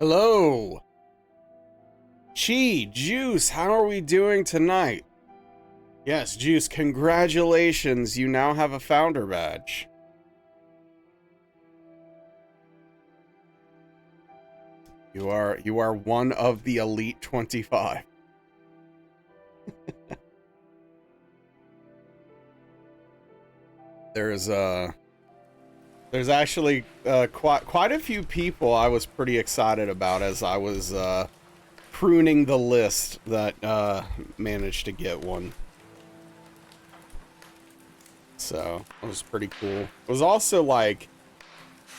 Hello! Chi, Juice, how are we doing tonight? Yes, Juice, congratulations, you now have a founder badge. You are one of the elite 25. There's actually quite a few people I was pretty excited about as I was pruning the list that managed to get one. So it was pretty cool. It was also like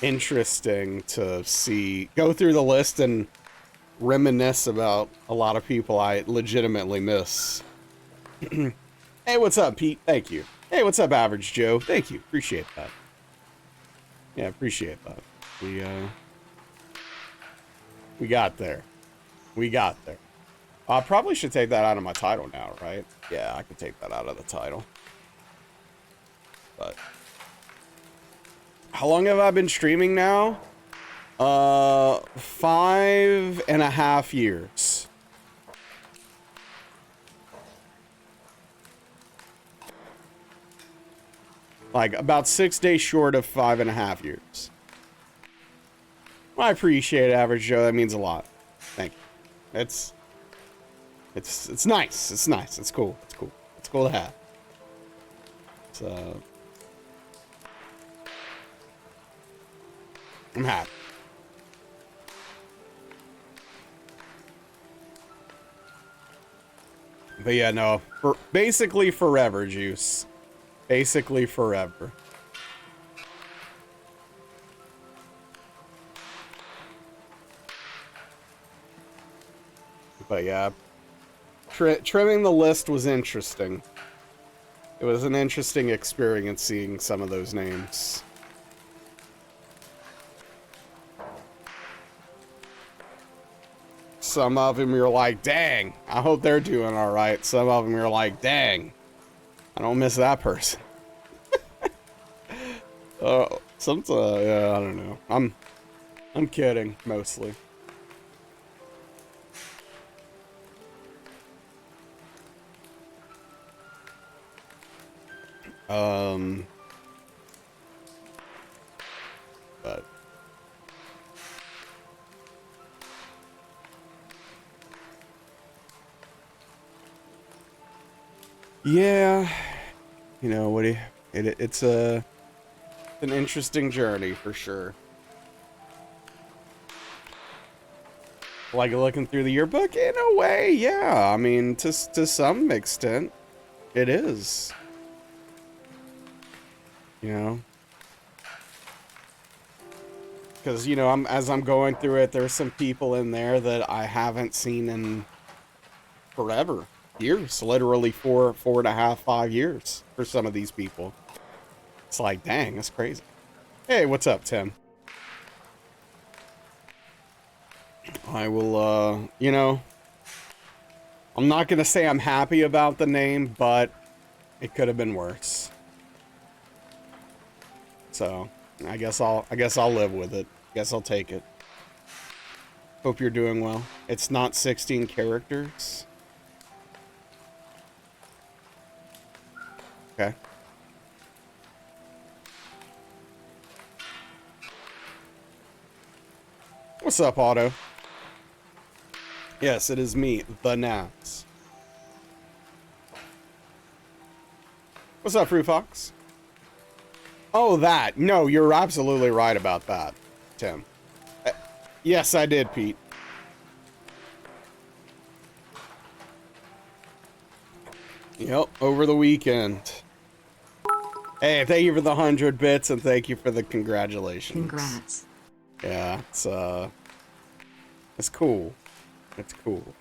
interesting to go through the list and reminisce about a lot of people I legitimately miss. Hey, what's up, Pete? Thank you. Hey, what's up, Average Joe? Thank you. Appreciate that. Yeah, appreciate that. We got there. We got there. I probably should take that out of my title now, right? Yeah, I could take that out of the title. But how long have I been streaming now? 5.5 years. Like about 6 days short of 5.5 years. Well, I appreciate it, Average Joe. That means a lot. Thank you. It's nice. It's nice. It's cool. It's cool. It's cool to have. So I'm happy. But yeah, no, basically forever, Juice. Basically forever. But yeah, trimming the list was interesting. It was an interesting experience seeing some of those names. Some of them you're like, dang, I hope they're doing all right. Some of them you're like, dang, I don't miss that person. Sometimes, yeah, I don't know. I'm kidding, mostly. But yeah, you know what? It's an interesting journey for sure. Like looking through the yearbook, in a way, yeah. I mean, to some extent, it is. You know, because you know, as I'm going through it, there's some people in there that I haven't seen in forever, years, literally 4.5, 5 years for some of these people. It's like, dang, that's crazy. Hey, what's up, Tim? I will, you know, I'm not gonna say I'm happy about the name, but it could have been worse. So, I guess I'll live with it. Guess I'll take it. Hope you're doing well. It's not 16 characters. Okay. What's up, Otto? Yes, it is me, the Nats. What's up, Fruit Fox? Oh, that. No, you're absolutely right about that, Tim. Yes, I did, Pete. Yep, over the weekend. Hey, thank you for the 100 bits and thank you for the congratulations. Congrats. Yeah, it's cool. It's cool.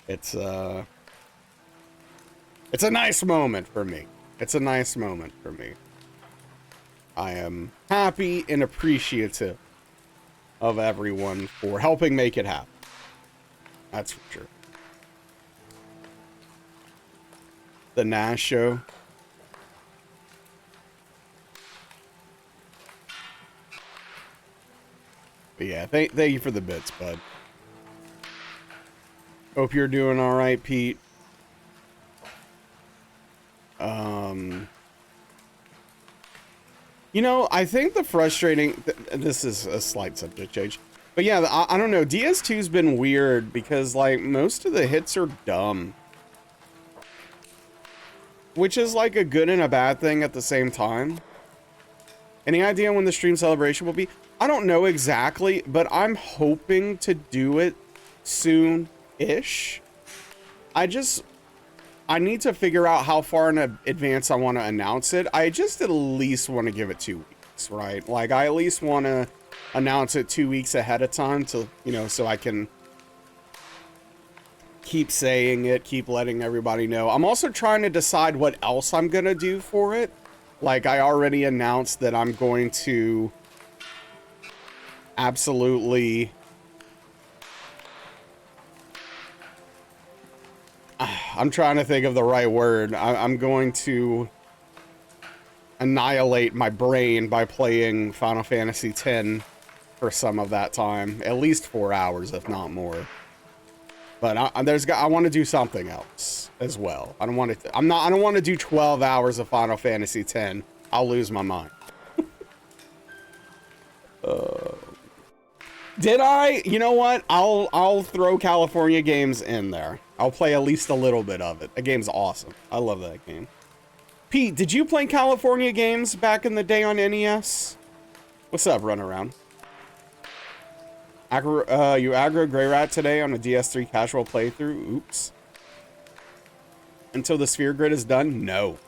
It's a nice moment for me. It's a nice moment for me. I am happy and appreciative of everyone for helping make it happen. That's for sure. The Nash show. But yeah, thank you for the bits, bud. Hope you're doing all right, Pete. You know, I think the frustrating... this is a slight subject change. But yeah, I don't know. DS2's been weird because, like, most of the hits are dumb. Which is, like, a good and a bad thing at the same time. Any idea when the stream celebration will be? I don't know exactly, but I'm hoping to do it soon-ish. I need to figure out how far in advance I want to announce it. I just at least want to give it 2 weeks, right? Like, I at least want to announce it 2 weeks ahead of time to, you know, so I can keep saying it, keep letting everybody know. I'm also trying to decide what else I'm going to do for it. Like, I already announced that I'm going to absolutely... I'm trying to think of the right word. I'm going to annihilate my brain by playing Final Fantasy X for some of that time. At least 4 hours, if not more. But I want to do something else as well. I don't want to. I don't want to do 12 hours of Final Fantasy X. I'll lose my mind. Did I? You know what? I'll throw California Games in there. I'll play at least a little bit of it. That game's awesome. I love that game. Pete, did you play California Games back in the day on NES? What's up, Runaround? You aggro Grey Rat today on a DS3 casual playthrough? Oops. Until the sphere grid is done? No.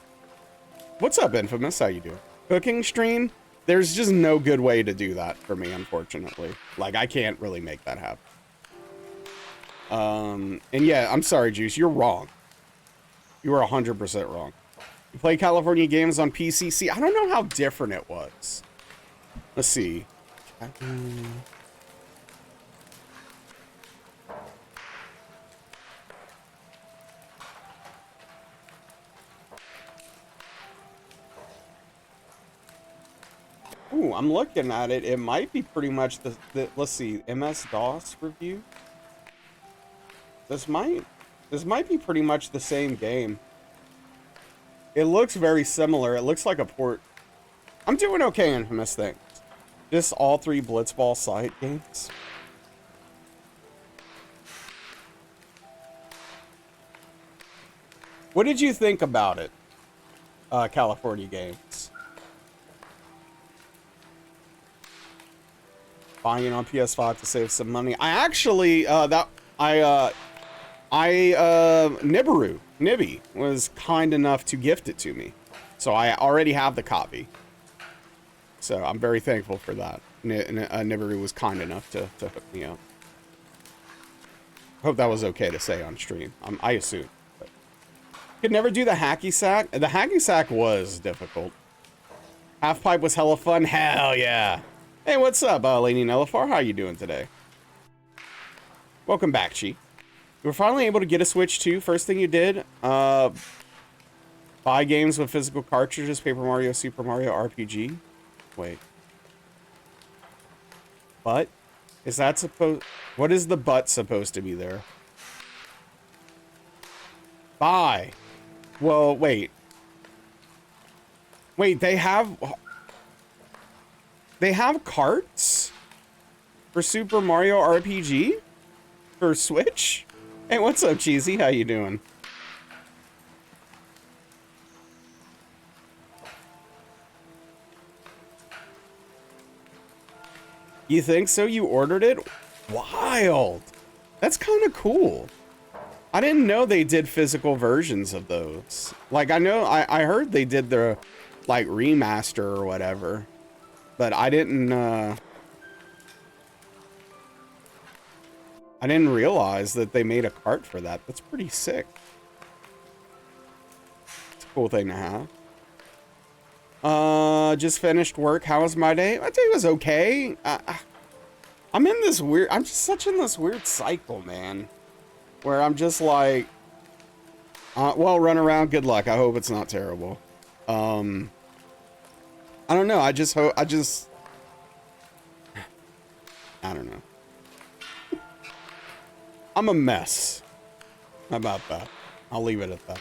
What's up, Infamous? How you doing? Cooking stream? There's just no good way to do that for me, unfortunately. Like, I can't really make that happen. And yeah, I'm sorry, Juice. You're wrong. You are 100% wrong. You play California Games on PCC? I don't know how different it was. Let's see. Ooh, I'm looking at it. It might be pretty much the let's see, MS-DOS review. This might be pretty much the same game. It looks very similar. It looks like a port. I'm doing okay, Infamous things. Just all 3 Blitzball side games. What did you think about it, California Games? Buying it on PS5 to save some money. I actually, Nibby was kind enough to gift it to me. So I already have the copy. So I'm very thankful for that. Nibiru was kind enough to hook me up. Hope that was okay to say on stream. I assume. But could never do the hacky sack. The hacky sack was difficult. Half pipe was hella fun. Hell yeah. Hey, what's up, Lady Nellifar? How you doing today? Welcome back, Chi. You were finally able to get a Switch too. First thing you did, buy games with physical cartridges, Paper Mario, Super Mario, RPG. Wait. But? Is that supposed... What is the but supposed to be there? Buy. Well, wait. Wait, they have... They have carts? For Super Mario RPG? For Switch? Hey, what's up, Cheesy? How you doing? You think so? You ordered it? Wild. That's kind of cool. I didn't know they did physical versions of those. Like, I heard they did the, like, remaster or whatever. But I didn't realize that they made a cart for that. That's pretty sick. It's a cool thing to have. Just finished work. How was my day? My day was okay. I'm in this weird... I'm just such in this weird cycle, man. Where I'm just like... well, run around. Good luck. I hope it's not terrible. I don't know. I just hope... I don't know. I'm a mess. How about that? I'll leave it at that.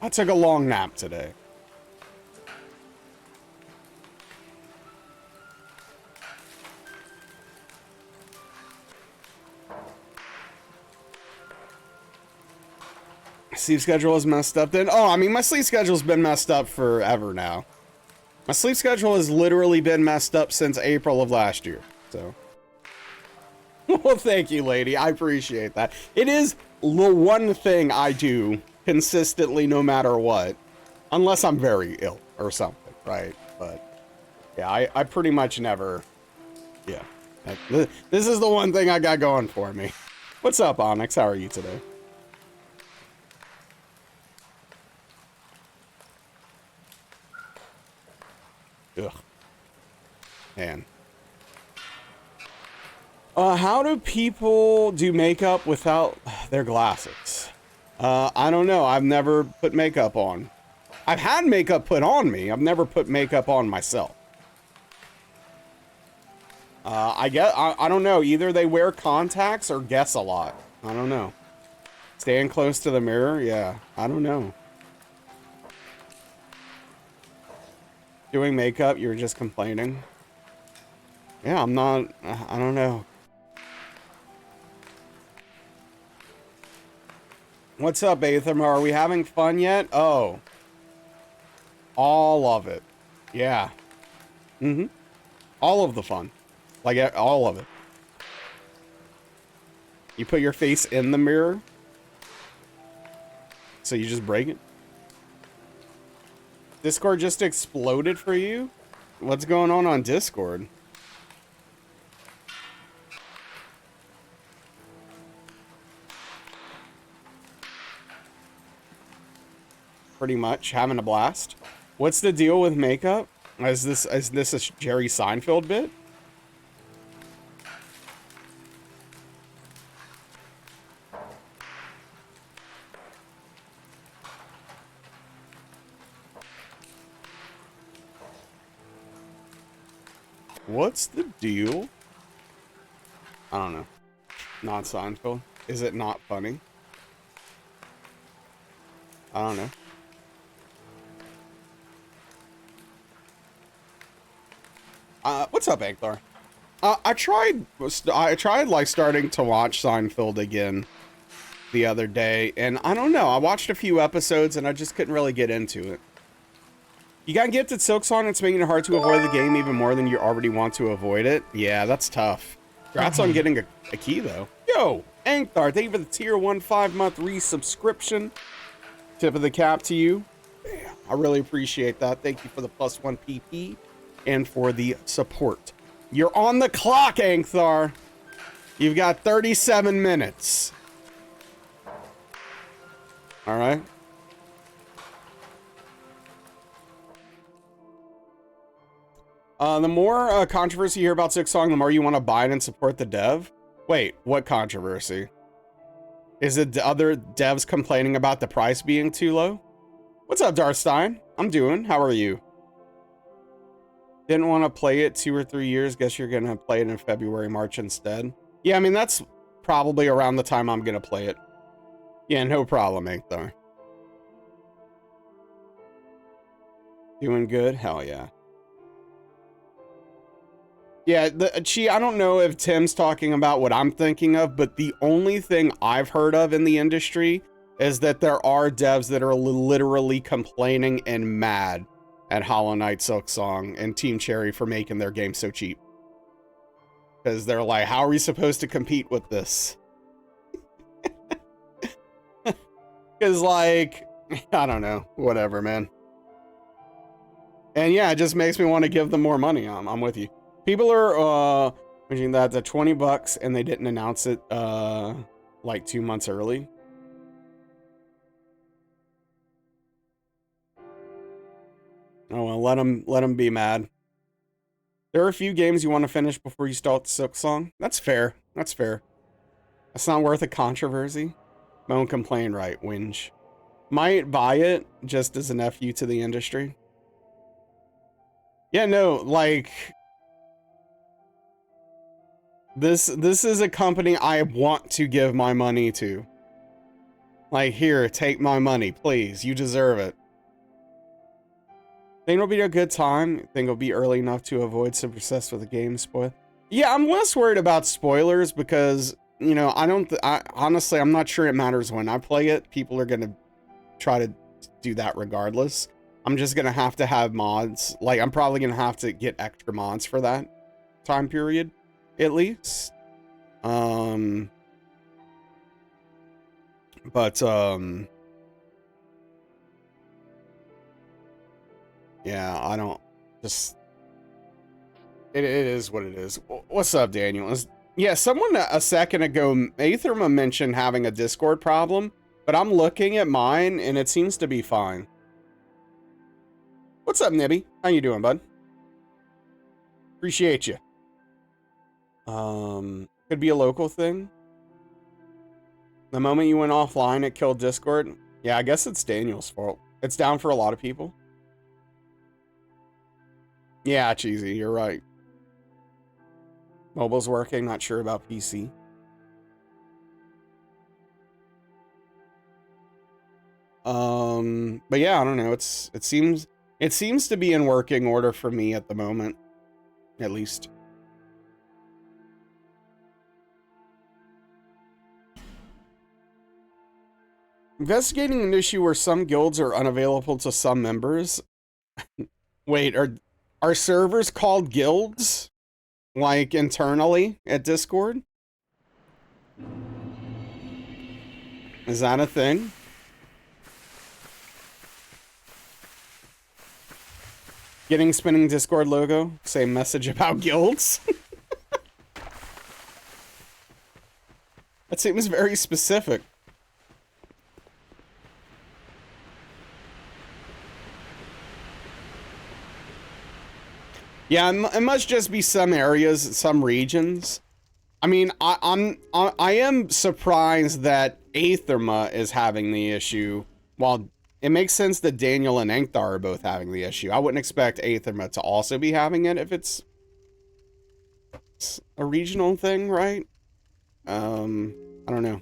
I took a long nap today. Sleep schedule is messed up then? Oh, I mean, my sleep schedule's been messed up forever now. My sleep schedule has literally been messed up since April of last year, so. Well, thank you, lady. I appreciate that. It is the one thing I do consistently no matter what. Unless I'm very ill or something, right? But, yeah, I pretty much never... Yeah. This is the one thing I got going for me. What's up, Onyx? How are you today? Ugh. Man. How do people do makeup without their glasses? I don't know. I've never put makeup on. I've had makeup put on me. I've never put makeup on myself. I don't know. Either they wear contacts or guess a lot. I don't know. Staying close to the mirror? Yeah. I don't know. Doing makeup, you're just complaining. Yeah, I'm not, I don't know. What's up, Atham? Are we having fun yet? Oh. All of it. Yeah. Mm-hmm. All of the fun. Like, all of it. You put your face in the mirror. So you just break it. Discord just exploded for you? What's going on Discord? Pretty much having a blast. What's the deal with makeup? Is this a Jerry Seinfeld bit? What's the deal? I don't know. Not Seinfeld. Is it not funny? I don't know. What's up, Anklar? I tried like starting to watch Seinfeld again the other day, and I don't know. I watched a few episodes and I just couldn't really get into it. You got gifted Silksong. It's making it hard to avoid the game even more than you already want to avoid it. Yeah, that's tough. Congrats on getting a key though. Yo, Ankthar, thank you for the tier 1 5-month resubscription. Tip of the cap to you. Damn, I really appreciate that. Thank you for the +1 PP and for the support. You're on the clock, Ankthar. You've got 37 minutes. All right. The more controversy you hear about Silksong, the more you want to buy it and support the dev. Wait, what controversy? Is it the other devs complaining about the price being too low? What's up, Darstein? I'm doing. How are you? Didn't want to play it 2 or 3 years. Guess you're going to play it in February, March instead. Yeah, I mean, that's probably around the time I'm going to play it. Yeah, no problem, Ankthar. Doing good? Hell yeah. Yeah, I don't know if Tim's talking about what I'm thinking of, but the only thing I've heard of in the industry is that there are devs that are literally complaining and mad at Hollow Knight Silksong and Team Cherry for making their game so cheap. Because they're like, how are we supposed to compete with this? Because, like, I don't know. Whatever, man. And yeah, it just makes me want to give them more money. I'm with you. People are mentioning that the $20 and they didn't announce it like 2 months early. Oh well, let them be mad. There are a few games you want to finish before you start the Silksong. That's fair. That's fair. That's not worth a controversy. Don't complain, right? Whinge. Might buy it just as an FU to the industry. Yeah, no, like this is a company I want to give my money to. Like, here, take my money, please. You deserve it. Think it'll be a good time. Think it'll be early enough to avoid some process with the game spoil. Yeah, I'm less worried about spoilers because, you know, honestly, I'm not sure it matters when I play it. People are gonna try to do that regardless. I'm just gonna have to have mods. Like, I'm probably gonna have to get extra mods for that time period, at least. Yeah, I don't just, it is what it is. What's up, Daniel? Yeah, someone a second ago, Aetherma mentioned having a Discord problem, but I'm looking at mine and it seems to be fine. What's up, Nibby? How you doing, bud? Appreciate you. Could be a local thing. The moment you went offline, it killed Discord. Yeah, I guess it's Daniel's fault. It's down for a lot of people. Yeah, Cheesy, you're right. Mobile's working, not sure about PC. But yeah, I don't know. It seems to be in working order for me at the moment, at least. Investigating an issue where some guilds are unavailable to some members. Wait, are servers called guilds? Like internally at Discord? Is that a thing? Getting spinning Discord logo, same message about guilds. That seems very specific. Yeah, it must just be some areas, some regions. I mean, I am surprised that Aetherma is having the issue, while it makes sense that Daniel and Ankthar are both having the issue. I wouldn't expect Aetherma to also be having it if it's a regional thing, right? I don't know.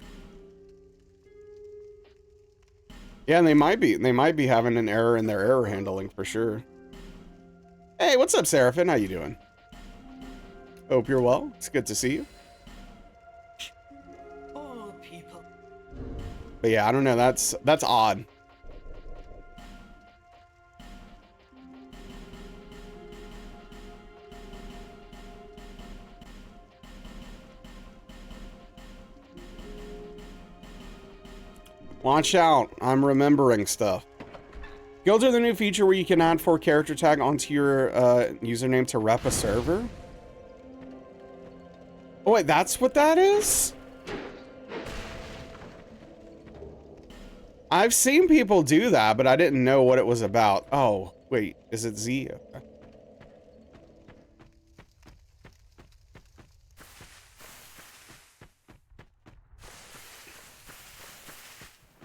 Yeah, and they might be having an error in their error handling for sure. Hey, what's up, Seraphin? How you doing? Hope you're well. It's good to see you. But yeah, I don't know. That's odd. Watch out. I'm remembering stuff. Guilds are the new feature where you can add 4 character tag onto your username to rep a server. Oh wait, that's what that is? I've seen people do that, but I didn't know what it was about. Oh, wait, is it Z? Okay.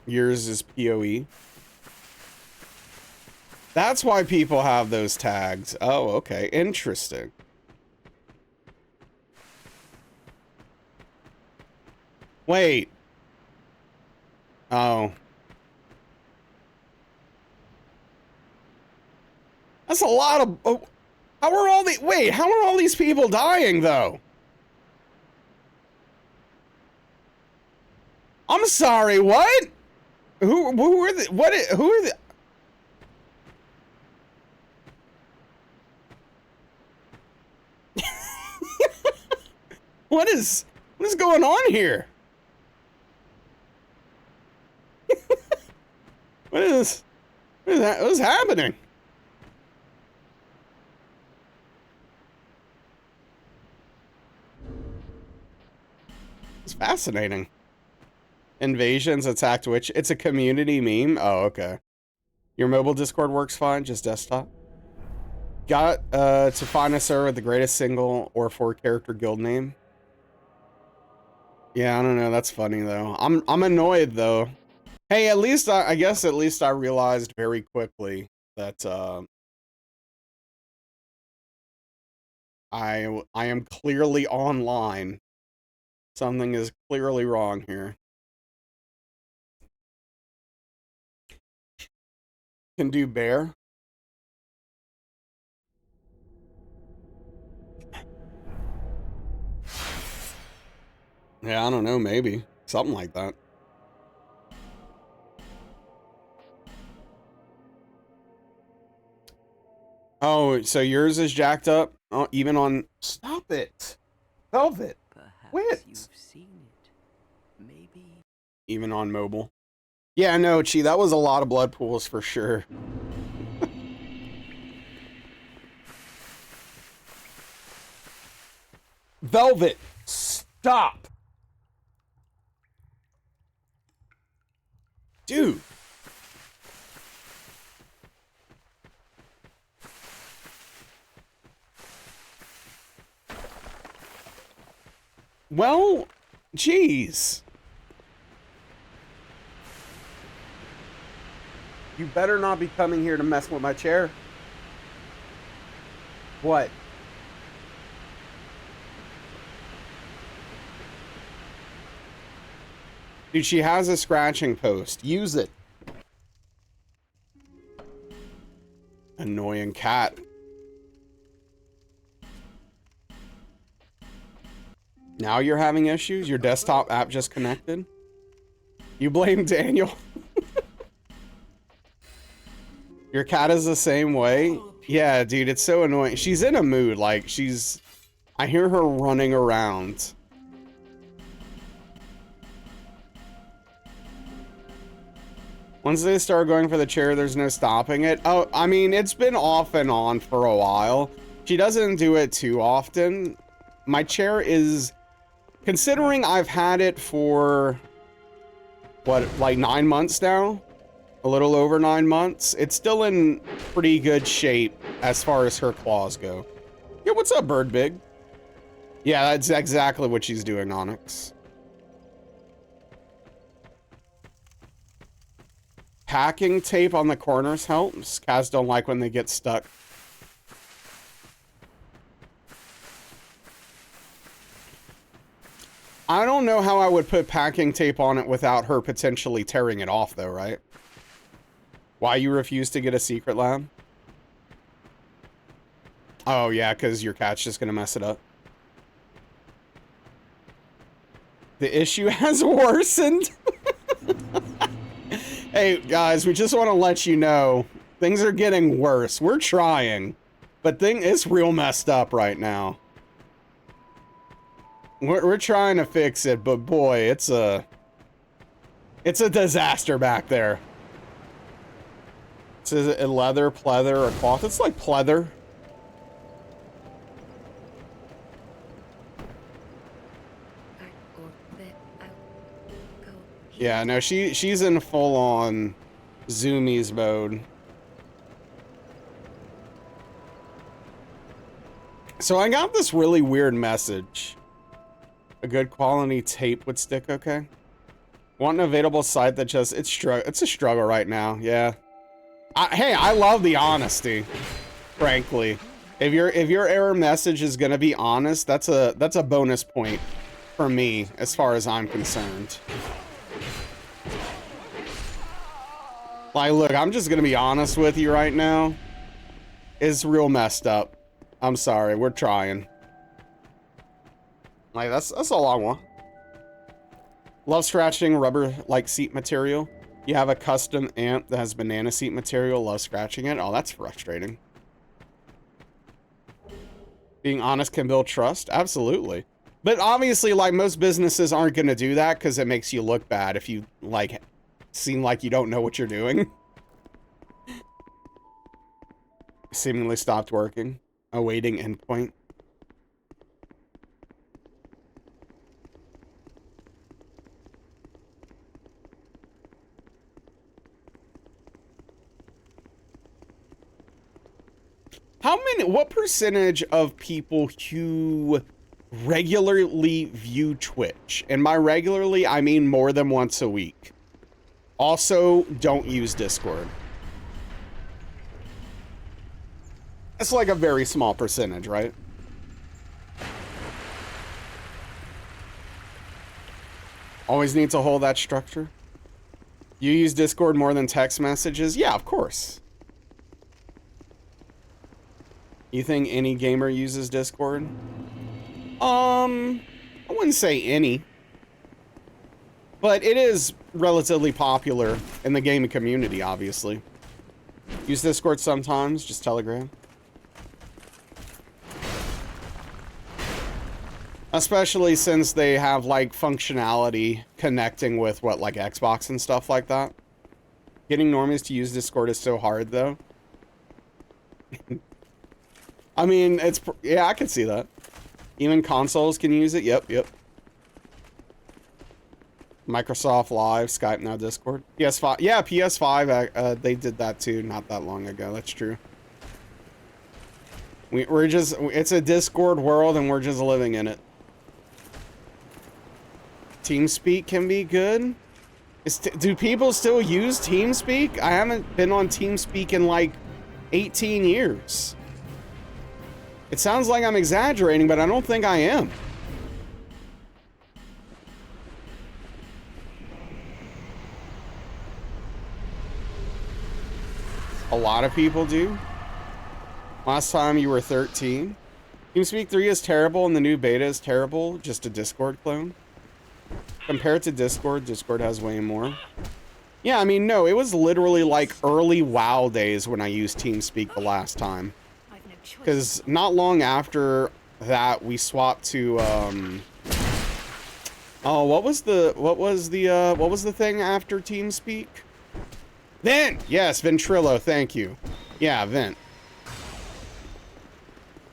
Yours is PoE. That's why people have those tags. Oh, okay. Interesting. Wait. Oh. That's a lot of... Oh, how are all these people dying, though? I'm sorry, what? Who are the... who are the... What is going on here? What is happening? It's fascinating. Invasions attack Twitch. It's a community meme. Oh, okay. Your mobile Discord works fine, just desktop. Got to find a server with the greatest single or 4 character guild name. Yeah, I don't know. That's funny though. I'm annoyed though. Hey, at least I guess at least I realized very quickly that I am clearly online. Something is clearly wrong here. Can do bear. Yeah, I don't know, maybe. Something like that. Oh, so yours is jacked up? Oh, even on... Stop it! Velvet! Quit! You've seen it. Maybe... Even on mobile. Yeah, no, Chi, that was a lot of blood pools for sure. Velvet! Stop! Dude! Well, jeez. You better not be coming here to mess with my chair. What? Dude, she has a scratching post. Use it. Annoying cat. Now you're having issues? Your desktop app just connected? You blame Daniel? Your cat is the same way? Yeah, dude, it's so annoying. She's in a mood, like, she's... I hear her running around. Once they start going for the chair, there's no stopping it. Oh, I mean, it's been off and on for a while. She doesn't do it too often. My chair is... Considering I've had it for... What, like 9 months now? A little over 9 months. It's still in pretty good shape as far as her claws go. Yeah, what's up, Bird Big? Yeah, that's exactly what she's doing, Onyx. Packing tape on the corners helps. Cats don't like when they get stuck. I don't know how I would put packing tape on it without her potentially tearing it off, though, right? Why you refuse to get a secret lab? Oh, yeah, because your cat's just going to mess it up. The issue has worsened. Hey, guys, we just want to let you know, things are getting worse. We're trying, but it's real messed up right now. We're trying to fix it, but boy, it's a disaster back there. Is it a leather, pleather, or cloth? It's like pleather. Yeah, no, she's in full-on zoomies mode. So I got this really weird message. A good quality tape would stick okay. Want an available site that just it's a struggle right now. Yeah. Hey, I love the honesty. Frankly, if your error message is gonna be honest, that's a bonus point for me as far as I'm concerned. Like, look, I'm just gonna be honest with you right now. It's real messed up. I'm sorry, we're trying. Like, that's all I want. Love scratching rubber-like seat material. You have a custom amp that has banana seat material. Love scratching it. Oh, that's frustrating. Being honest can build trust. Absolutely. But obviously, like, most businesses aren't going to do that because it makes you look bad if you, like, seem like you don't know what you're doing. Seemingly stopped working. Awaiting endpoint. What percentage of people who regularly view Twitch, and by regularly, I mean more than once a week, also don't use Discord? It's like a very small percentage, right? Always need to hold that structure. You use Discord more than text messages? Yeah, of course. You think any gamer uses Discord? I wouldn't say any. But it is relatively popular in the gaming community, obviously. Use Discord sometimes, just Telegram. Especially since they have, like, functionality connecting with, what, like, Xbox and stuff like that. Getting normies to use Discord is so hard, though. I mean, it's... Yeah, I can see that. Even consoles can use it. Yep, yep. Microsoft Live, Skype, now Discord. PS5. Yeah, PS5, they did that, too, not that long ago. That's true. We're just... It's a Discord world, and we're just living in it. TeamSpeak can be good. Do people still use TeamSpeak? I haven't been on TeamSpeak in like 18 years. It sounds like I'm exaggerating, but I don't think I am. A lot of people do. Last time you were 13. TeamSpeak 3 is terrible and the new beta is terrible. Just a Discord clone. Compared to Discord, Discord has way more. Yeah, I mean, no, it was literally like early WoW days when I used TeamSpeak the last time. Because not long after that, we swapped to, oh, what was the thing after TeamSpeak? Vent! Yes, Ventrilo, thank you. Yeah, Vent.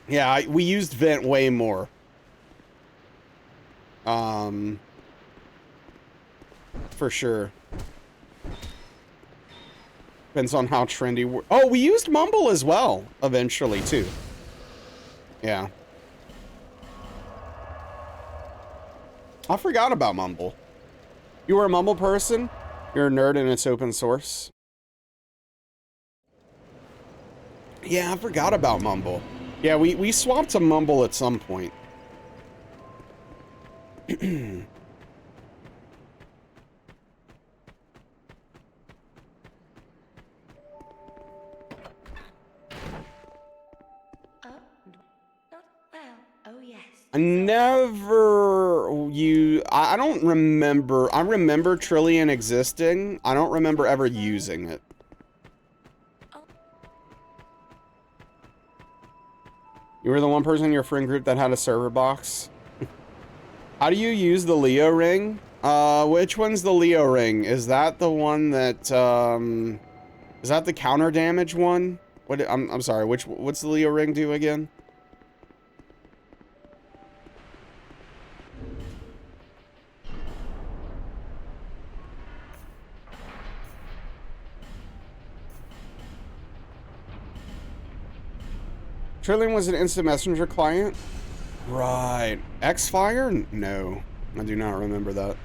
Yeah, we used Vent way more. For sure. Depends on how trendy we're... Oh, we used Mumble as well, eventually, too. Yeah. I forgot about Mumble. You were a Mumble person? You're a nerd and it's open source. Yeah, I forgot about Mumble. Yeah, we swapped to Mumble at some point. I don't remember. I remember Trillion existing. I don't remember ever using it. You were the one person in your friend group that had a server box. How do you use the Leo ring? Which one's the Leo ring? Is that the one that, is that the counter damage one? I'm sorry, what's the Leo ring do again? Trillion was an instant messenger client? Right. Xfire? No. I do not remember that.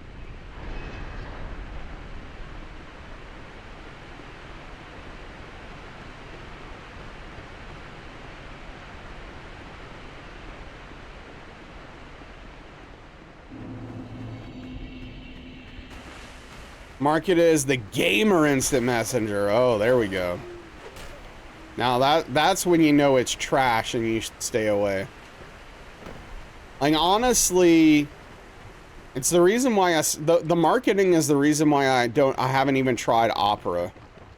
Market is the gamer instant messenger. Oh, there we go. Now that's when you know it's trash and you should stay away. Like, honestly, it's the reason why the marketing is the reason why I haven't even tried Opera.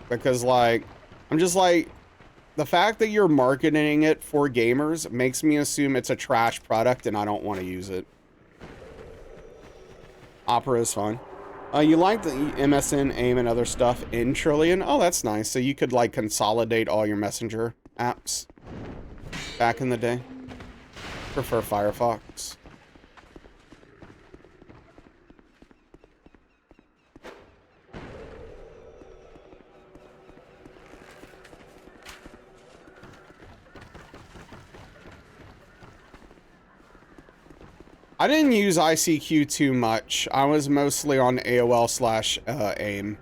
Because, like, I'm just like, the fact that you're marketing it for gamers makes me assume it's a trash product and I don't want to use it. Opera is fine. You like the MSN, AIM, and other stuff in Trillion? Oh, that's nice. So you could, like, consolidate all your messenger apps back in the day. Prefer Firefox. I didn't use ICQ too much. I was mostly on AOL/AIM.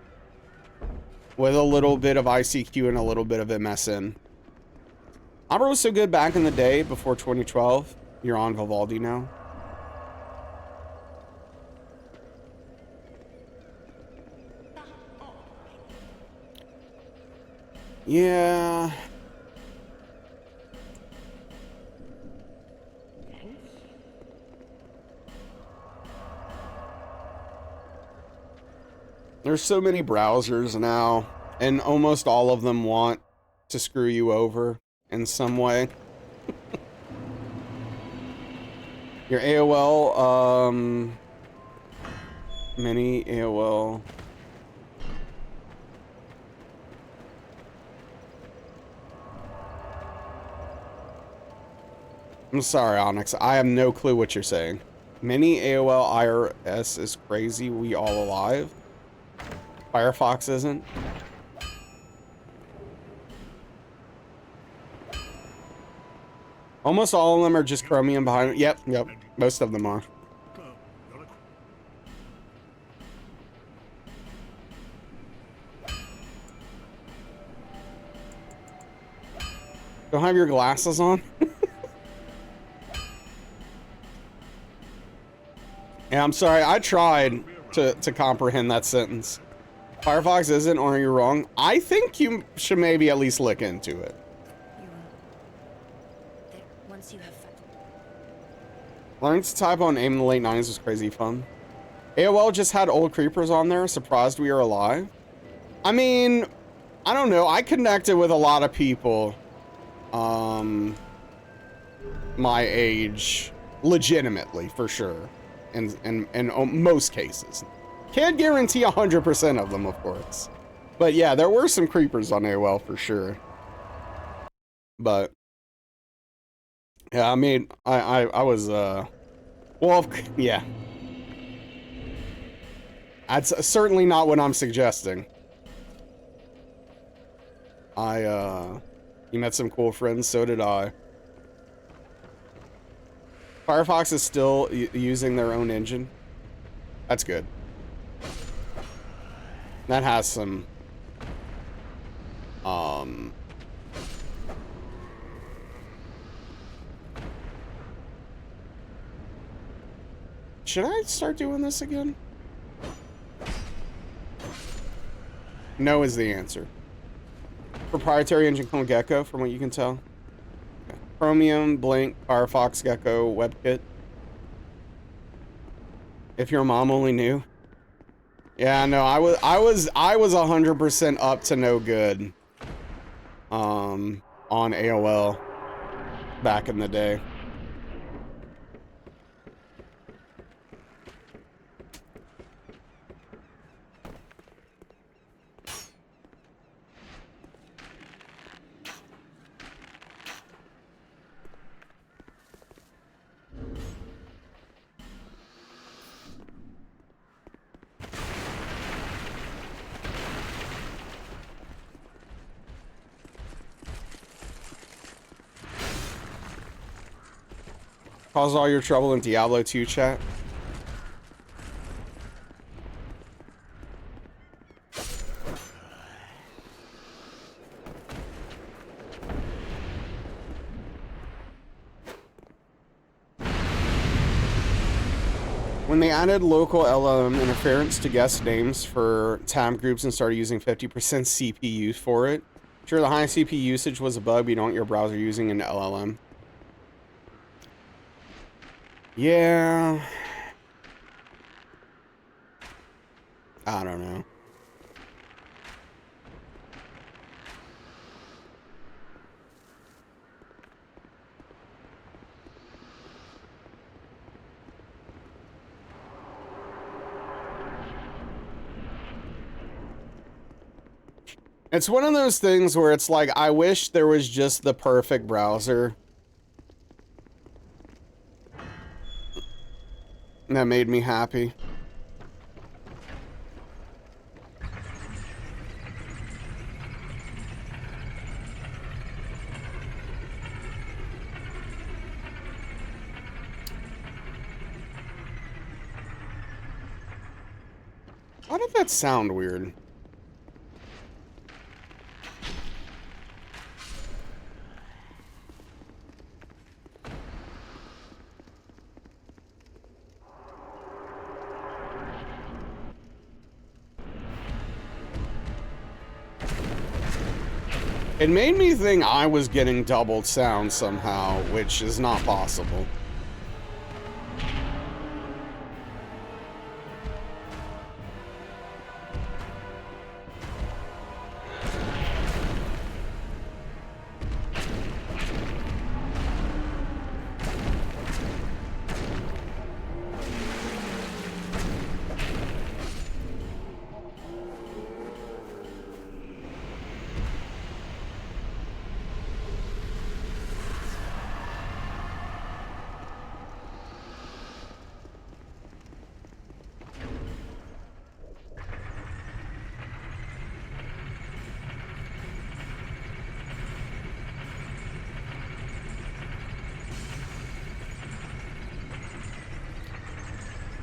With a little bit of ICQ and a little bit of MSN. Opera was so good back in the day, before 2012. You're on Vivaldi now. Yeah. There's so many browsers now, and almost all of them want to screw you over in some way. Your AOL, mini AOL. I'm sorry, Onyx. I have no clue what you're saying. Mini AOL IRS is crazy. We all alive? Firefox isn't? Almost all of them are just Chromium behind. Yep. Most of them are. Don't have your glasses on? Yeah, I'm sorry. I tried to comprehend that sentence. Firefox isn't, or you're wrong. I think you should maybe at least look into it. Once you have Learning to type on AIM in the late 90s was crazy fun. AOL just had old creepers on there. Surprised we are alive. I mean, I don't know. I connected with a lot of people my age legitimately, for sure. In most cases. Can't guarantee 100% of them, of course. But yeah, there were some creepers on AOL for sure. But yeah, I mean, I was well, yeah. That's certainly not what I'm suggesting. You met some cool friends, so did I. Firefox is still using their own engine. That's good. That has some should I start doing this again? No is the answer. Proprietary engine called Gecko, from what you can tell. Okay. Chromium, Blink, Firefox, Gecko, WebKit. If your mom only knew. Yeah, no, I was 100% up to no good. On AOL back in the day. Caused all your trouble in Diablo 2 chat? When they added local LLM interference to guest names for tab groups and started using 50% CPU for it, sure, the high CPU usage was a bug, but you don't want your browser using an LLM. Yeah. I don't know. It's one of those things where it's like, I wish there was just the perfect browser that made me happy. Why did that sound weird? It made me think I was getting doubled sound somehow, which is not possible.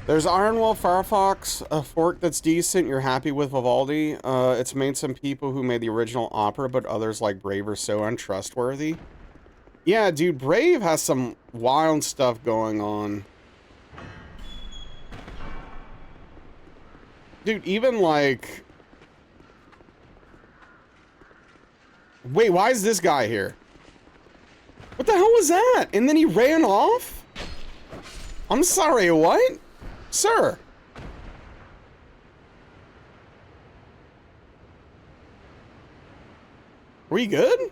There's Ironwall Firefox, a fork that's decent. You're happy with Vivaldi. It's made some people who made the original opera, but others like Brave are so untrustworthy. Yeah, dude, Brave has some wild stuff going on. Dude, even like... Wait, why is this guy here? What the hell was that? And then he ran off? I'm sorry, what? Sir. Were you good?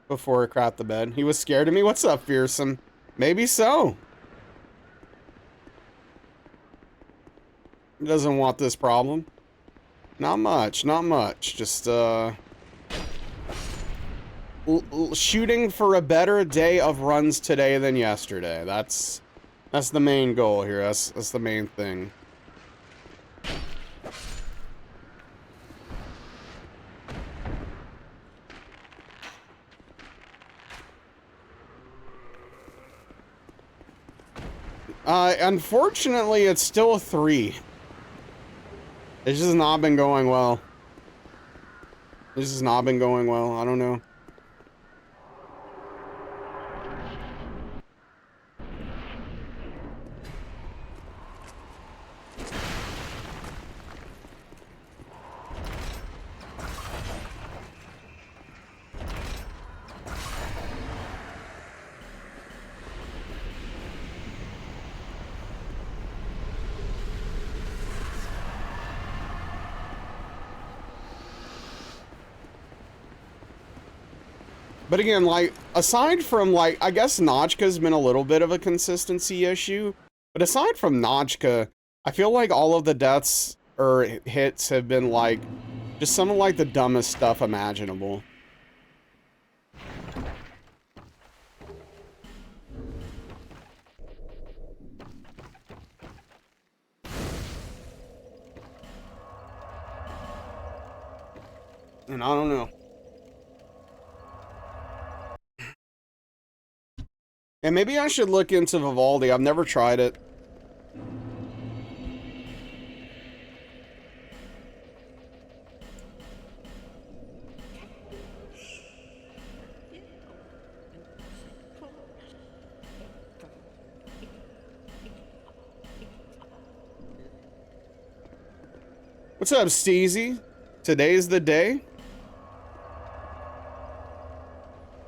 Before I crapped the bed. He was scared of me? What's up, fearsome? Maybe so. He doesn't want this problem. Not much, not much. Just, shooting for a better day of runs today than yesterday. That's the main goal here. That's the main thing. Unfortunately, it's still a 3. It's just not been going well. This has not been going well. I don't know. But again, like, aside from, like, I guess Notchka's been a little bit of a consistency issue. But aside from Notchka, I feel like all of the deaths or hits have been, like, just some of, like, the dumbest stuff imaginable. And I don't know. And maybe I should look into Vivaldi. I've never tried it. What's up, Steezy? Today's the day?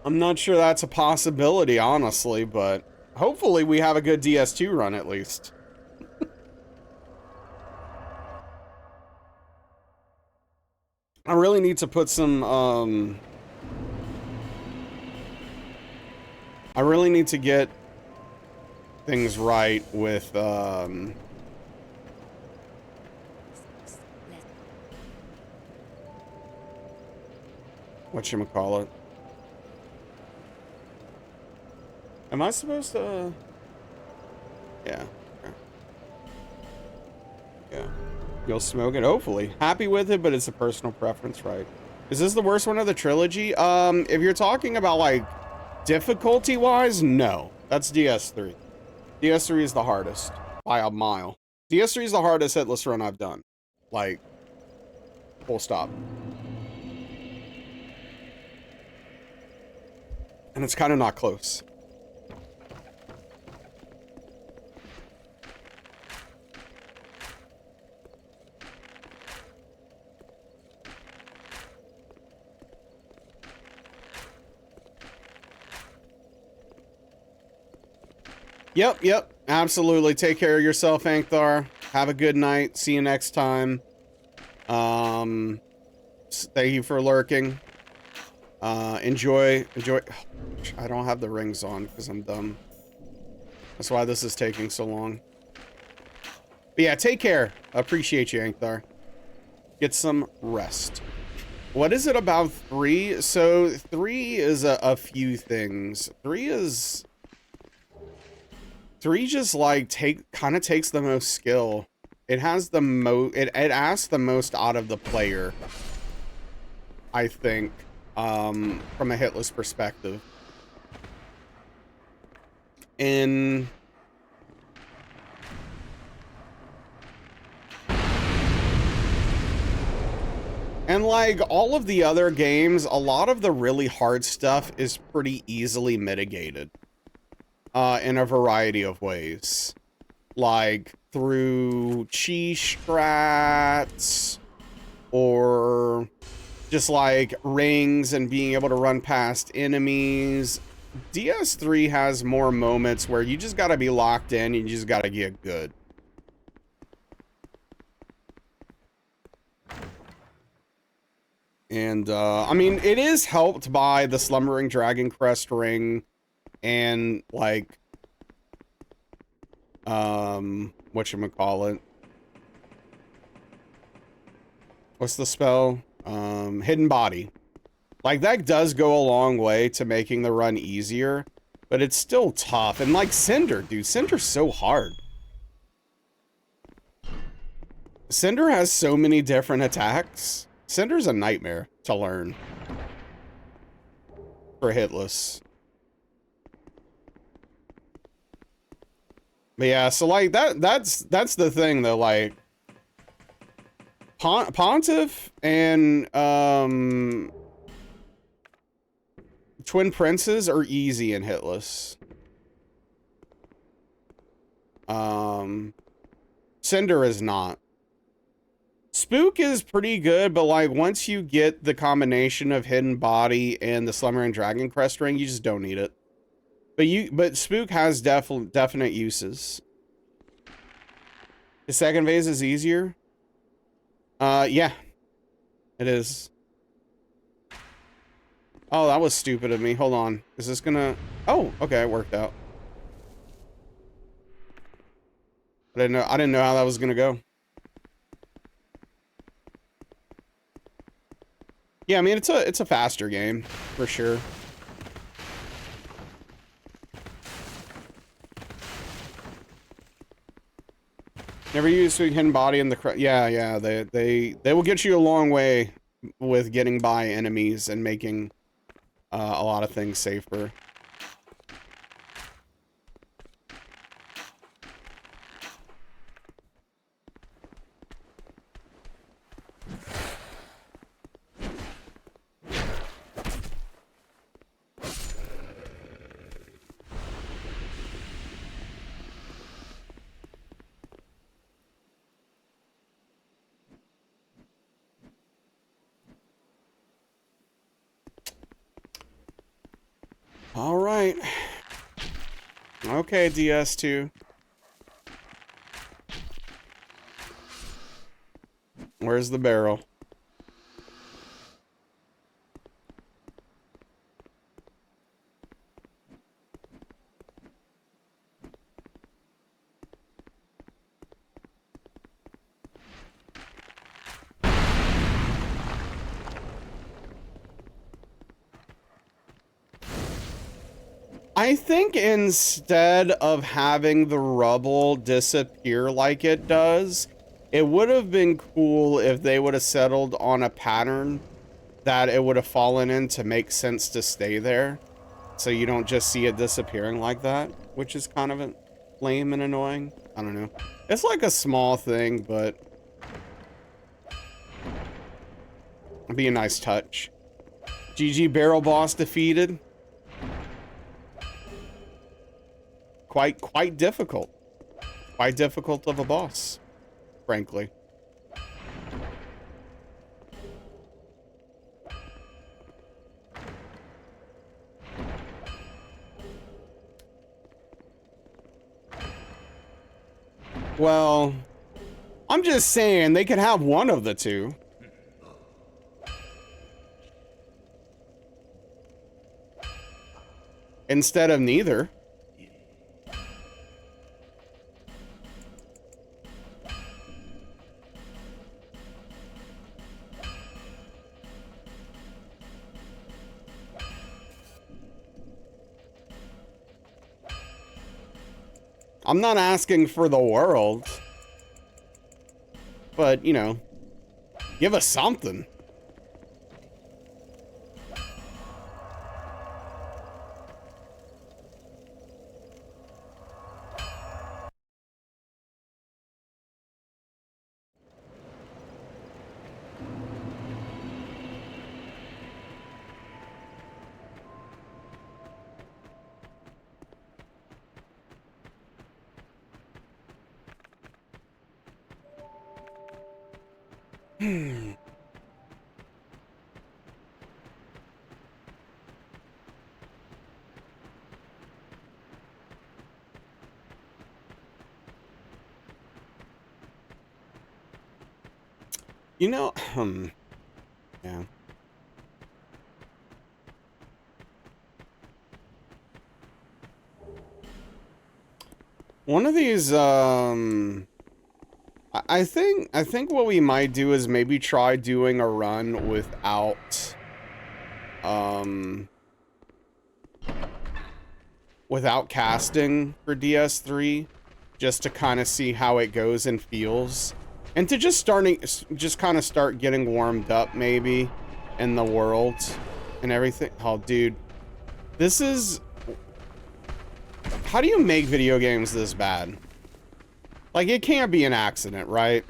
I'm not sure that's a possibility, honestly, but hopefully we have a good DS2 run at least. I really need to put some, I really need to get things right with, whatchamacallit. Am I supposed to? Yeah. Okay. Yeah. You'll smoke it, hopefully. Happy with it, but it's a personal preference, right? Is this the worst one of the trilogy? If you're talking about, like, difficulty-wise, no. That's DS3. DS3 is the hardest by a mile. DS3 is the hardest hitless run I've done. Like, full stop. And it's kind of not close. Yep, yep, absolutely. Take care of yourself, Ankthar. Have a good night. See you next time. Thank you for lurking. Enjoy. I don't have the rings on because I'm dumb. That's why this is taking so long. But yeah, take care. I appreciate you, Ankthar. Get some rest. What is it about 3? So 3 is a few things. 3 just like kind of takes the most skill. It has the it asks the most out of the player, I think, from a hitless perspective. And like all of the other games, a lot of the really hard stuff is pretty easily mitigated in a variety of ways. Like through chi strats or just like rings and being able to run past enemies. DS3 has more moments where you just gotta be locked in, you just gotta get good. And, I mean, it is helped by the Slumbering Dragon Crest ring and, like, whatchamacallit? What's the spell? Hidden Body. Like, that does go a long way to making the run easier, but it's still tough. And, like, Cinder, dude, Cinder's so hard. Cinder has so many different attacks. Cinder's a nightmare to learn for hitless. But yeah, so like that's the thing though, like Pontiff and Twin Princes are easy and hitless. Cinder is not. Spook is pretty good, but like once you get the combination of Hidden Body and the Slumbering Dragon Crest ring, you just don't need it. But Spook has definite uses. The second phase is easier. Yeah, it is. Oh, that was stupid of me. Hold on. Is this gonna... Oh, okay, it worked out. I didn't know how that was gonna go. Yeah, I mean, it's a faster game, for sure. Never use Hidden Body in the... Yeah, they will get you a long way with getting by enemies and making a lot of things safer. All right. Okay, DS2. Where's the barrel? I think instead of having the rubble disappear like it does, it would have been cool if they would have settled on a pattern that it would have fallen in to make sense to stay there. So you don't just see it disappearing like that, which is kind of lame and annoying. I don't know. It's like a small thing, but it'd be a nice touch. GG barrel boss defeated. Quite difficult. Quite difficult of a boss, frankly. Well, I'm just saying they could have one of the two. Instead of neither. I'm not asking for the world. But, you know, give us something. You know, yeah. One of these, I think what we might do is maybe try doing a run without casting for DS3, just to kind of see how it goes and feels. And to just kind of start getting warmed up, maybe, in the world and everything. Oh, dude. This is... How do you make video games this bad? Like, it can't be an accident, right?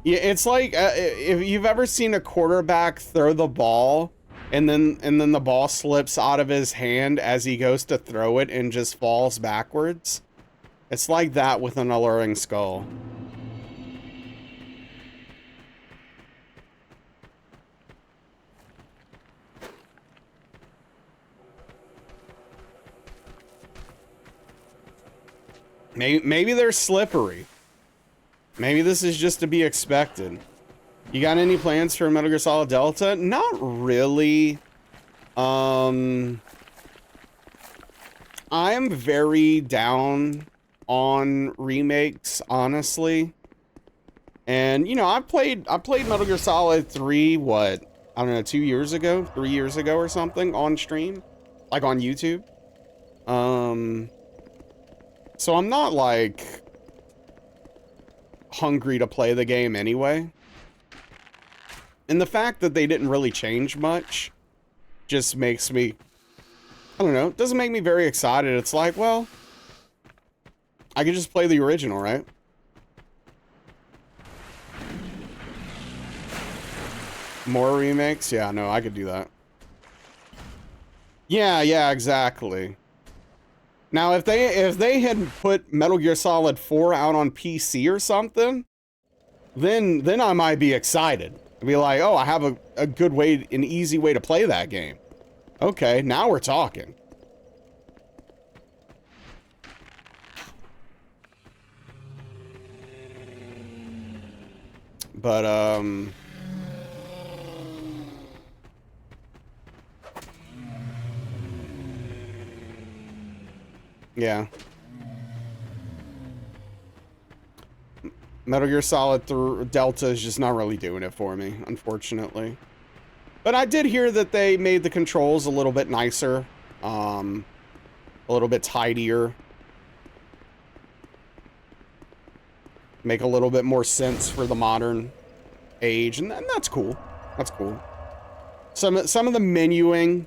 Yeah, it's like, if you've ever seen a quarterback throw the ball, and then the ball slips out of his hand as he goes to throw it and just falls backwards. It's like that with an alluring skull. Maybe they're slippery. Maybe this is just to be expected. You got any plans for Metal Gear Solid Delta? Not really. I'm very down on remakes, honestly. And you know, I played Metal Gear Solid 3, what? I don't know, 2 years ago, 3 years ago or something on stream, like on YouTube. So I'm not like hungry to play the game anyway. And the fact that they didn't really change much just makes me, I don't know, it doesn't make me very excited. It's like, well, I could just play the original, right? More remakes? Yeah, no, I could do that. Yeah, exactly. Now, if they had put Metal Gear Solid 4 out on PC or something, then I might be excited. I'd be like, oh, I have a good way, an easy way to play that game. Okay, now we're talking. But, yeah. Metal Gear Solid Delta is just not really doing it for me, unfortunately. But I did hear that they made the controls a little bit nicer, a little bit tidier. Make a little bit more sense for the modern age, and that's cool. That's cool. Some of the menuing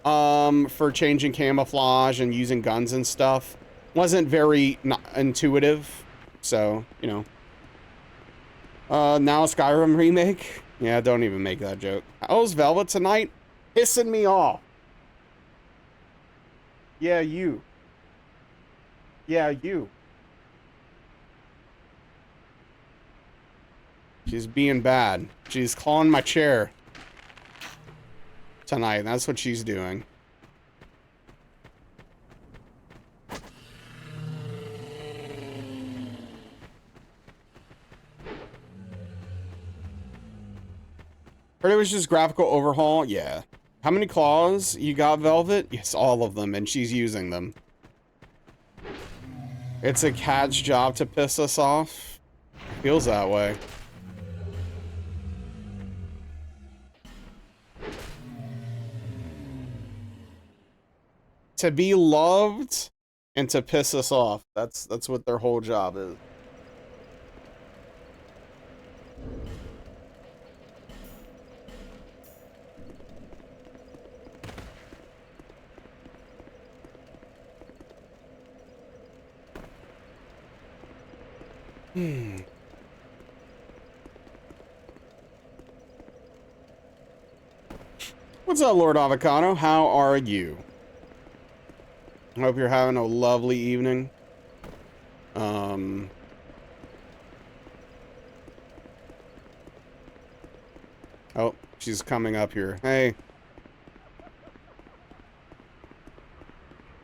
for changing camouflage and using guns and stuff wasn't very intuitive, so, you know. Now a Skyrim remake? Yeah, don't even make that joke. How's Velvet tonight? Pissing me off. Yeah, you. Yeah, you. She's being bad. She's clawing my chair tonight. That's what she's doing. Heard it was just graphical overhaul. Yeah. How many claws you got, Velvet? Yes, all of them, and she's using them. It's a cat's job to piss us off. Feels that way. To be loved and to piss us off. That's what their whole job is. What's up, Lord Avocado? How are you? I hope you're having a lovely evening. Oh, she's coming up here. Hey.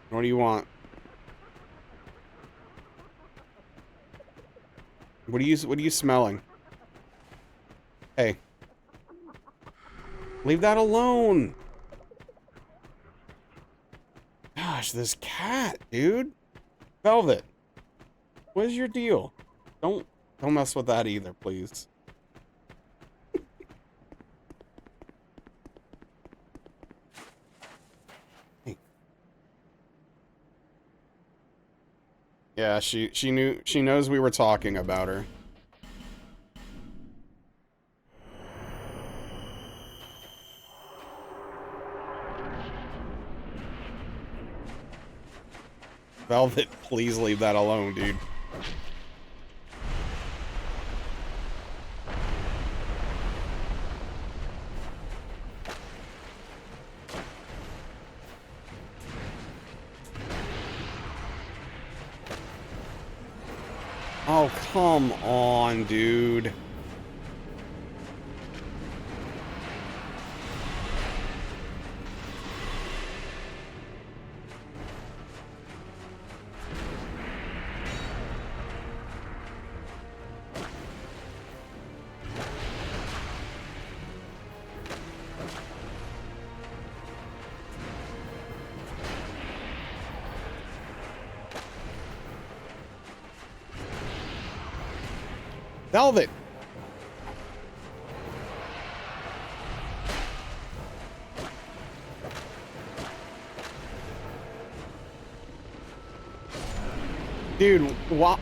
What do you want? What are you smelling? Hey. Leave that alone. Gosh, this cat, dude. Velvet. What is your deal? Don't mess with that either, please. Hey. Yeah, she knows we were talking about her. Velvet, please leave that alone, dude. Oh, come on, dude. Velvet! Dude, what?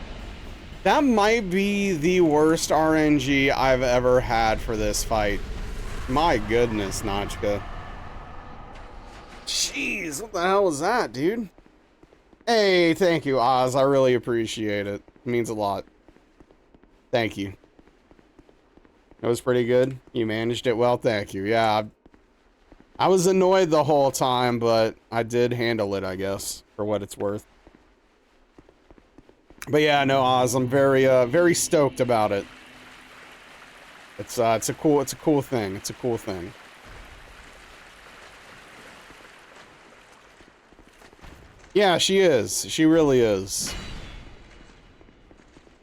That might be the worst RNG I've ever had for this fight. My goodness, Notchka. Jeez, what the hell was that, dude? Hey, thank you, Oz. I really appreciate it. It means a lot. Thank you. It was pretty good. You managed it well. Thank you. Yeah, I was annoyed the whole time, but I did handle it, I guess, for what it's worth. But yeah, no, Oz, I'm very stoked about it. It's a cool thing. It's a cool thing. Yeah, she is. She really is.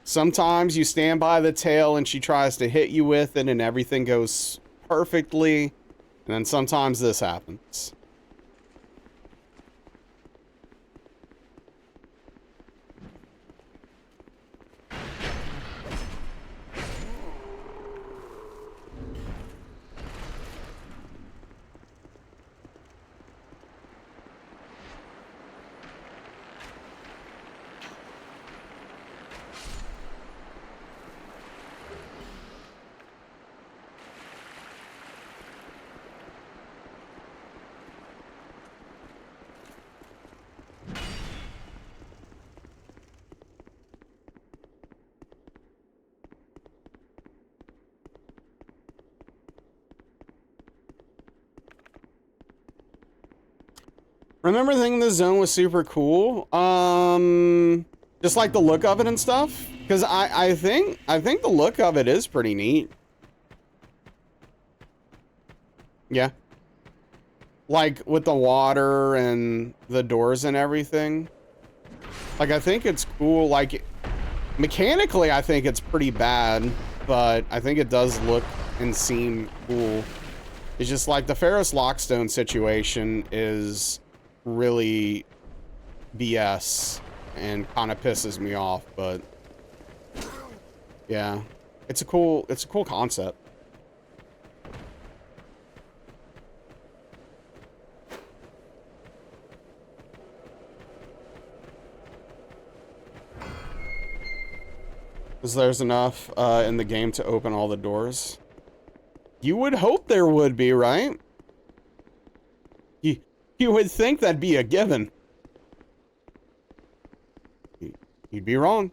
Sometimes you stand by the tail and she tries to hit you with it and everything goes perfectly. And then sometimes this happens. Remember thinking the zone was super cool? Just like the look of it and stuff? Because I think the look of it is pretty neat. Yeah. Like with the water and the doors and everything. Like I think it's cool. Like mechanically I think it's pretty bad, but I think it does look and seem cool. It's just like the Ferris Lockstone situation is really BS and kind of pisses me off, but yeah, it's a cool concept. Because there's enough in the game to open all the doors. You would hope there would be, right? You would think that'd be a given. You'd be wrong.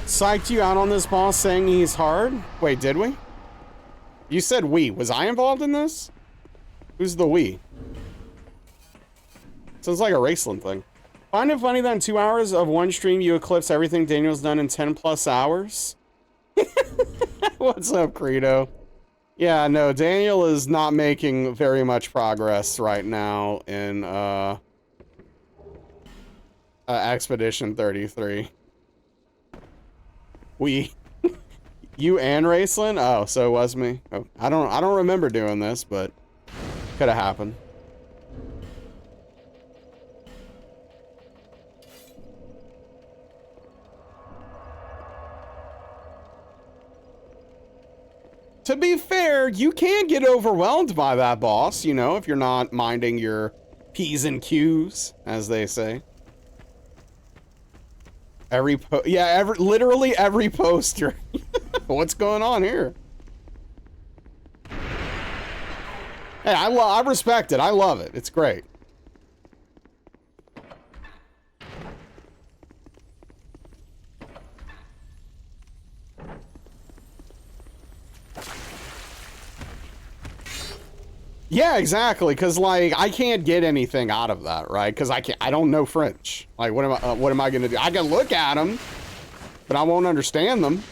Psyched you out on this boss saying he's hard? Wait, did we? You said we. Was I involved in this? Who's the we? Sounds like a Raceland thing. Find it funny that in 2 hours of one stream you eclipse everything Daniel's done in 10+ hours? What's up, Credo? Yeah, no, Daniel is not making very much progress right now in Expedition 33. We, you and Raceland? Oh, so it was me. Oh, I don't remember doing this, but could have happened. To be fair, you can get overwhelmed by that boss, you know, if you're not minding your P's and Q's, as they say. Literally every poster. What's going on here? Hey, I respect it. I love it. It's great. Yeah, exactly. Because like I can't get anything out of that, right? Because I don't know French. Like, what am I gonna do? I can look at them, but I won't understand them.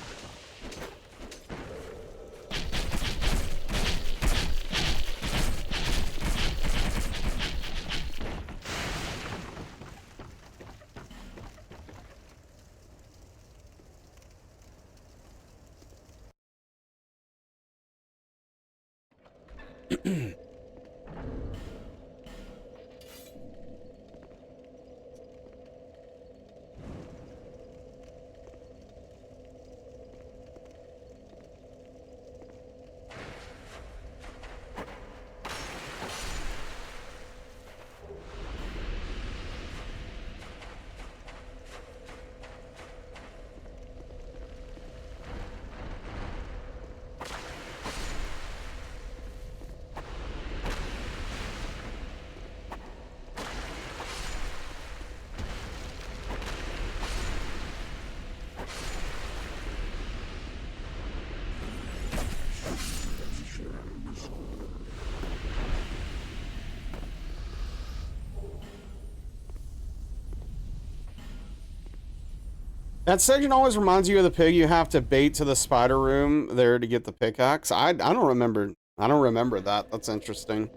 That section always reminds you of the pig you have to bait to the spider room there to get the pickaxe. I don't remember. I don't remember that. That's interesting.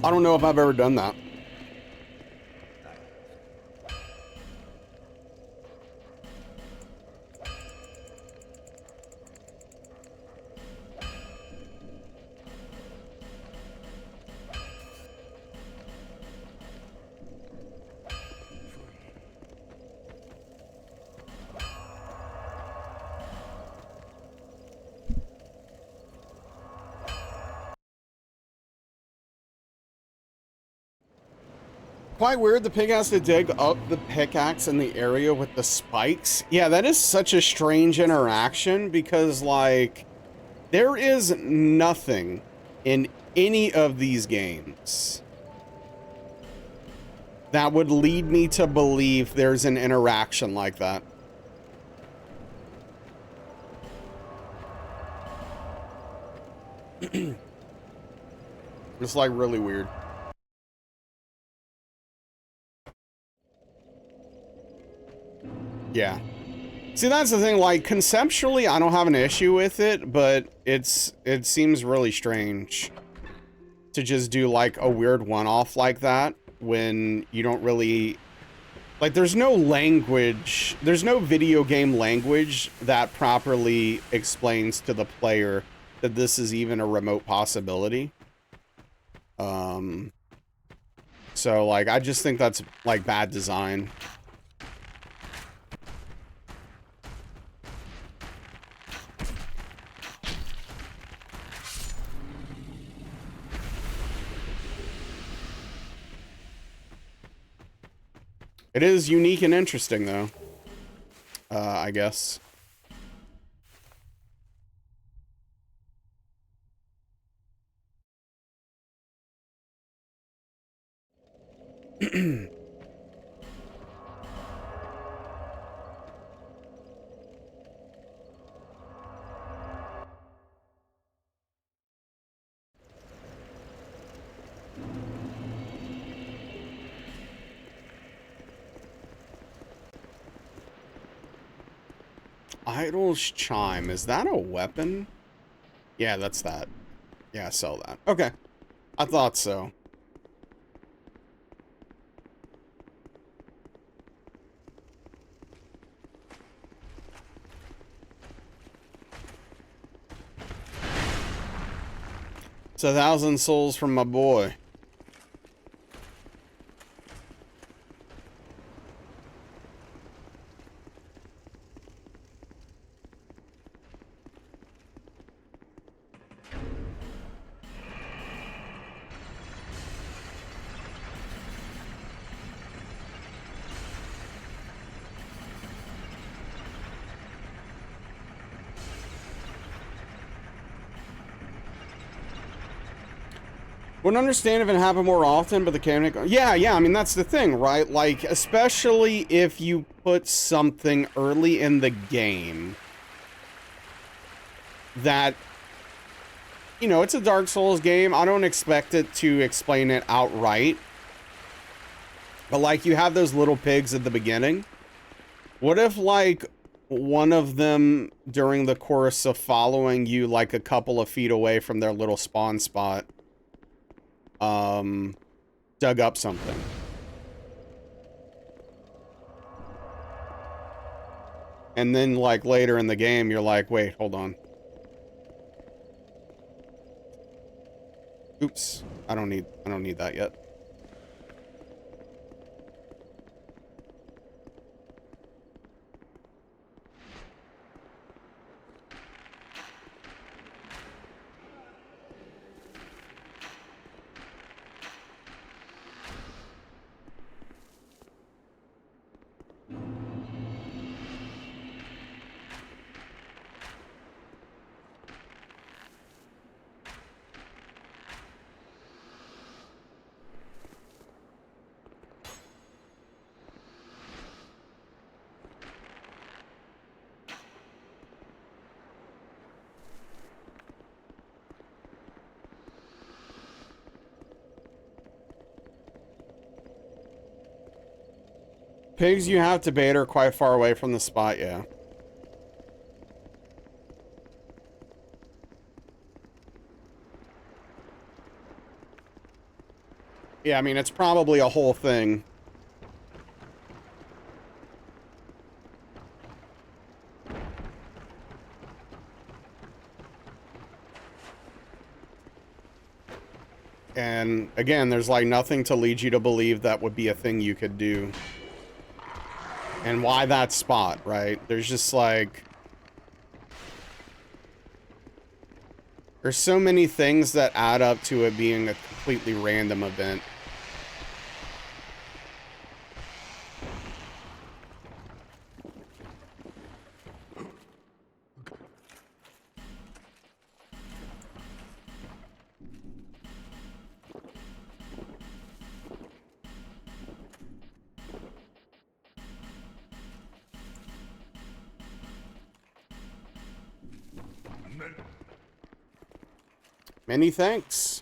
I don't know if I've ever done that. Quite weird, the pig has to dig up the pickaxe in the area with the spikes. Yeah, that is such a strange interaction because, like, there is nothing in any of these games that would lead me to believe there's an interaction like that. It's, like, really weird. Yeah. See, that's the thing, like, conceptually, I don't have an issue with it, but it seems really strange to just do, like, a weird one-off like that when you don't really... Like, there's no language, there's no video game language that properly explains to the player that this is even a remote possibility. So, like, I just think that's, like, bad design. It is unique and interesting, though. I guess. Idol's Chime. Is that a weapon? Yeah, that's that. Yeah, sell that. Okay. I thought so. It's 1,000 souls from my boy. Wouldn't understand if it happened more often, but the mechanic... Yeah, I mean, that's the thing, right? Like, especially if you put something early in the game that... You know, it's a Dark Souls game. I don't expect it to explain it outright. But, like, you have those little pigs at the beginning. What if, like, one of them, during the course of following you, like, a couple of feet away from their little spawn spot, dug up something? And then, like, later in the game, you're like, wait, hold on. Oops. I don't need that yet. Pigs you have to bait are quite far away from the spot, yeah. Yeah, I mean, it's probably a whole thing. And again, there's like nothing to lead you to believe that would be a thing you could do. And why that spot, right? There's just like... There's so many things that add up to it being a completely random event. Many thanks.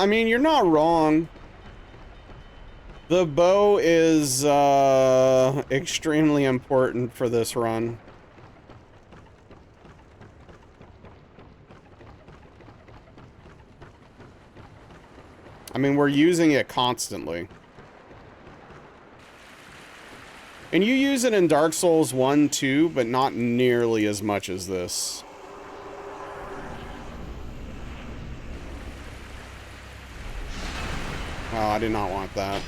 I mean, you're not wrong. The bow is, extremely important for this run. I mean, we're using it constantly. And you use it in Dark Souls 1, too, but not nearly as much as this. Oh, I did not want that.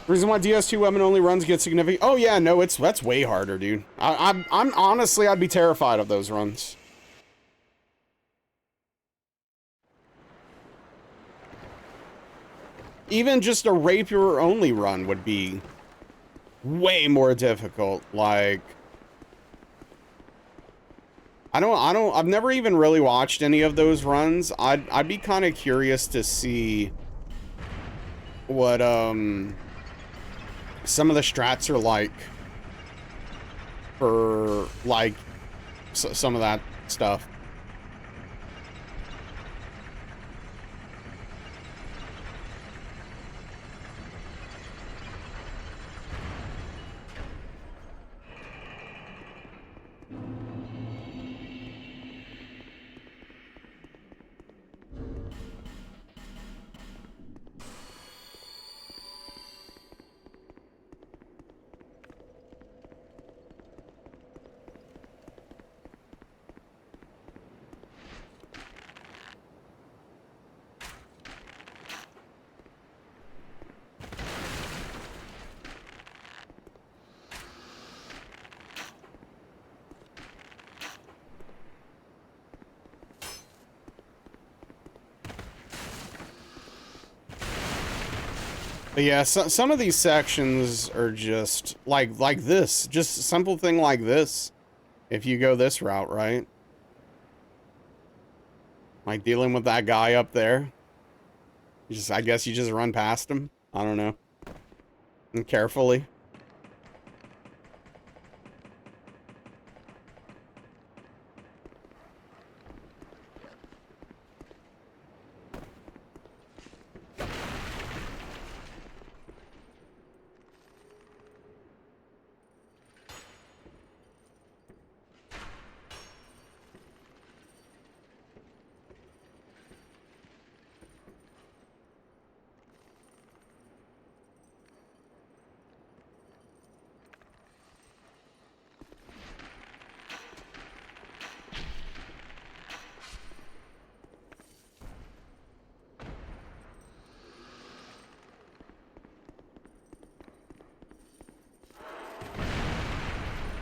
Reason why DS2 weapon only runs get significant. Oh yeah, no, that's way harder, dude. I'm honestly, I'd be terrified of those runs. Even just a rapier only run would be way more difficult. Like, I've never even really watched any of those runs. I'd be kind of curious to see what some of the strats are like for like some of that stuff. But yeah, some of these sections are just like this, just a simple thing like this. If you go this route, right? Like dealing with that guy up there. I guess you just run past him. I don't know. And carefully.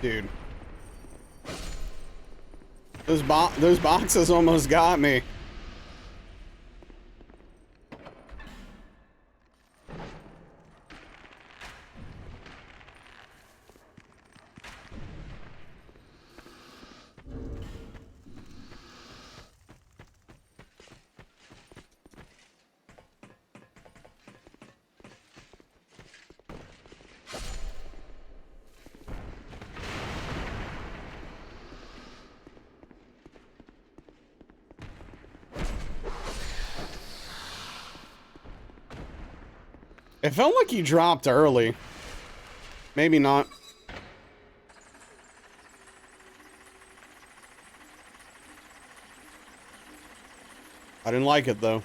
Dude. Those boxes almost got me. It felt like he dropped early. Maybe not. I didn't like it, though.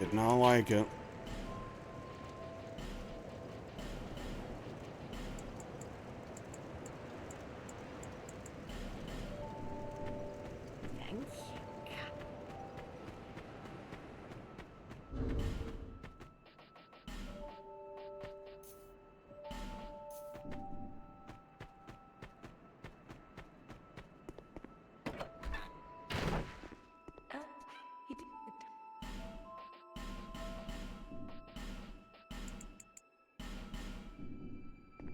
Did not like it. Thank you. Oh, he did it.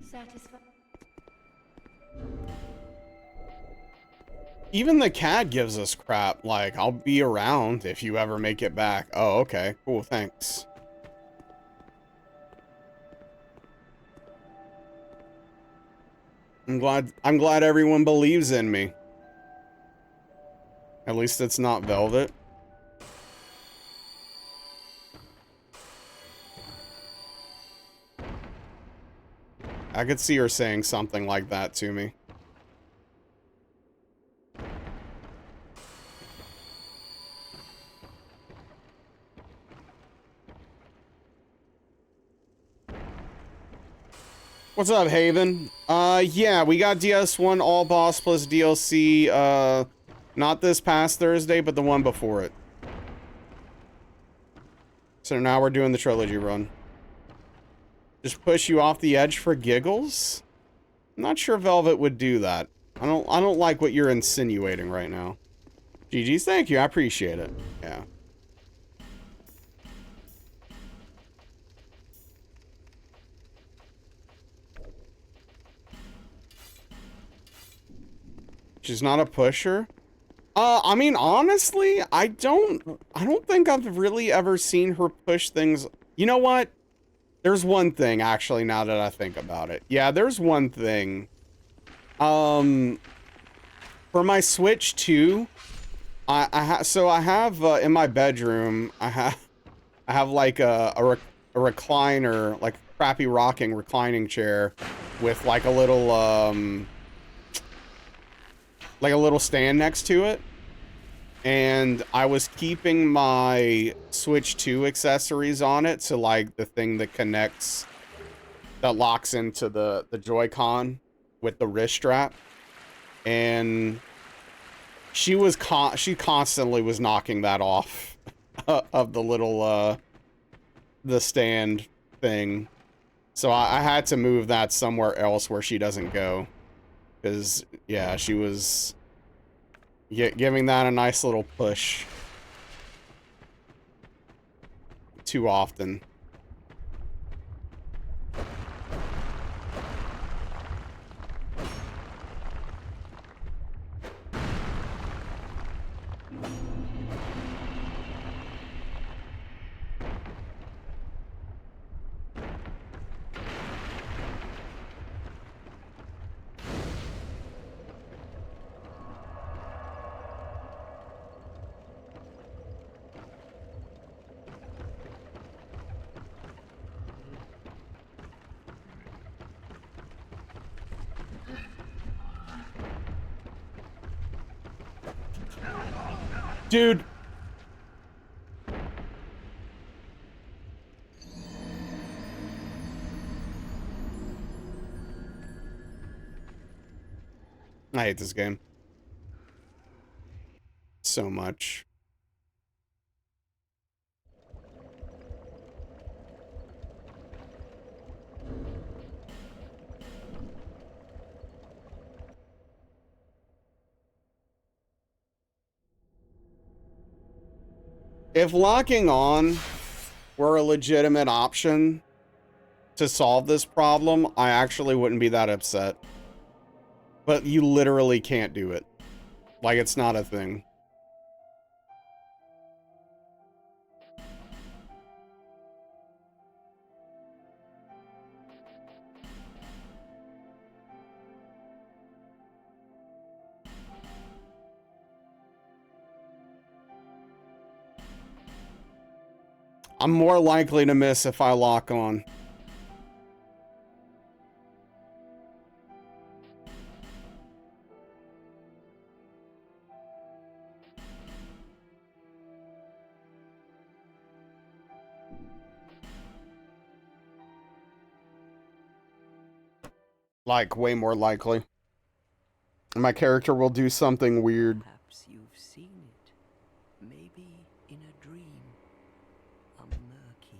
Satisfied. Even the cat gives us crap. Like, I'll be around if you ever make it back. Oh, okay. Cool, thanks. I'm glad everyone believes in me. At least it's not Velvet. I could see her saying something like that to me. What's up, Haven? Yeah, we got DS1 All Boss plus DLC, not this past Thursday, but the one before it. So now we're doing the trilogy run. Just push you off the edge for giggles? I'm not sure Velvet would do that. I don't like what you're insinuating right now. GG's, thank you, I appreciate it. Yeah. She's not a pusher? I mean, honestly, I don't think I've really ever seen her push things. You know what? There's one thing, actually, now that I think about it. Yeah, there's one thing. For my Switch 2, so I have, in my bedroom, I have like a recliner, like a crappy rocking reclining chair with like a little, stand next to it. And I was keeping my Switch 2 accessories on it, so like the thing that connects, that locks into the Joy-Con with the wrist strap. And she constantly was knocking that off of the little, the stand thing. So I had to move that somewhere else where she doesn't go. Because, yeah, she was giving that a nice little push too often. Dude. I hate this game. So much. If locking on were a legitimate option to solve this problem, I actually wouldn't be that upset. But you literally can't do it. Like, it's not a thing. I'm more likely to miss if I lock on. Like, way more likely. My character will do something weird. Perhaps you've seen it. Maybe in a dream. A murky.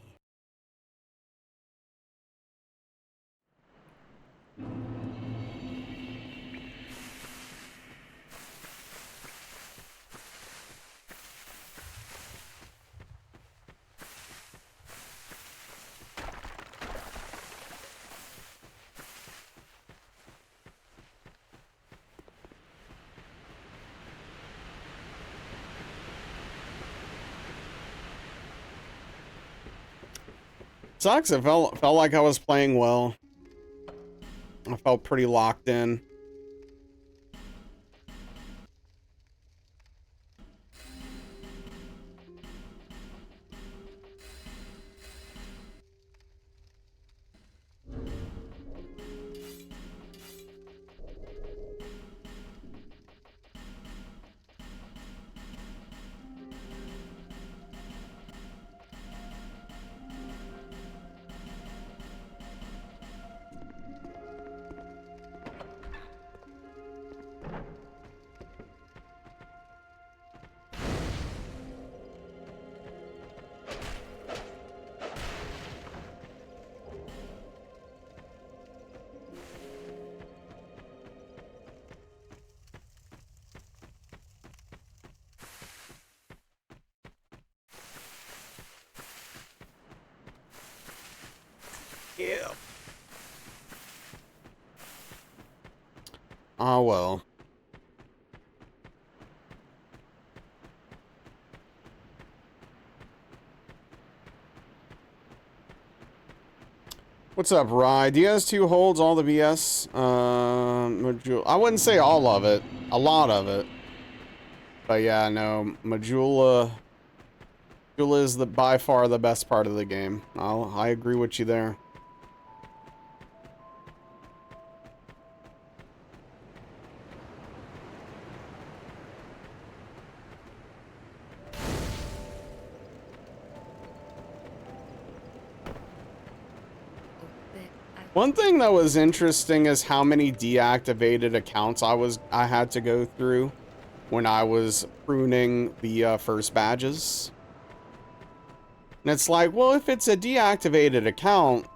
Sucks. It felt like I was playing well. I felt pretty locked in. Yeah. Oh, well. What's up, Rye? DS2 holds all the BS. I wouldn't say all of it. A lot of it. But yeah, no. Majula is by far the best part of the game. I agree with you there. One thing that was interesting is how many deactivated accounts I had to go through when I was pruning the first badges. And it's like, well, if it's a deactivated account,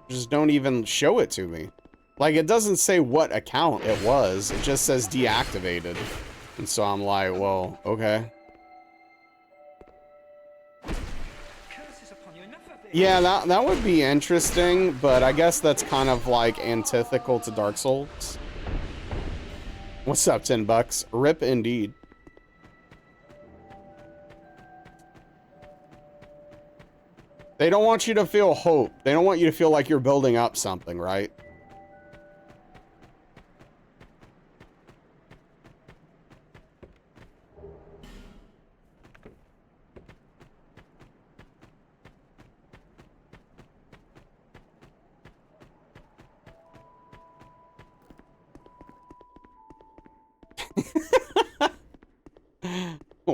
just don't even show it to me. Like, it doesn't say what account it was. It just says deactivated. And so I'm like, well, okay. Yeah, that would be interesting, but I guess that's kind of like antithetical to Dark Souls. What's up, $10? Rip indeed. They don't want you to feel hope. They don't want you to feel like you're building up something, right?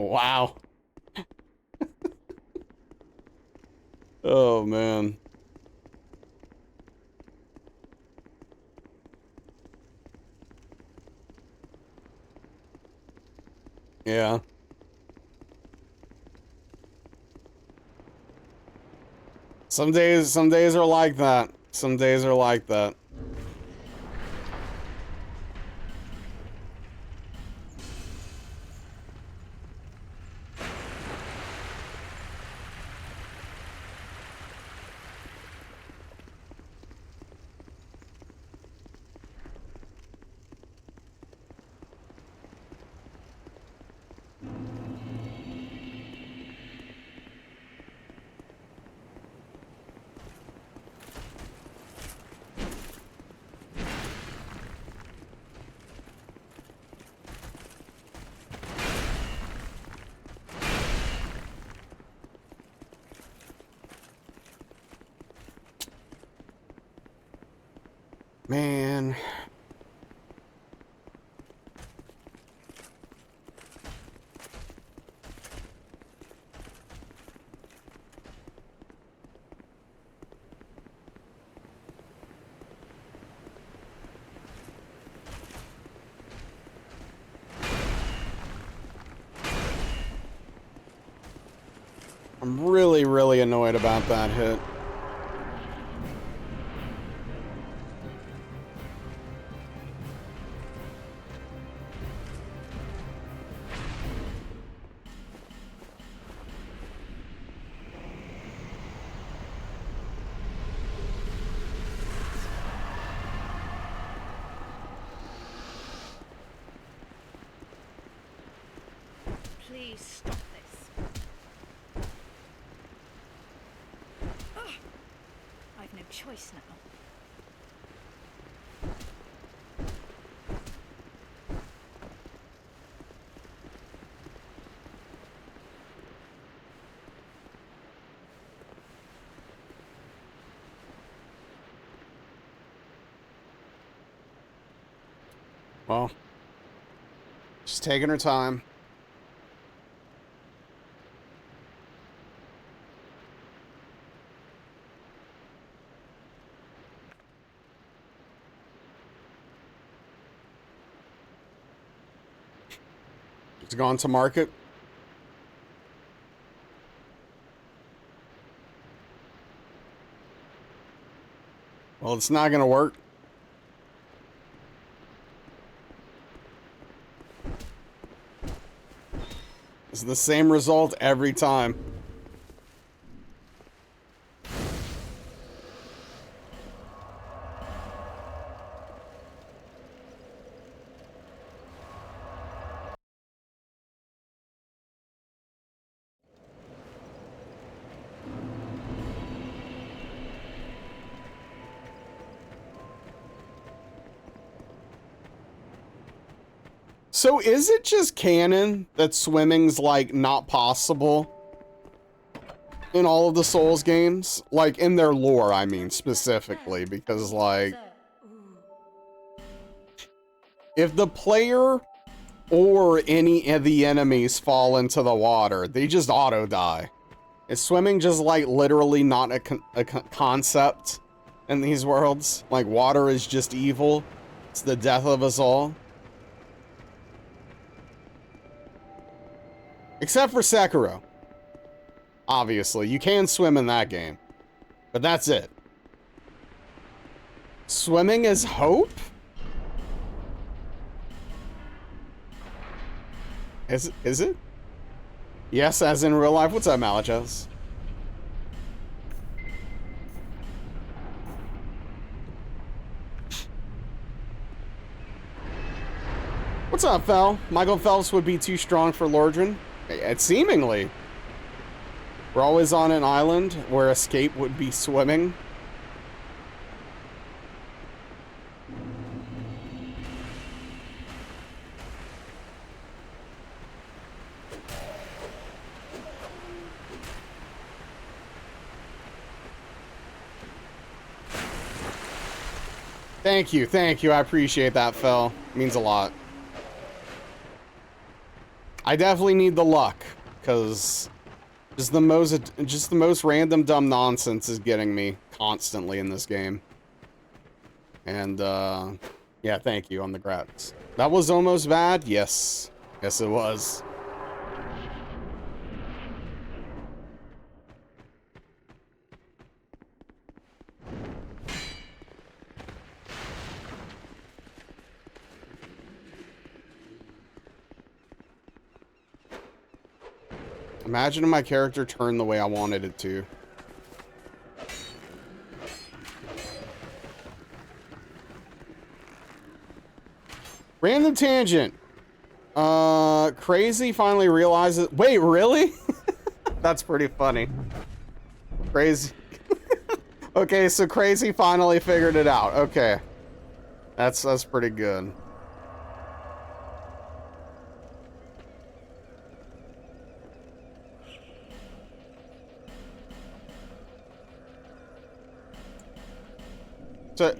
Wow. Oh, man. Yeah. Some days are like that. Some days are like that. Man. I'm really, really annoyed about that hit. Please stop this. Ugh. I've no choice now. Well, she's taking her time. It's gone to market. Well, it's not gonna work. It's the same result every time. So is it just canon that swimming's like not possible in all of the Souls games? Like in their lore, I mean, specifically, because like if the player or any of the enemies fall into the water, they just auto die. Is swimming just like literally not a concept in these worlds? Like water is just evil. It's the death of us all. Except for Sekiro. Obviously, you can swim in that game. But that's it. Swimming is hope? Is it? Yes, as in real life. What's up, Malachos? What's up, Fel? Michael Phelps would be too strong for Lordran. It seemingly. We're always on an island where escape would be swimming. Thank you, I appreciate that, Fel. It means a lot. I definitely need the luck, because just the most random dumb nonsense is getting me constantly in this game. And yeah, thank you on the grats. That was almost bad. Yes, yes it was. Imagine if my character turned the way I wanted it to. Random tangent. Crazy finally realizes. Wait, really? That's pretty funny. Crazy. Okay, so Crazy finally figured it out. Okay. That's pretty good.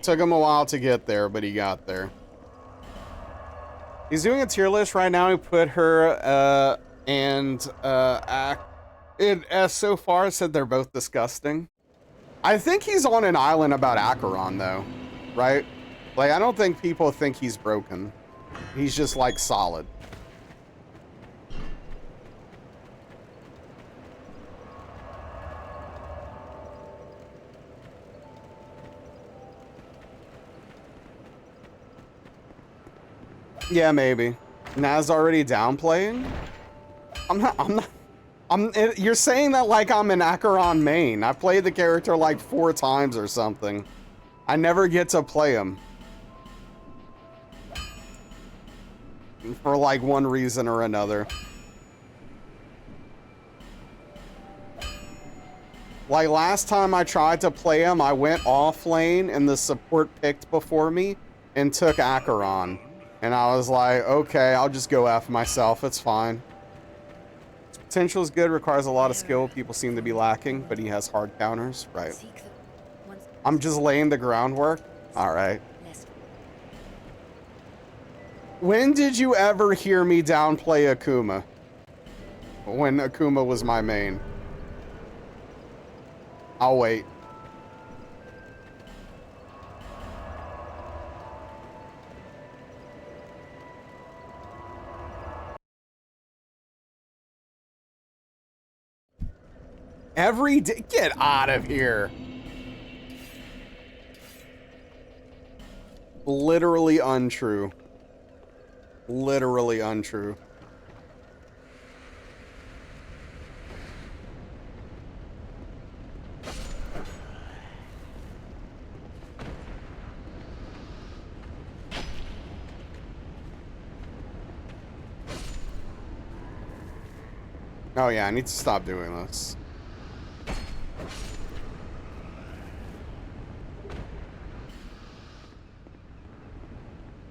Took him a while to get there, but he got there. He's doing a tier list right now. He put her so far said they're both disgusting. I think he's on an island about Acheron though, right? Like I don't think people think he's broken. He's just like solid. Yeah, maybe. Naz already downplaying? You're saying that like I'm an Acheron main. I played the character like 4 times or something. I never get to play him. For like one reason or another. Like last time I tried to play him, I went off lane and the support picked before me and took Acheron. And I was like, okay, I'll just go F myself. It's fine. His potential is good, requires a lot of skill. People seem to be lacking, but he has hard counters. Right. I'm just laying the groundwork. All right. When did you ever hear me downplay Akuma? When Akuma was my main. I'll wait. Every day, get out of here. Literally untrue. Literally untrue. Oh yeah, I need to stop doing this.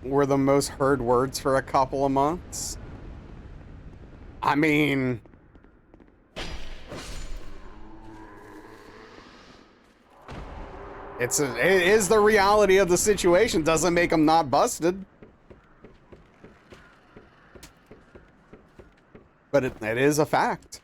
Were the most heard words for a couple of months. I mean, it is the reality of the situation. Doesn't make them not busted. But it is a fact.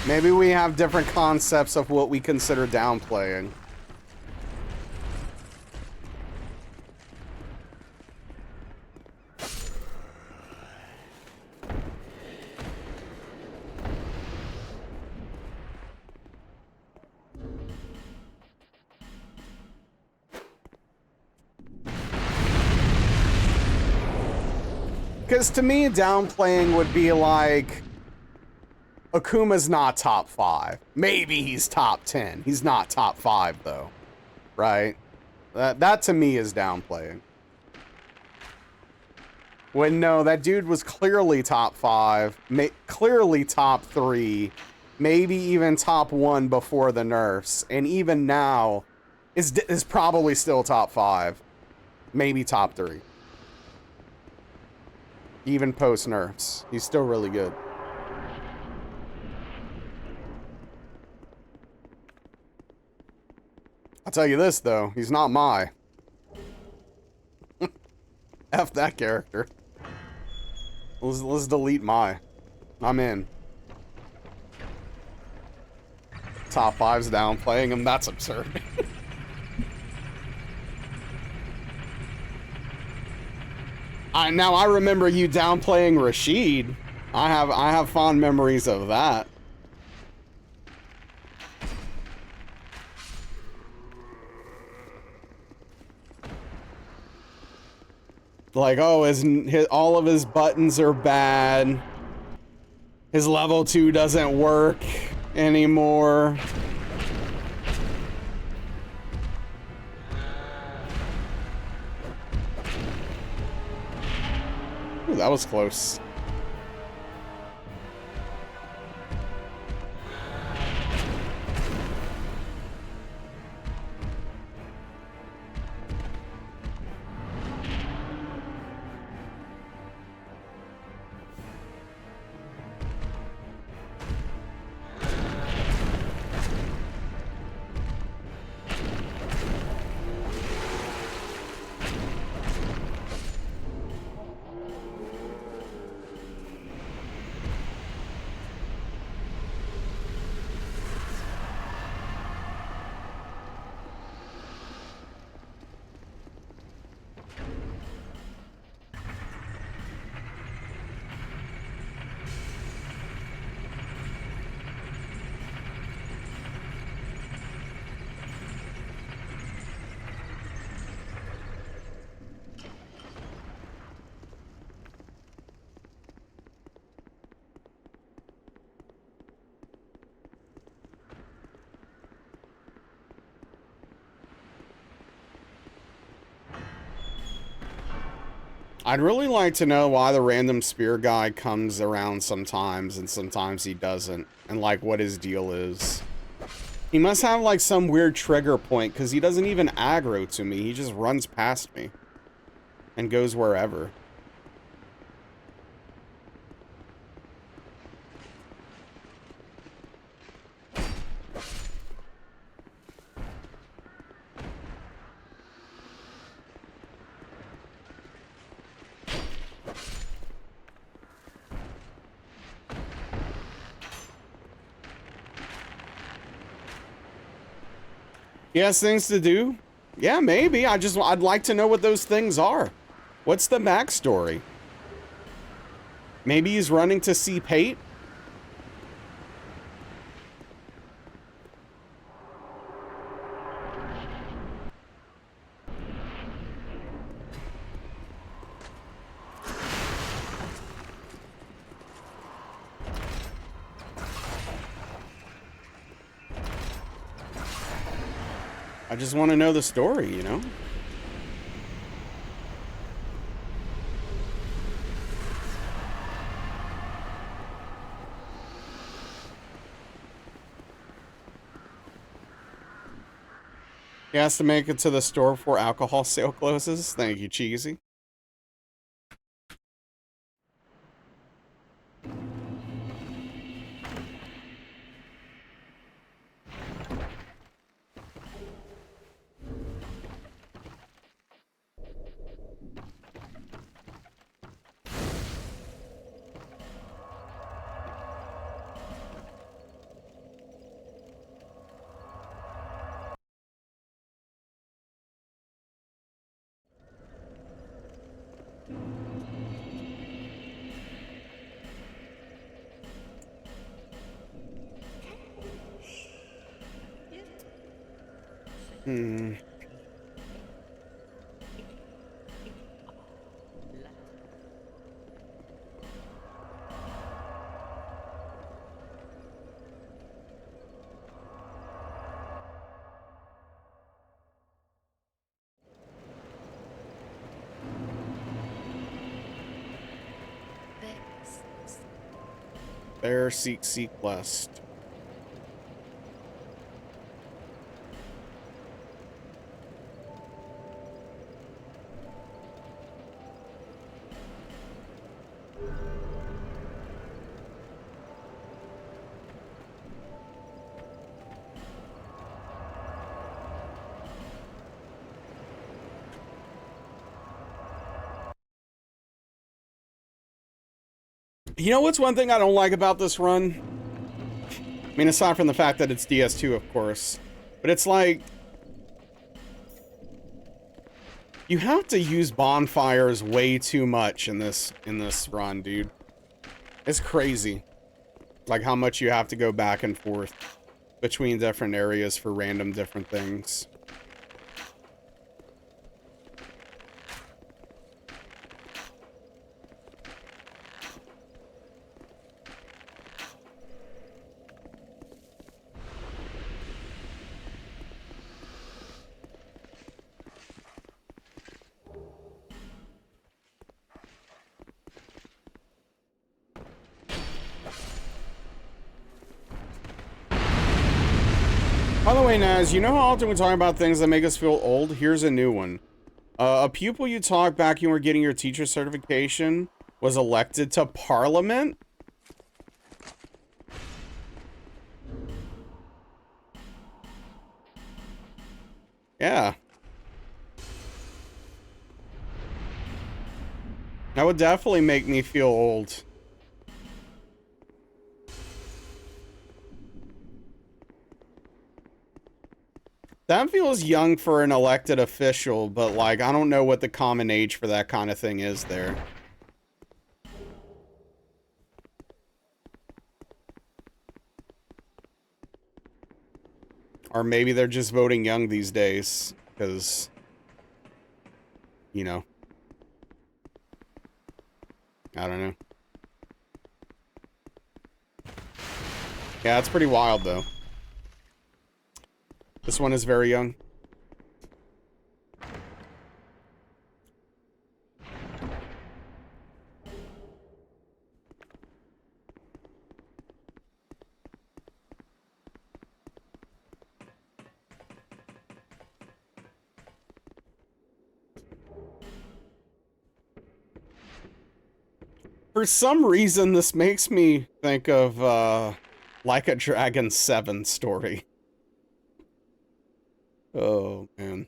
Maybe we have different concepts of what we consider downplaying. Because to me, downplaying would be like, Akuma's not top 5. Maybe he's top 10. He's not top 5 though, right? That to me is downplaying. When no, that dude was clearly top 5, clearly top 3, maybe even top 1 before the nerfs, and even now is probably still top 5, maybe top 3. Even post nerfs, he's still really good. I'll tell you this, though. He's not my. F that character. Let's delete my. I'm in. Top 5's down playing him. That's absurd. Now I remember you downplaying Rashid. I have fond memories of that. Like, oh, all of his buttons are bad. His level 2 doesn't work anymore. Ooh, that was close. I'd really like to know why the random spear guy comes around sometimes and sometimes he doesn't, and like what his deal is. He must have like some weird trigger point because he doesn't even aggro to me. He just runs past me and goes wherever. He has things to do? Yeah, maybe. I'd like to know what those things are. What's the backstory? Maybe he's running to see Pate? I just want to know the story, you know? He has to make it to the store before alcohol sale closes. Thank you, Cheesy. Hmm. Bear, seek, blessed. You know what's one thing I don't like about this run? I mean, aside from the fact that it's DS2, of course. But it's like... you have to use bonfires way too much in this run, dude. It's crazy. Like how much you have to go back and forth between different areas for random different things. By the way, Naz, you know how often we talk about things that make us feel old? Here's a new one. A pupil you taught back when you were getting your teacher certification was elected to Parliament? Yeah. That would definitely make me feel old. That feels young for an elected official, but like, I don't know what the common age for that kind of thing is there. Or maybe they're just voting young these days, because, you know. I don't know. Yeah, it's pretty wild, though. This one is very young. For some reason, this makes me think of, Like a Dragon 7 story. Oh, man.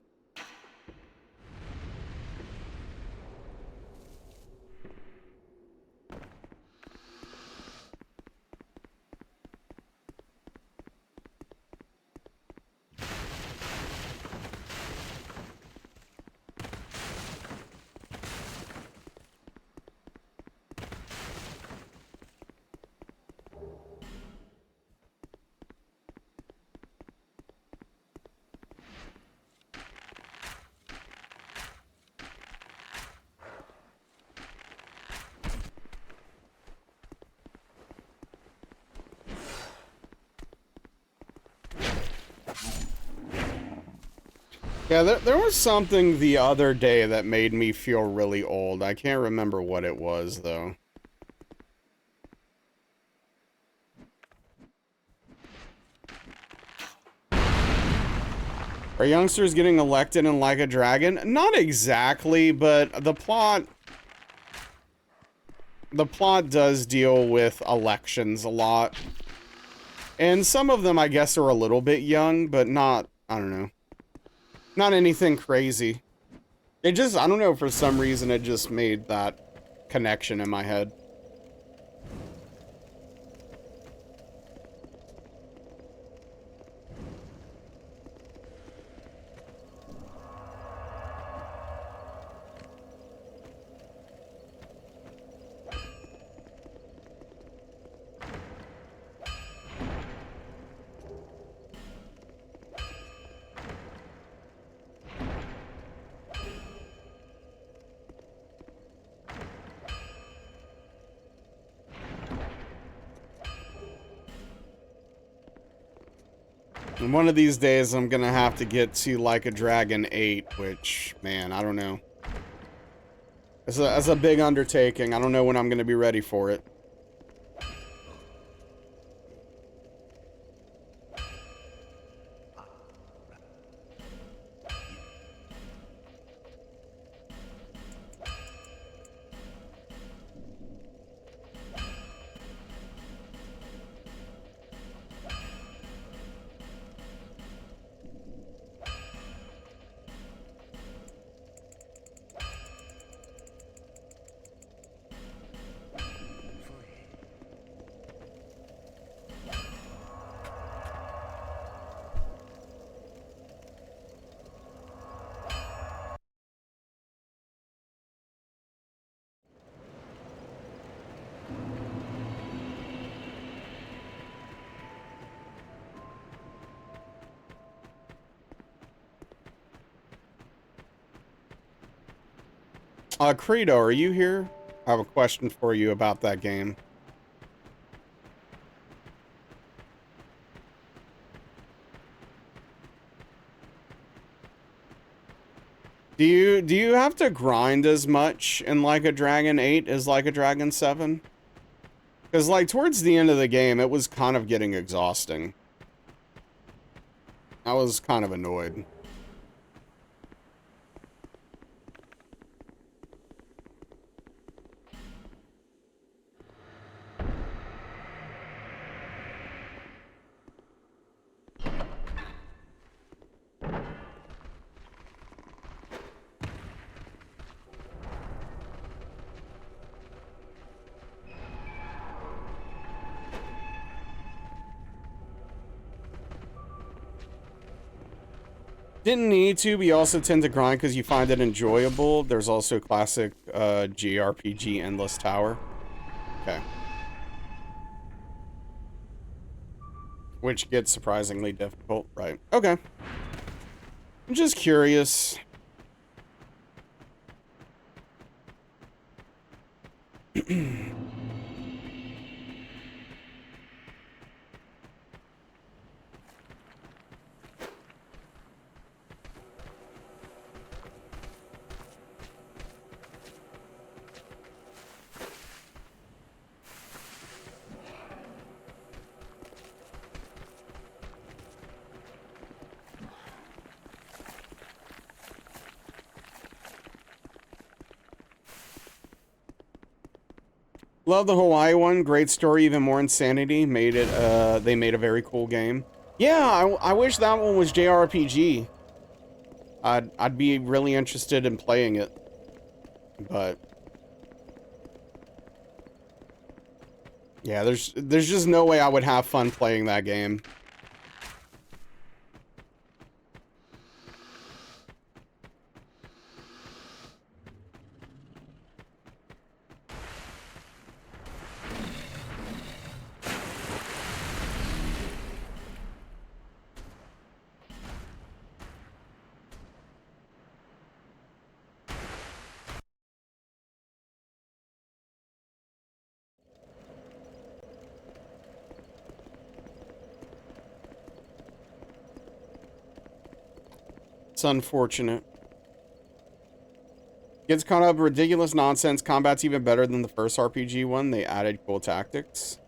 Yeah, there was something the other day that made me feel really old. I can't remember what it was, though. Are youngsters getting elected in Like a Dragon? Not exactly, but the plot does deal with elections a lot. And some of them, I guess, are a little bit young, but not, I don't know. Not anything crazy. It just, I don't know, for some reason it just made that connection in my head. And one of these days, I'm gonna have to get to Like a Dragon 8, which, man, I don't know. It's a big undertaking. I don't know when I'm gonna be ready for it. For Credo, are you here? I have a question for you about that game. Do you have to grind as much in like a Dragon 8 as like a Dragon 7? Because like towards the end of the game, it was kind of getting exhausting. I was kind of annoyed. Didn't need to, but you also tend to grind because you find it enjoyable. There's also classic JRPG Endless Tower. Okay. Which gets surprisingly difficult, right? Okay. I'm just curious. Love the Hawaii one. Great story, even more insanity. Made it, they made a very cool game. Yeah, I wish that one was JRPG. I'd be really interested in playing it. But yeah, there's just no way I would have fun playing that game. It's unfortunate. Gets caught up in ridiculous nonsense. Combat's even better than the first RPG one. They added cool tactics.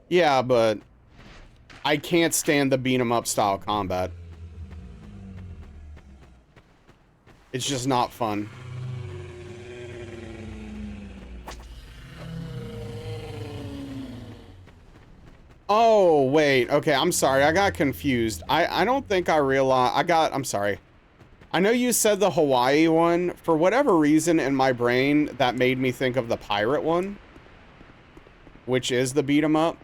Yeah, but I can't stand the beat 'em up style combat. It's just not fun. Oh, wait. Okay, I'm sorry. I got confused. I don't think I realized... I'm sorry. I know you said the Hawaii one. For whatever reason in my brain, that made me think of the pirate one. Which is the beat 'em up.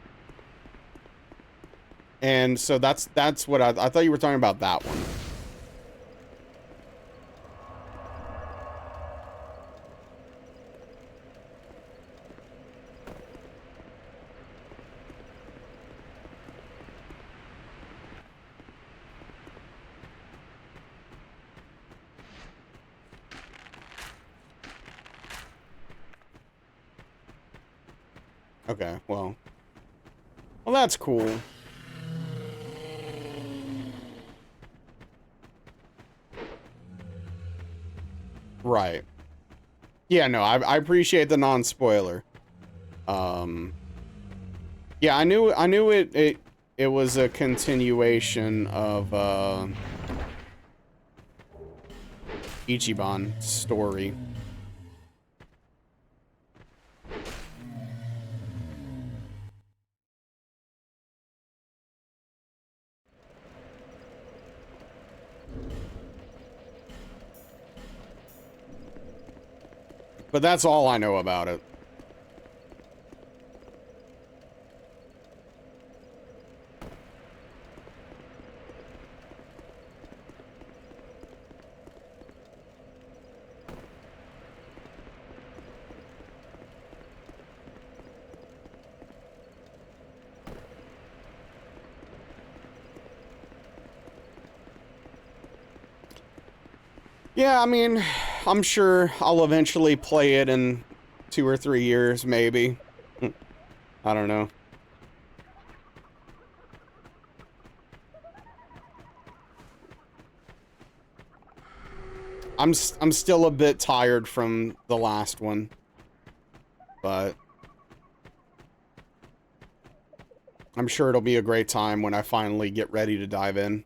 And so that's what I thought you were talking about that one. Okay, well, that's cool. Right. Yeah, no, I appreciate the non-spoiler. Yeah, I knew it was a continuation of Ichiban's story. But that's all I know about it. Yeah, I mean, I'm sure I'll eventually play it in 2 or 3 years, maybe. I don't know. I'm still a bit tired from the last one, but I'm sure it'll be a great time when I finally get ready to dive in.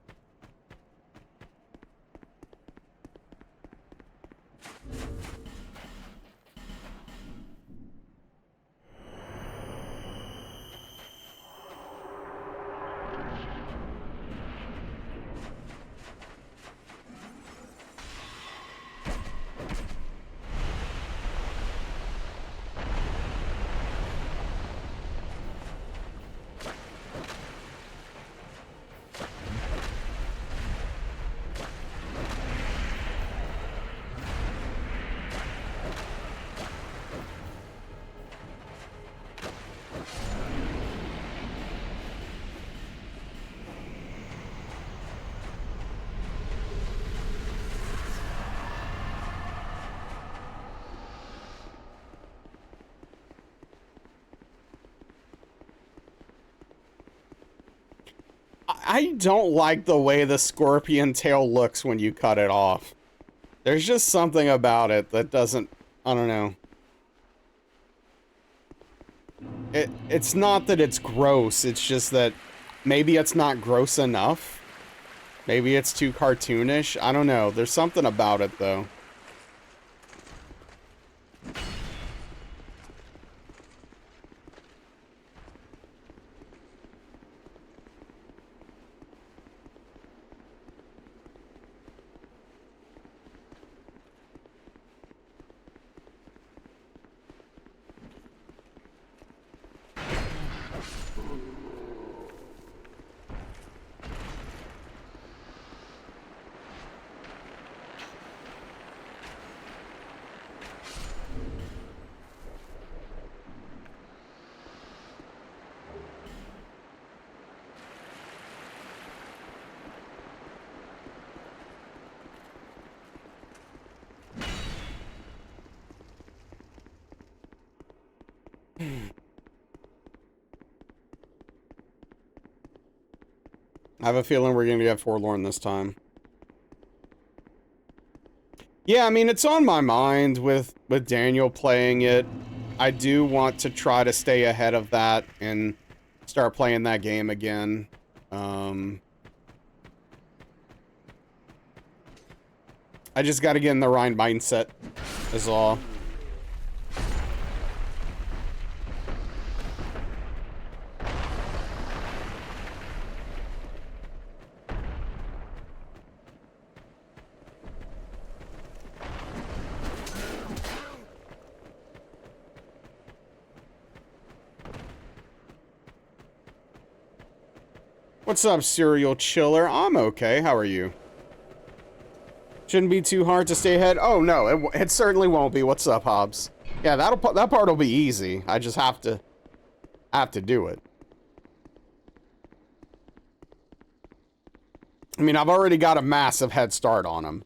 I don't like the way the scorpion tail looks when you cut it off. There's just something about it that doesn't, I don't know. It's not that it's gross, it's just that maybe it's not gross enough. Maybe it's too cartoonish. I don't know. There's something about it though. I have a feeling we're going to get Forlorn this time. Yeah, I mean, it's on my mind with Daniel playing it. I do want to try to stay ahead of that and start playing that game again. I just got to get in the right mindset, is all. What's up, Serial Chiller? I'm okay. How are you? Shouldn't be too hard to stay ahead. Oh no, it certainly won't be. What's up, Hobbs? Yeah, that part will be easy. I just have to do it. I mean, I've already got a massive head start on him.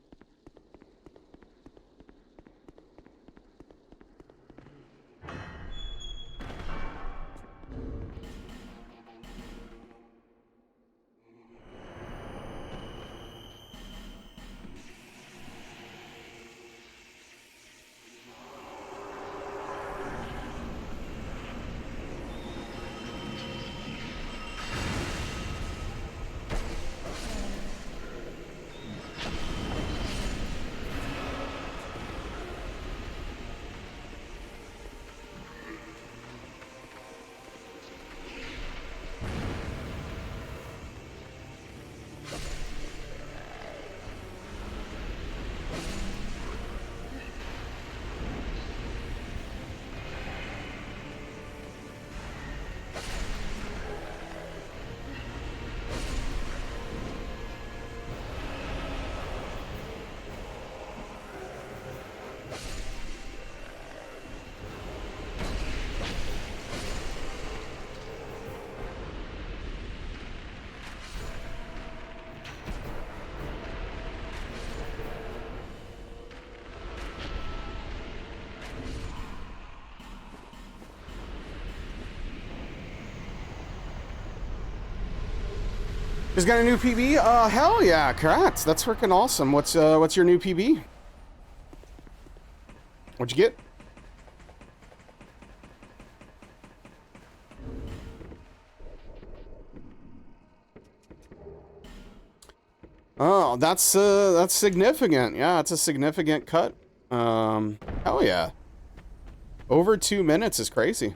Just got a new PB? Hell yeah, congrats. That's freaking awesome. What's your new PB? What'd you get? Oh, that's significant. Yeah, it's a significant cut. Hell yeah. Over 2 minutes is crazy.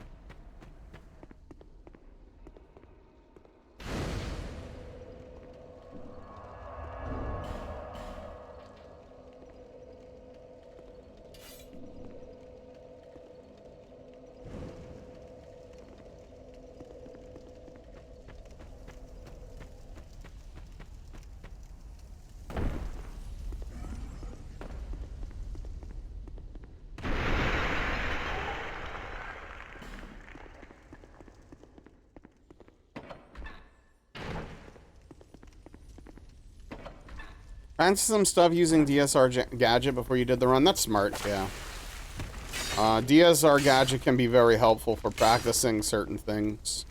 Find some stuff using DSR gadget before you did the run. That's smart, yeah. DSR gadget can be very helpful for practicing certain things.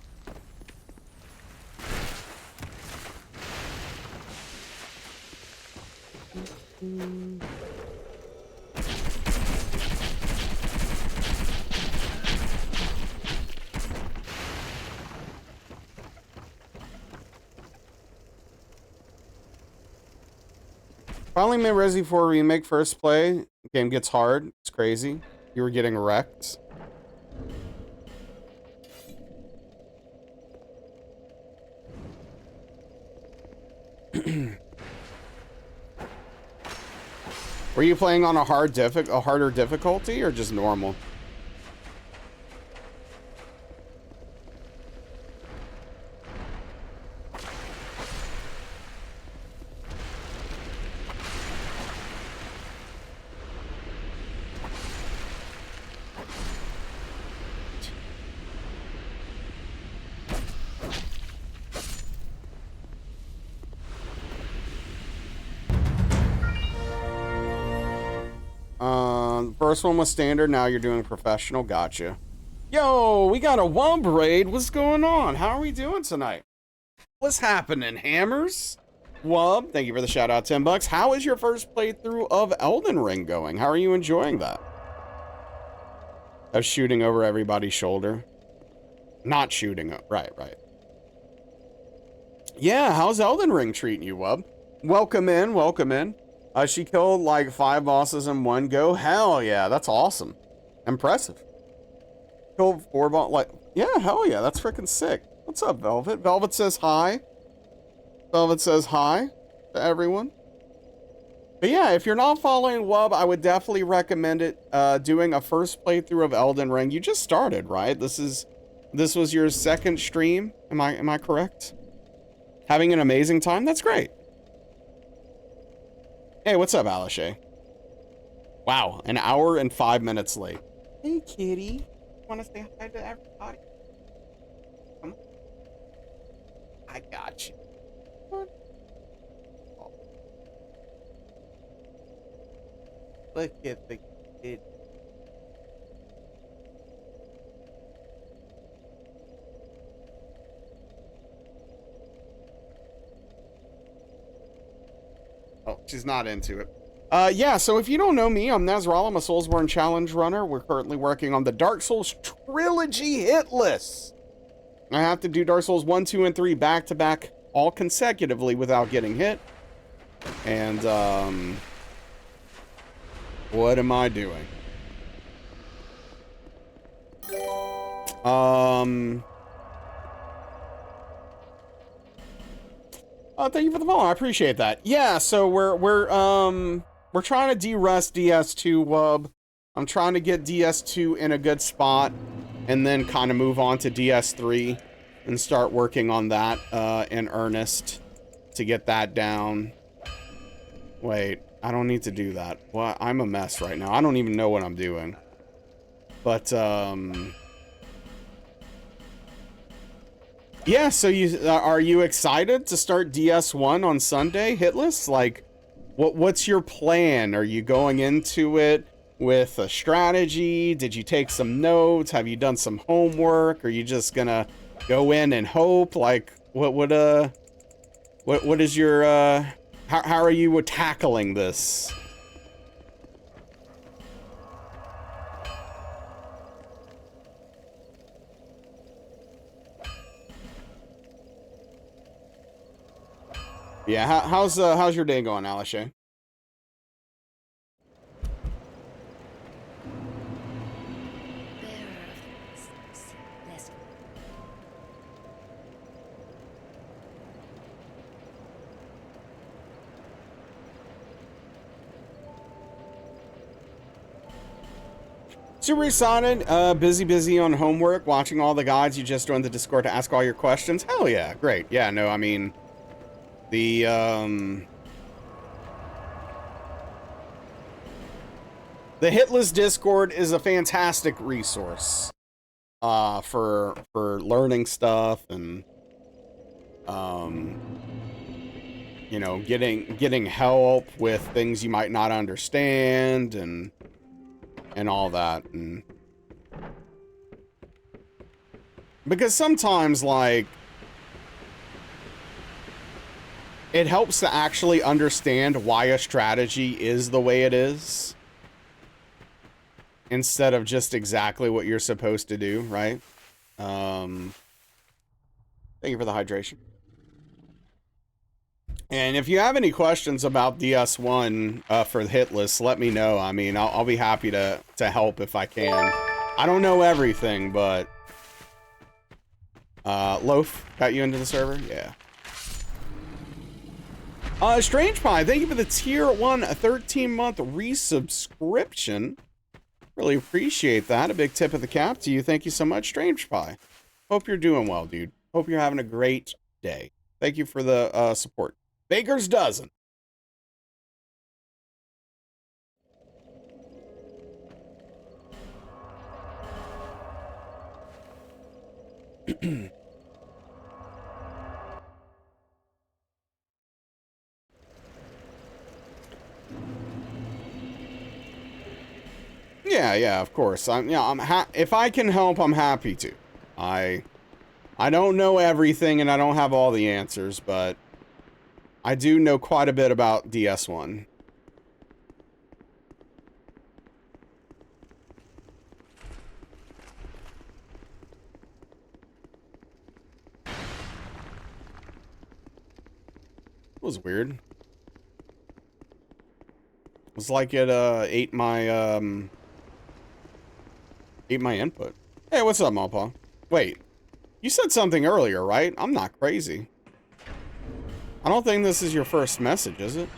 Finally made Resi 4 Remake first play. Game gets hard. It's crazy. You were getting wrecked. Were you playing on a harder difficulty or just normal? First one was standard, now you're doing professional. Gotcha. Yo, we got a Wumb raid. What's going on? How are we doing tonight? What's happening, Hammers? Wumb, thank you for the shout out, $10. How is your first playthrough of Elden Ring going? How are you enjoying that? Of shooting over everybody's shoulder. Not shooting, right. Yeah, how's Elden Ring treating you, Wub? Welcome in. She killed like 5 bosses in one go. Hell yeah, that's awesome. Impressive. Killed 4 bosses, like, yeah, hell yeah, that's freaking sick. What's up, Velvet? Velvet says hi. Velvet says hi to everyone. But yeah, if you're not following Wub, I would definitely recommend it. Doing a first playthrough of Elden Ring. You just started, right? This was your second stream. Am I correct? Having an amazing time? That's great. Hey, what's up, Alashay? Wow, an hour and 5 minutes late. Hey, kitty. Want to say hi to everybody? Come on. I got you. What? Oh. Look at the kid. Oh, she's not into it. Yeah, so if you don't know me, I'm Nazral. I'm a Soulsborne challenge runner. We're currently working on the Dark Souls Trilogy Hitless. I have to do Dark Souls 1, 2, and 3 back to back, all consecutively without getting hit. And, what am I doing? Thank you for the follow. I appreciate that. Yeah, so we're trying to de-rest DS2, Wub. I'm trying to get DS2 in a good spot and then kind of move on to DS3 and start working on that in earnest to get that down. Wait, I don't need to do that. Well, I'm a mess right now. I don't even know what I'm doing. But, yeah, so are you excited to start DS1 on Sunday, Hitless? Like, what's your plan? Are you going into it with a strategy? Did you take some notes? Have you done some homework? Are you just gonna go in and hope? Like, What is your, how are you tackling this? Yeah, how's your day going, Alishay? Super excited, busy on homework, watching all the guides. You just joined the Discord to ask all your questions. Hell yeah, great. Yeah, no, I mean, the Hitless Discord is a fantastic resource, for learning stuff and, you know, getting help with things you might not understand and all that. And because sometimes, like, it helps to actually understand why a strategy is the way it is, instead of just exactly what you're supposed to do, right? Thank you for the hydration. And if you have any questions about DS1 for the Hitless, let me know. I mean, I'll be happy to help if I can. I don't know everything, but Loaf got you into the server? Yeah. Strange Pie, thank you for the tier 1 13-month resubscription. Really appreciate that. A big tip of the cap to you. Thank you so much, Strange Pie. Hope you're doing well, dude. Hope you're having a great day. Thank you for the support. Baker's dozen. Yeah, of course. If I can help, I'm happy to. I don't know everything and I don't have all the answers, but I do know quite a bit about DS1. It was weird. It was like it ate my input. Hey, what's up, Mawpaw? Wait, you said something earlier, right? I'm not crazy. I don't think this is your first message, is it?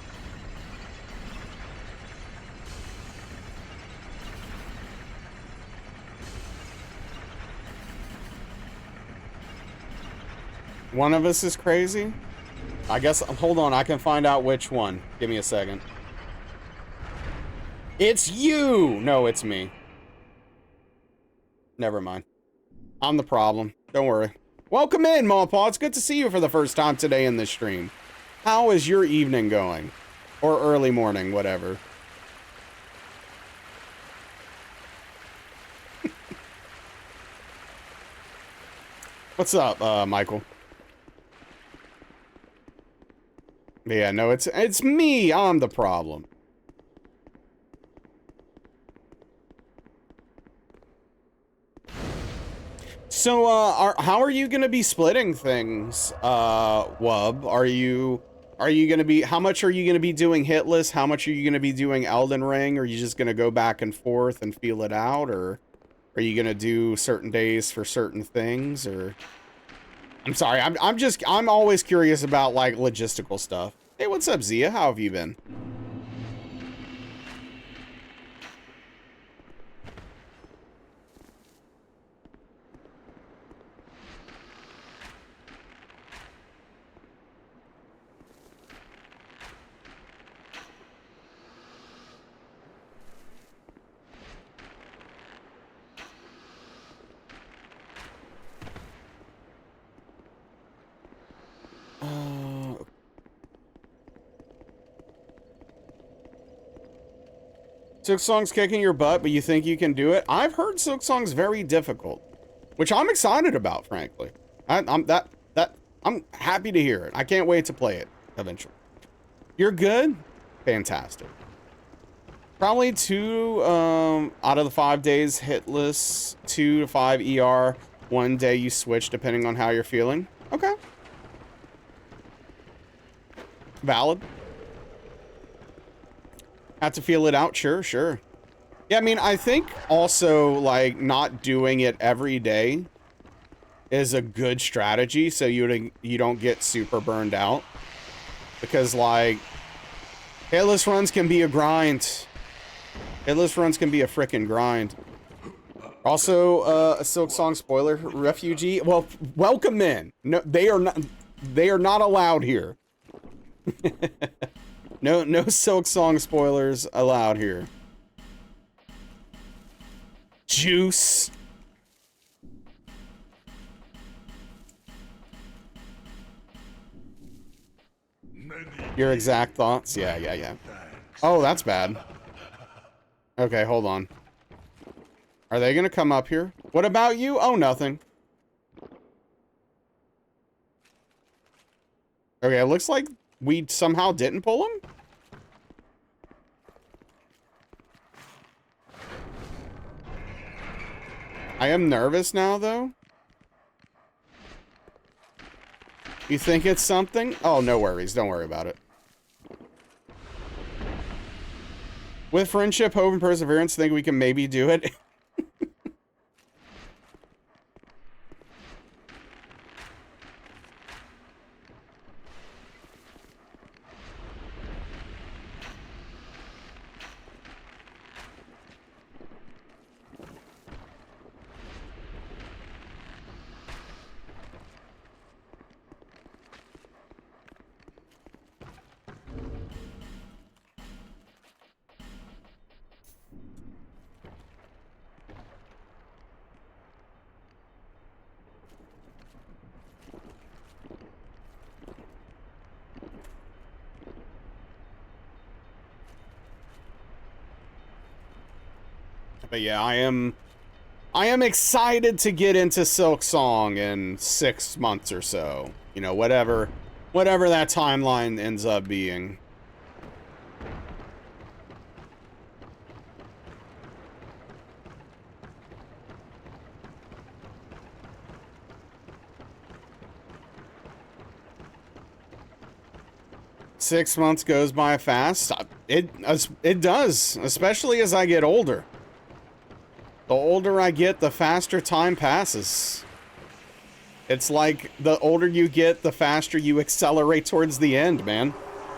One of us is crazy? I guess, hold on, I can find out which one. Give me a second. It's you! No, it's me. Never mind. I'm the problem. Don't worry. Welcome in, Mawpaw. It's good to see you for the first time today in this stream. How is your evening going? Or early morning, whatever. What's up, Michael? Yeah, no, it's me. I'm the problem. So, how are you gonna be splitting things, Wub? Are you gonna be, how much are you gonna be doing Hitless? How much are you gonna be doing Elden Ring? Are you just gonna go back and forth and feel it out? Or are you gonna do certain days for certain things? Or, I'm sorry, I'm always curious about, like, logistical stuff. Hey, what's up, Zia? How have you been? Silksong's kicking your butt, but you think you can do it? I've heard Silksong's very difficult, which I'm excited about, frankly. I'm I'm happy to hear it. I can't wait to play it eventually. You're good? Fantastic. Probably 2 out of the 5 days hitless, 2 to 5 ER. 1 day you switch depending on how you're feeling. Okay. Valid. Have to feel it out. Sure, sure. Yeah, I mean, I think also, like, not doing it every day is a good strategy so you don't get super burned out. Because, like, hitless runs can be a grind. Hitless runs can be a frickin' grind. Also, a Silk Song spoiler, refugee. Well, welcome in. No, they are not allowed here. No Silk Song spoilers allowed here. Juice. Your exact thoughts? Yeah. Oh, that's bad. Okay, hold on. Are they gonna come up here? What about you? Oh, nothing. Okay, it looks like we somehow didn't pull him. I am nervous now, though. You think it's something? Oh, no worries. Don't worry about it. With friendship, hope, and perseverance, think we can maybe do it. 'But yeah, I am excited to get into Silk Song in 6 months or so. You know, whatever that timeline ends up being. Six months goes by fast. It does, especially as I get older. The older I get, the faster time passes. It's like the older you get, the faster you accelerate towards the end, man.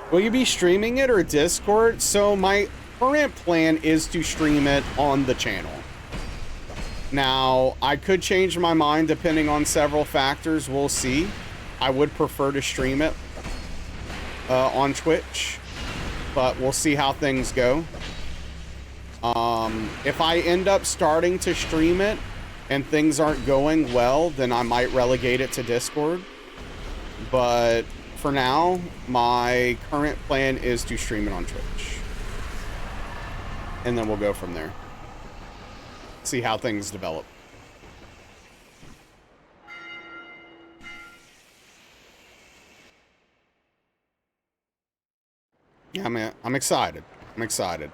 Will you be streaming it or Discord? So my current plan is to stream it on the channel. Now, I could change my mind depending on several factors. We'll see. I would prefer to stream it on Twitch, but we'll see how things go. If I end up starting to stream it and things aren't going well, then I might relegate it to Discord. But for now, my current plan is to stream it on Twitch. And then we'll go from there. See how things develop. Yeah, I'm excited. I'm excited.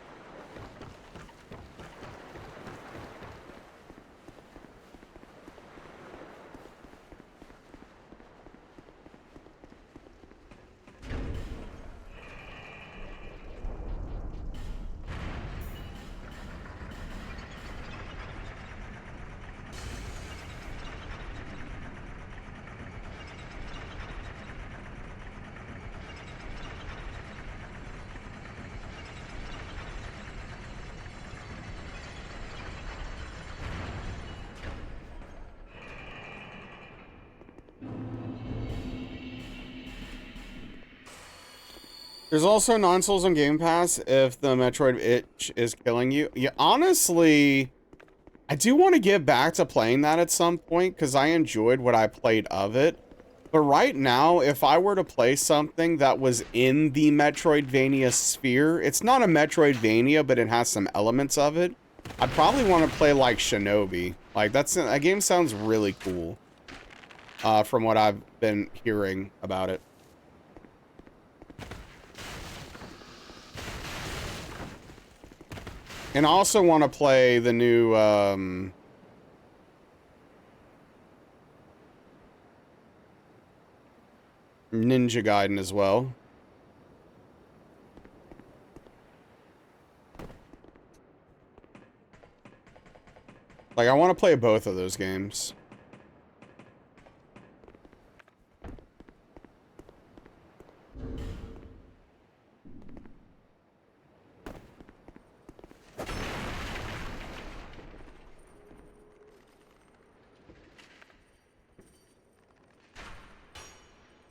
There's also non-Souls on Game Pass if the Metroid itch is killing you. Yeah, honestly, I do want to get back to playing that at some point because I enjoyed what I played of it. But right now, if I were to play something that was in the Metroidvania sphere, it's not a Metroidvania, but it has some elements of it. I'd probably want to play like Shinobi. Like that game sounds really cool. from what I've been hearing about it. And I also want to play the new, Ninja Gaiden as well. Like, I want to play both of those games.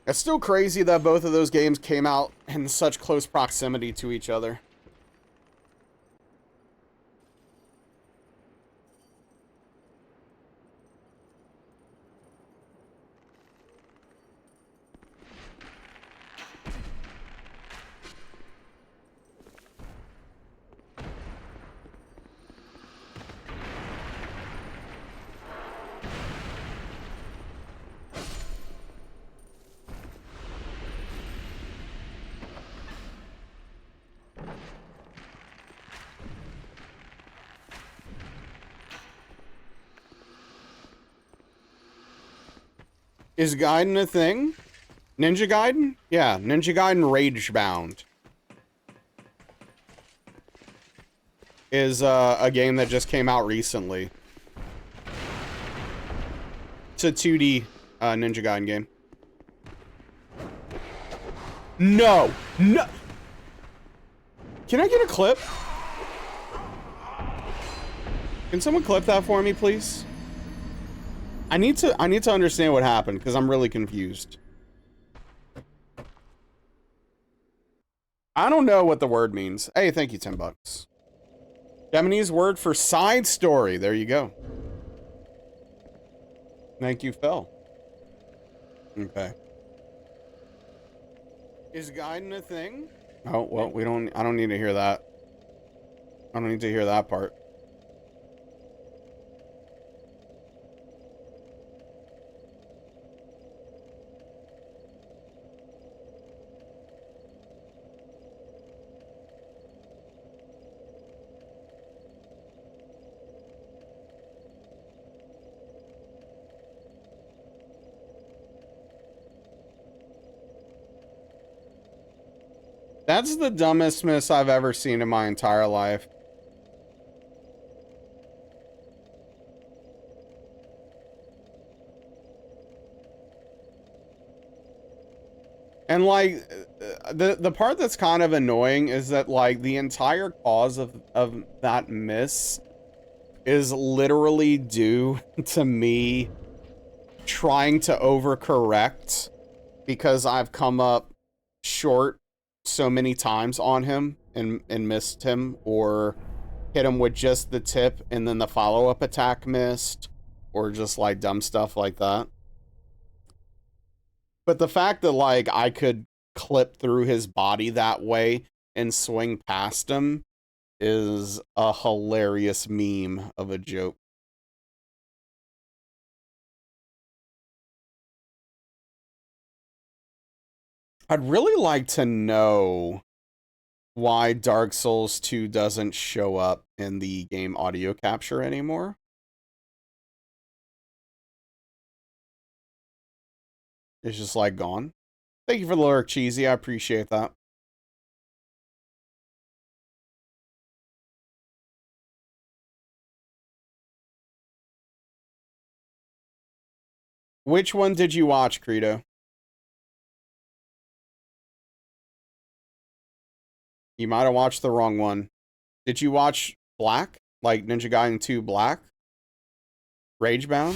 It's still crazy that both of those games came out in such close proximity to each other. Is Gaiden a thing? Ninja Gaiden? Yeah, Ninja Gaiden Ragebound is a game that just came out recently. It's a 2D Ninja Gaiden game. No! No! Can I get a clip? Can someone clip that for me, please? I need to understand what happened, because I'm really confused. I don't know what the word means. Hey, thank you, $10. Japanese word for side story. There you go. Thank you, Phil. Okay. Is Gaiden a thing? Oh, well, I don't need to hear that. I don't need to hear that part. That's the dumbest miss I've ever seen in my entire life. And like the part that's kind of annoying is that like the entire cause of that miss is literally due to me trying to overcorrect because I've come up short so many times on him and missed him, or hit him with just the tip and then the follow-up attack missed, or just like dumb stuff like that. But the fact that like I could clip through his body that way and swing past him is a hilarious meme of a joke. I'd really like to know why Dark Souls 2 doesn't show up in the game audio capture anymore. It's just like gone. Thank you for the lurk, Cheesy. I appreciate that. Which one did you watch, Credo? You might have watched the wrong one. Did you watch Black? Like Ninja Gaiden 2 Black? Ragebound?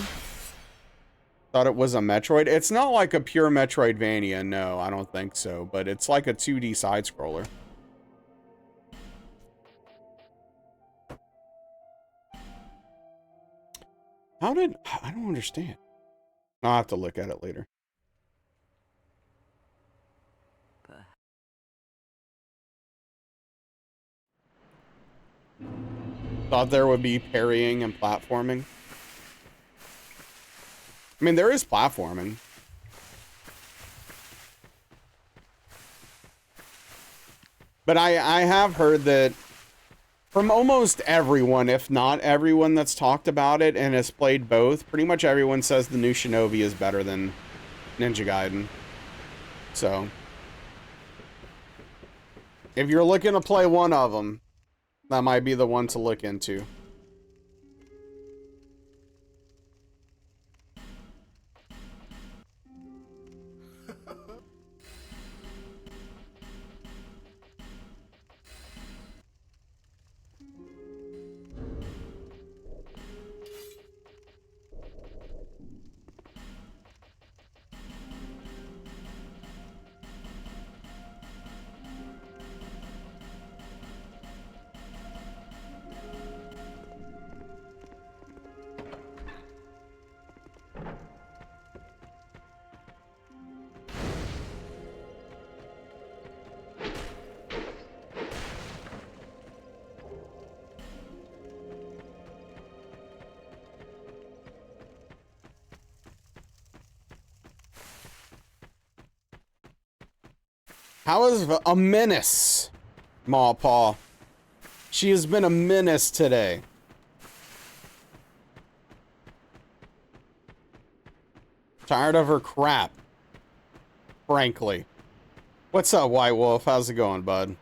Thought it was a Metroid. It's not like a pure Metroidvania, no, I don't think so. But it's like a 2D side-scroller. How did... I don't understand. I'll have to look at it later. Thought there would be parrying and platforming. I mean, there is platforming. But I have heard that from almost everyone, if not everyone that's talked about it and has played both, pretty much everyone says the new Shinobi is better than Ninja Gaiden. So, if you're looking to play one of them, that might be the one to look into. How is a menace, Maw Paw? She has been a menace today. Tired of her crap. Frankly. What's up, White Wolf? How's it going, bud?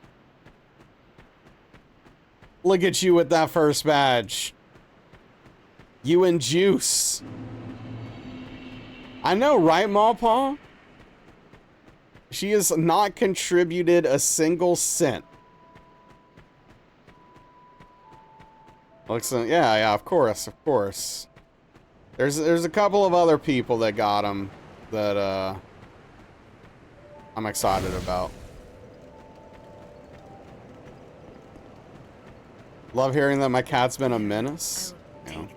Look at you with that first badge. You and Juice. I know, right, Maw Paw? She has not contributed a single cent. Looks, yeah, of course. There's a couple of other people that got him that I'm excited about. Love hearing that my cat's been a menace. You know.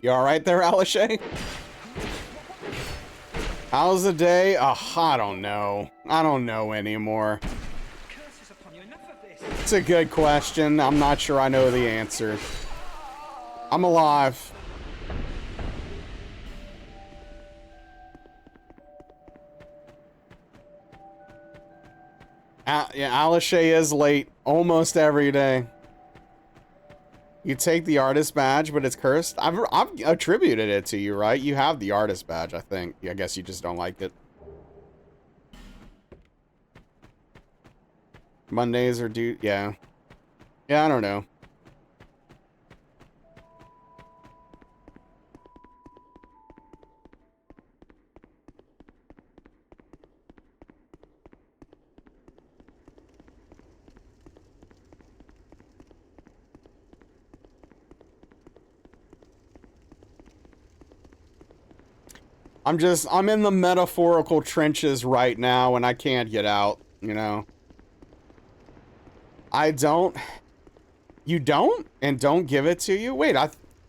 You all right there, Alishay? How's the day? Oh, I don't know. I don't know anymore. It's a good question. I'm not sure I know the answer. I'm alive. Yeah, Alishay is late almost every day. You take the artist badge, but it's cursed. I've attributed it to you, right? You have the artist badge, I think. I guess you just don't like it. Mondays are due. Yeah. Yeah, I don't know. I'm in the metaphorical trenches right now and I can't get out, you know. I don't. You don't? And don't give it to you? Wait,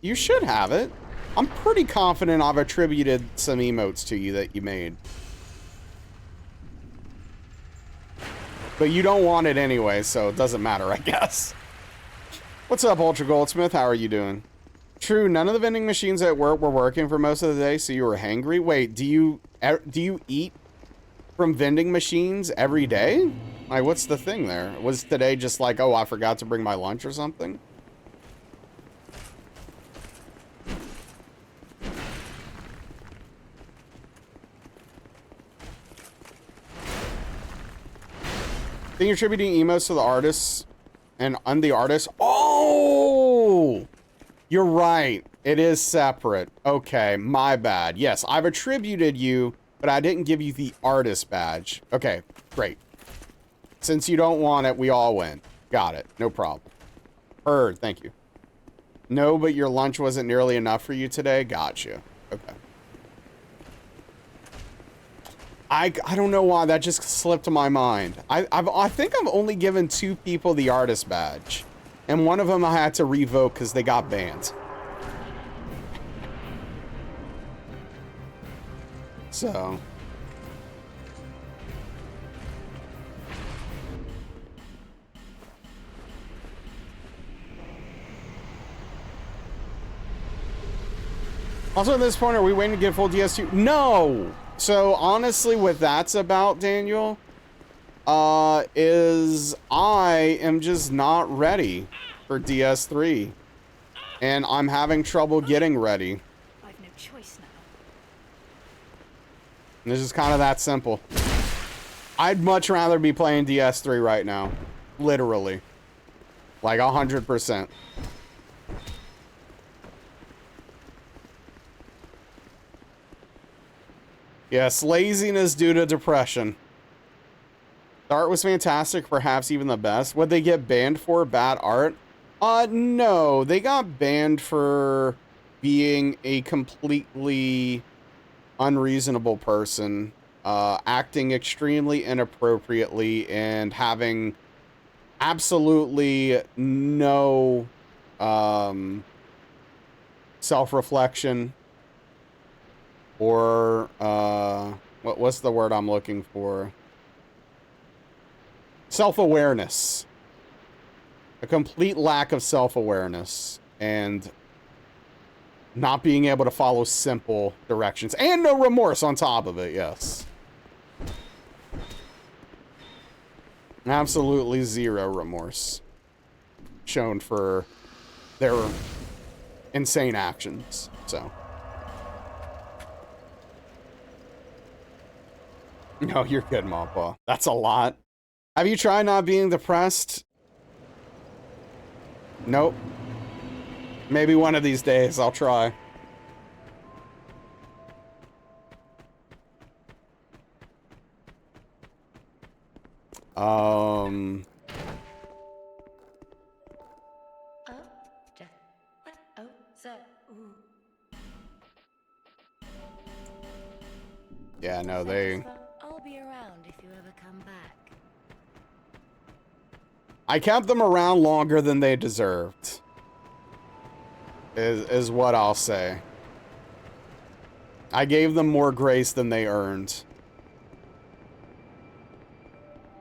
you should have it. I'm pretty confident I've attributed some emotes to you that you made. But you don't want it anyway, so it doesn't matter, I guess. What's up, Ultra Goldsmith? How are you doing? True, none of the vending machines at work were working for most of the day, so you were hangry. Wait, do you eat from vending machines every day? Like, what's the thing there? Was today just like, oh, I forgot to bring my lunch or something? Think you're attributing emotes to the artists and the artist? Oh! You're right. It is separate. Okay, my bad. Yes, I've attributed you, but I didn't give you the artist badge. Okay, great. Since you don't want it, we all win. Got it. No problem. Heard. Thank you. No, but your lunch wasn't nearly enough for you today? Gotcha. Okay. I don't know why. That just slipped my mind. I think I've only given 2 people the artist badge. And one of them I had to revoke because they got banned. So. Also, at this point, are we waiting to get full DS2? No! So, honestly, what that's about, Daniel, is I am just not ready for DS3. And I'm having trouble getting ready. I've no choice now. And it's just kind of that simple. I'd much rather be playing DS3 right now. Literally. Like 100%. Yes, laziness due to depression. The art was fantastic, perhaps even the best. Would they get banned for bad art? No. They got banned for being a completely unreasonable person, acting extremely inappropriately, and having absolutely no self-reflection or what's the word I'm looking for? Self-awareness. A complete lack of self-awareness and not being able to follow simple directions and no remorse on top of it. Yes. Absolutely zero remorse shown for their insane actions. So. No, you're good, Mappa. That's a lot. Have you tried not being depressed? Nope. Maybe one of these days I'll try. Yeah, no, they... I'll be around if you ever come back. I kept them around longer than they deserved. Is what I'll say. I gave them more grace than they earned.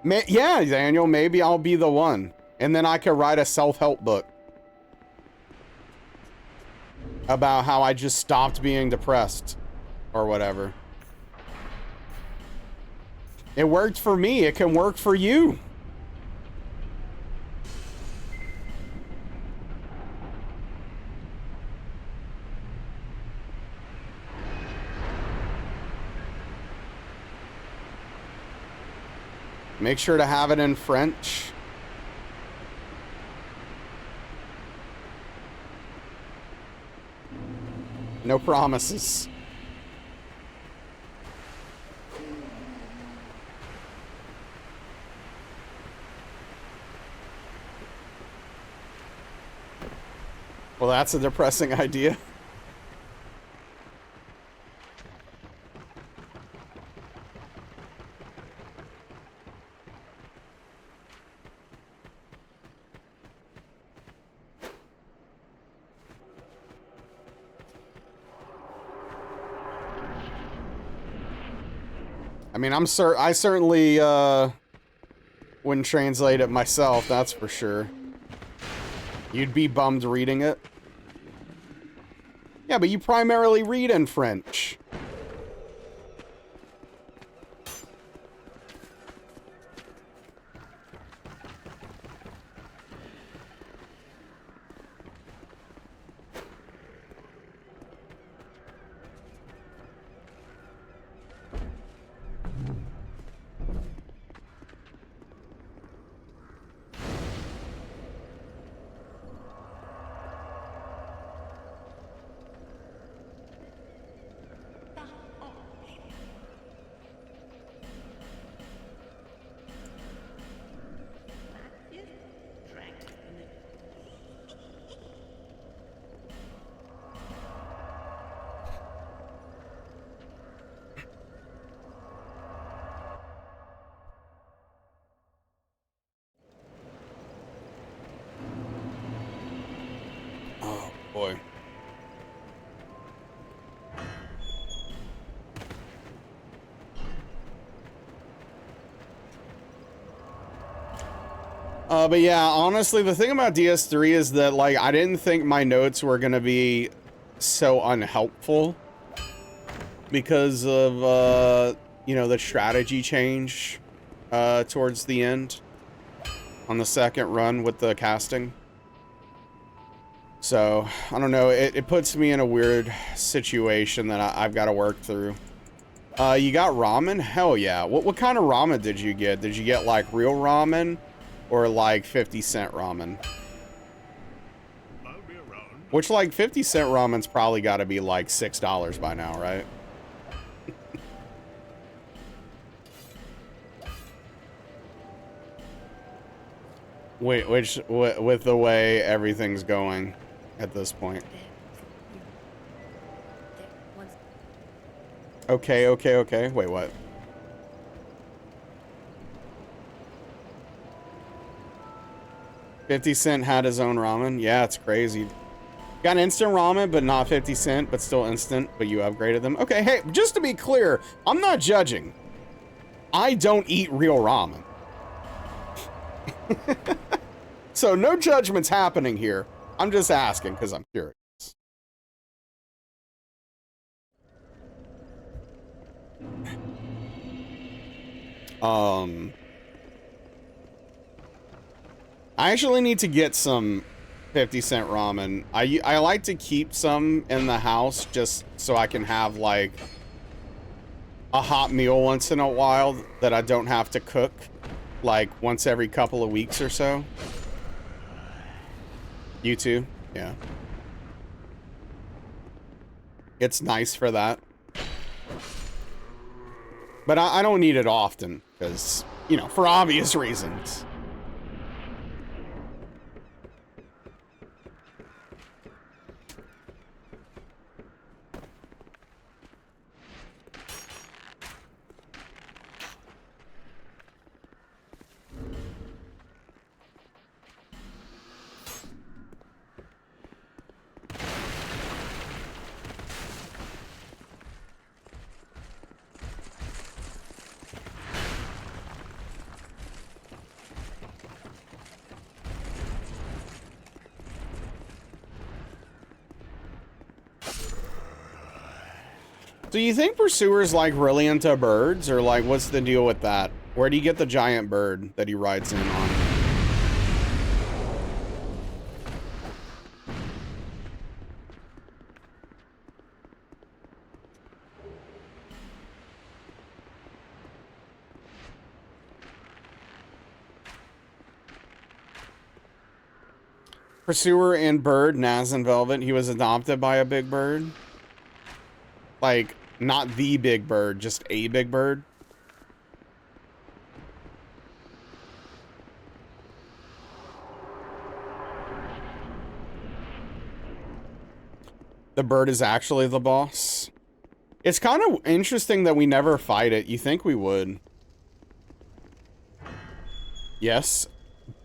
Yeah, Daniel, maybe I'll be the one. And then I could write a self-help book about how I just stopped being depressed or whatever. It worked for me. It can work for you. Make sure to have it in French. No promises. Well, that's a depressing idea. I mean, I certainly wouldn't translate it myself, that's for sure. You'd be bummed reading it. Yeah, but you primarily read in French. Oh, boy. But yeah, honestly, the thing about DS3 is that, like, I didn't think my notes were gonna be so unhelpful because of, you know, the strategy change, towards the end on the second run with the casting. So, I don't know, it puts me in a weird situation that I've got to work through. You got ramen? Hell yeah. What kind of ramen did you get? Did you get, like, real ramen? Or like 50-cent ramen? Which, like, 50-cent ramen's probably got to be like $6 by now, right? Wait, with the way everything's going at this point. Okay. Wait, what? $50 had his own ramen. Yeah, it's crazy. Got instant ramen, but not 50-cent, but still instant, but you upgraded them. Okay, hey, just to be clear, I'm not judging. I don't eat real ramen. So no judgment's happening here. I'm just asking because I'm curious. I actually need to get some 50-cent ramen. I like to keep some in the house just so I can have like a hot meal once in a while that I don't have to cook like once every couple of weeks or so. You too? Yeah. It's nice for that. But I don't need it often because, you know, for obvious reasons. Do you think Pursuer's like really into birds, or like what's the deal with that? Where do you get the giant bird that he rides in on? Pursuer and bird, Naz and Velvet. He was adopted by a big bird. Like, not the big bird, just a big bird. The bird is actually the boss. It's kind of interesting that we never fight it. You think we would. Yes.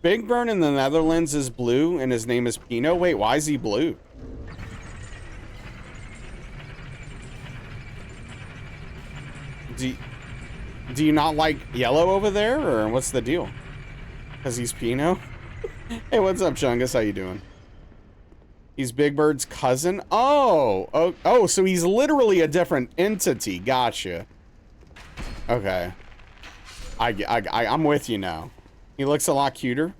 Big Bird in the Netherlands is blue, and his name is Pino. Wait, why is he blue? Do you not like yellow over there, or what's the deal? Because he's Pino? Hey, what's up, Chungus? How you doing? He's Big Bird's cousin? Oh, so he's literally a different entity. Gotcha. Okay. I'm with you now. He looks a lot cuter.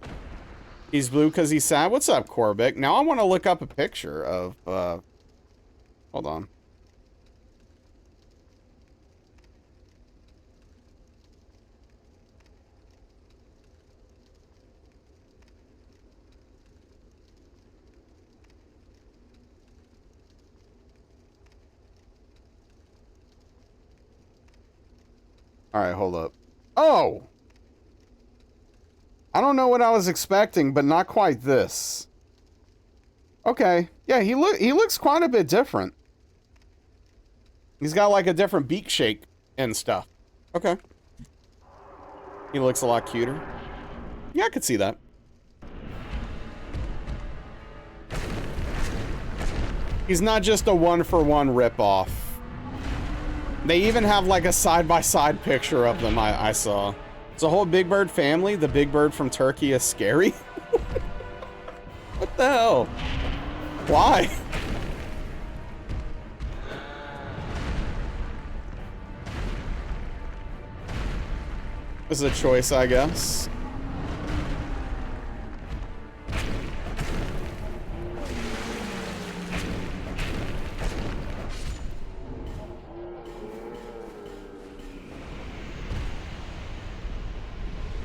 He's blue because he's sad. What's up, Corbic? Now I want to look up a picture of, hold on. All right, hold up. Oh! I don't know what I was expecting, but not quite this. Okay. Yeah, he looks quite a bit different. He's got like a different beak shape and stuff. Okay. He looks a lot cuter. Yeah, I could see that. He's not just a one-for-one ripoff. They even have like a side-by-side picture of them I saw. It's a whole Big Bird family. The Big Bird from Turkey is scary. What the hell? Why? It's a choice, I guess.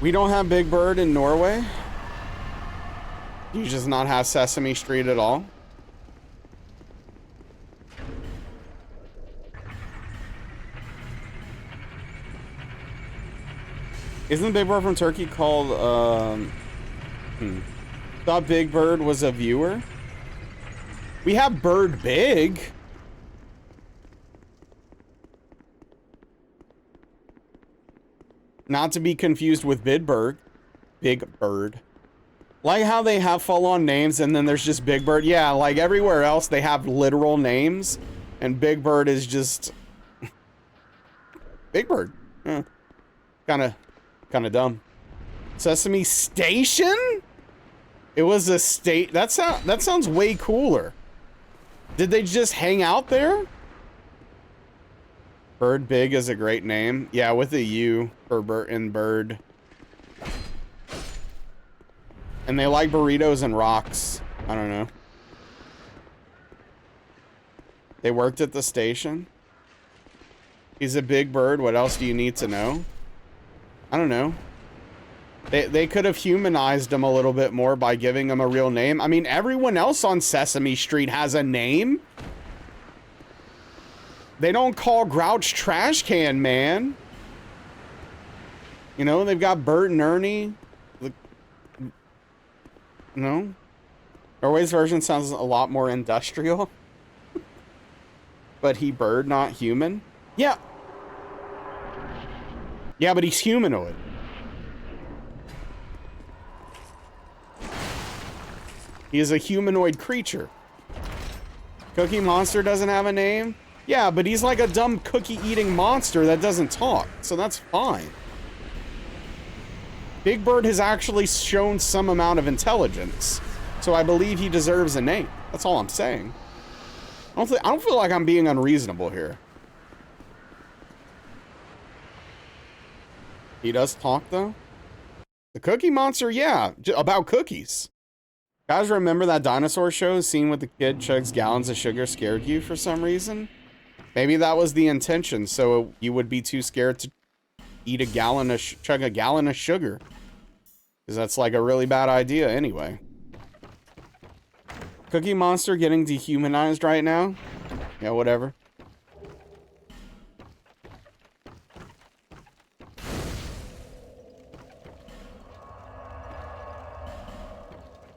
We don't have Big Bird in Norway. You just not have Sesame Street at all. Isn't Big Bird from Turkey called, Thought Big Bird was a viewer? We have Bird Big. Not to be confused with Bidberg. Big Bird. Like how they have full-on names and then there's just Big Bird. Yeah, like everywhere else they have literal names. And Big Bird is just... Big Bird. Kinda dumb. Sesame Station? It was a state... That sounds way cooler. Did they just hang out there? Bird Big is a great name. Yeah, with a U for bird. And they like burritos and rocks. I don't know. They worked at the station. He's a big bird. What else do you need to know? I don't know. They could have humanized him a little bit more by giving him a real name. I mean, everyone else on Sesame Street has a name. They don't call Grouch Trash Can Man. You know, they've got Bert and Ernie. No? Norway's version sounds a lot more industrial. But he bird, not human. Yeah. Yeah, but he's humanoid. He is a humanoid creature. Cookie Monster doesn't have a name? Yeah, but he's like a dumb cookie-eating monster that doesn't talk, so that's fine. Big Bird has actually shown some amount of intelligence, so I believe he deserves a name. That's all I'm saying. I don't feel like I'm being unreasonable here. He does talk, though? The Cookie Monster, yeah, about cookies. Guys, remember that dinosaur show scene with the kid chugs gallons of sugar scared you for some reason? Maybe that was the intention, so you would be too scared to eat a gallon of chug a gallon of sugar. Because that's like a really bad idea anyway. Cookie Monster getting dehumanized right now? Yeah, whatever.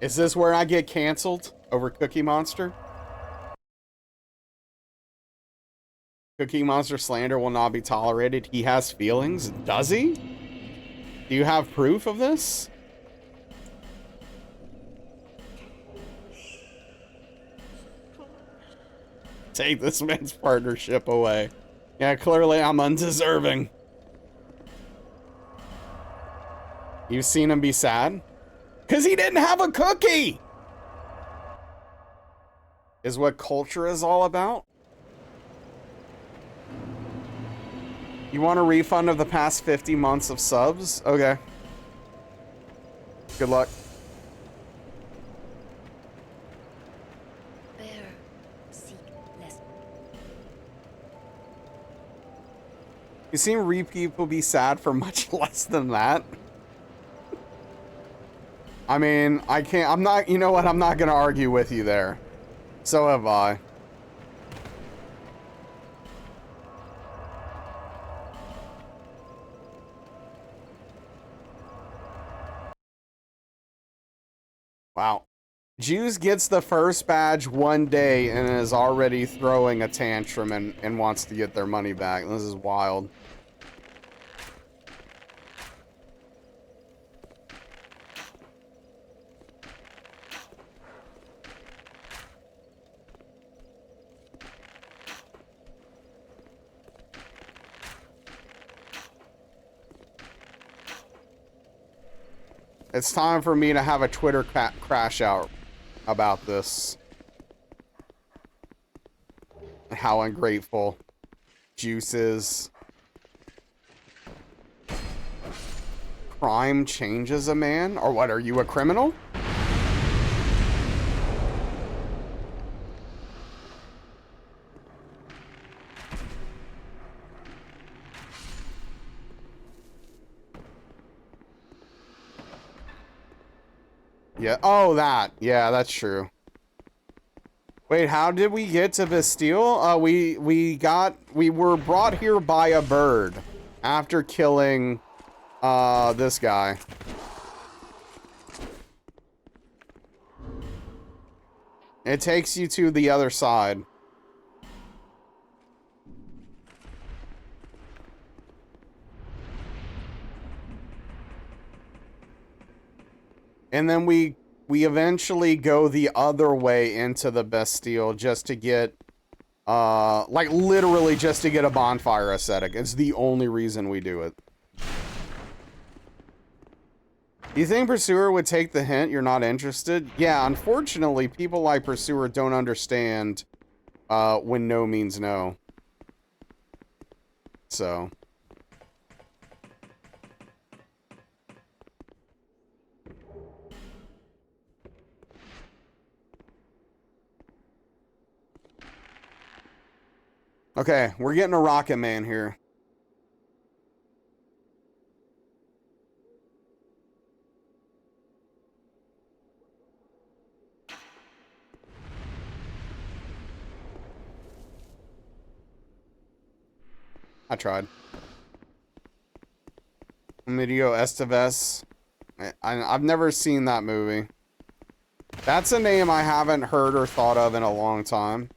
Is this where I get canceled over Cookie Monster? Cookie Monster slander will not be tolerated. He has feelings. Does he? Do you have proof of this? Take this man's partnership away. Yeah, clearly I'm undeserving. You've seen him be sad? Because he didn't have a cookie! Is what culture is all about? You want a refund of the past 50 months of subs? Okay. Good luck. You seen people be sad for much less than that? I mean, I'm not, you know what? I'm not gonna argue with you there. So have I. Wow. Juice gets the first badge one day and is already throwing a tantrum and wants to get their money back. This is wild. It's time for me to have a Twitter crash out about this. How ungrateful Juice is. Crime changes a man? Or what, are you a criminal? Yeah, oh, that. Yeah, that's true. Wait, how did we get to Bastille? We were brought here by a bird after killing, this guy. It takes you to the other side. And then we eventually go the other way into the Bastille just to get, like literally just to get a bonfire aesthetic. It's the only reason we do it. You think Pursuer would take the hint you're not interested? Yeah, unfortunately, people like Pursuer don't understand, when no means no. So. Okay, we're getting a Rocket Man here. I tried. Emilio Estevez. I've never seen that movie. That's a name I haven't heard or thought of in a long time.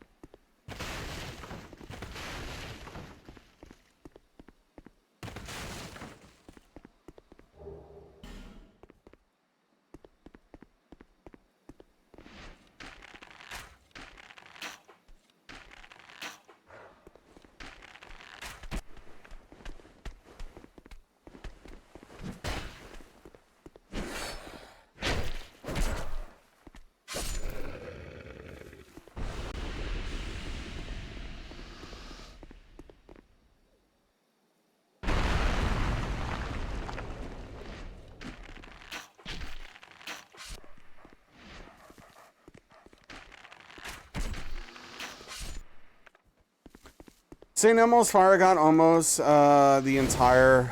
St. Elmo's Fire got almost the entire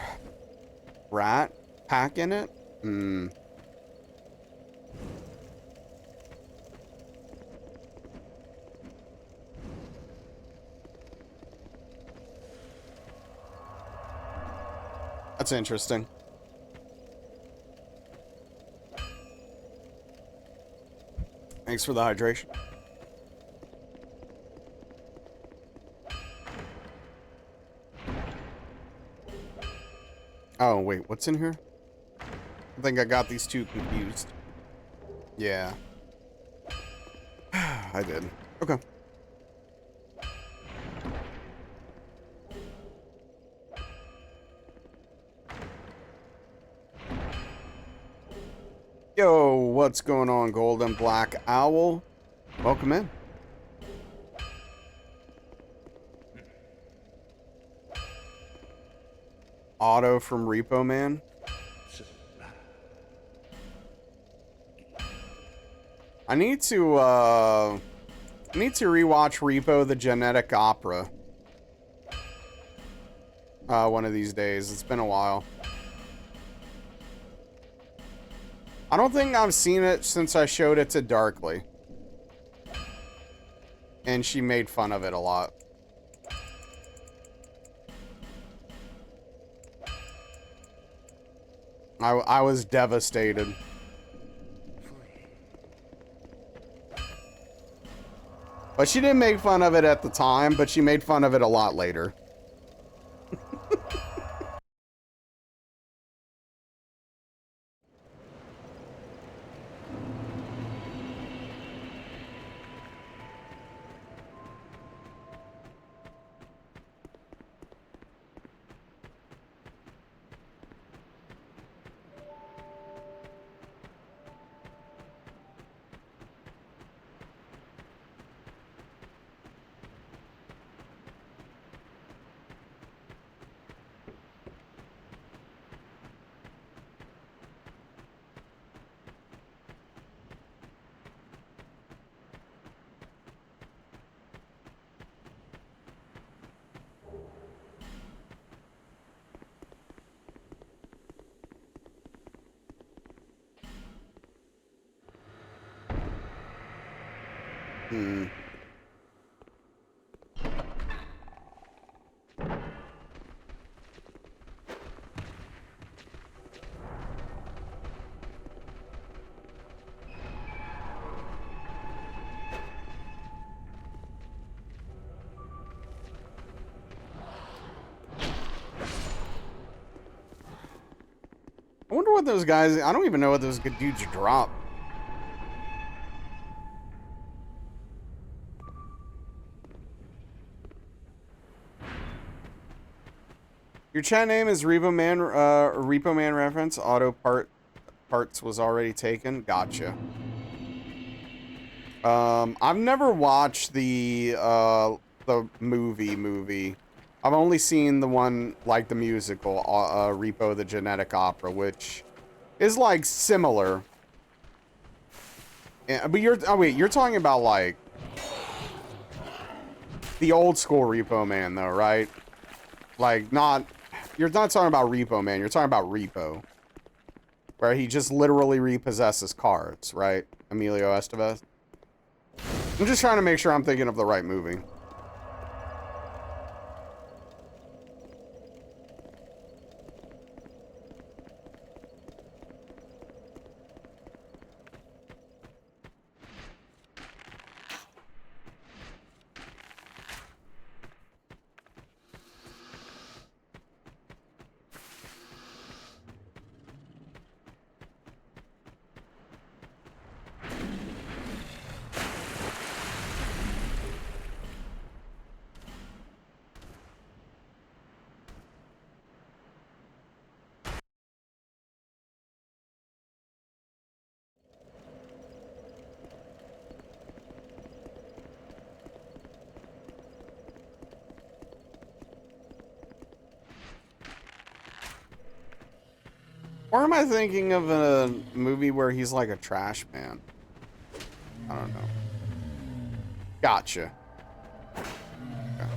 rat pack in it. Hmm. That's interesting. Thanks for the hydration. Oh, wait, what's in here? I think I got these two confused. Yeah. I did. Okay. Yo, what's going on, Golden Black Owl? Welcome in. Auto from Repo Man. I need to rewatch Repo the Genetic Opera. One of these days. It's been a while. I don't think I've seen it since I showed it to Darkly. And she made fun of it a lot. I was devastated. But she didn't make fun of it at the time, but she made fun of it a lot later. Hmm. I wonder what those guys... I don't even know what those good dudes drop. Your chat name is Repo Man reference. Parts was already taken. Gotcha. I've never watched the movie. I've only seen the one, like the musical, Repo the Genetic Opera, which is like similar. Yeah, but you're talking about like the old school Repo Man though, right? Like you're not talking about Repo Man, you're talking about Repo. Where he just literally repossesses cards, right? Emilio Estevez. I'm just trying to make sure I'm thinking of the right movie. Or am I thinking of a movie where he's like a trash man? I don't know. Gotcha. Okay.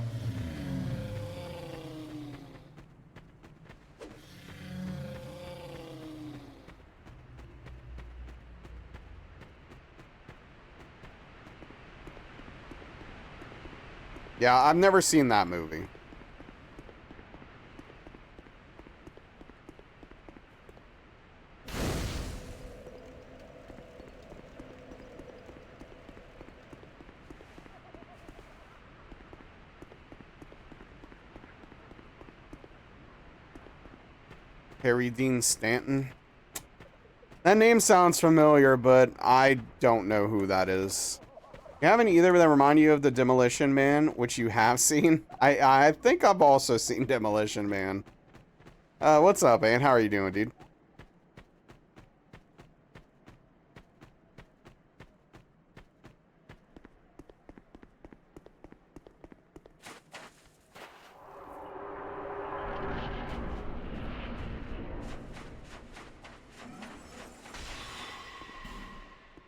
Yeah, I've never seen that movie. Harry Dean Stanton. That name sounds familiar, but I don't know who that is. You haven't either that remind you of the Demolition Man, which you have seen? I think I've also seen Demolition Man. What's up, man? How are you doing, dude?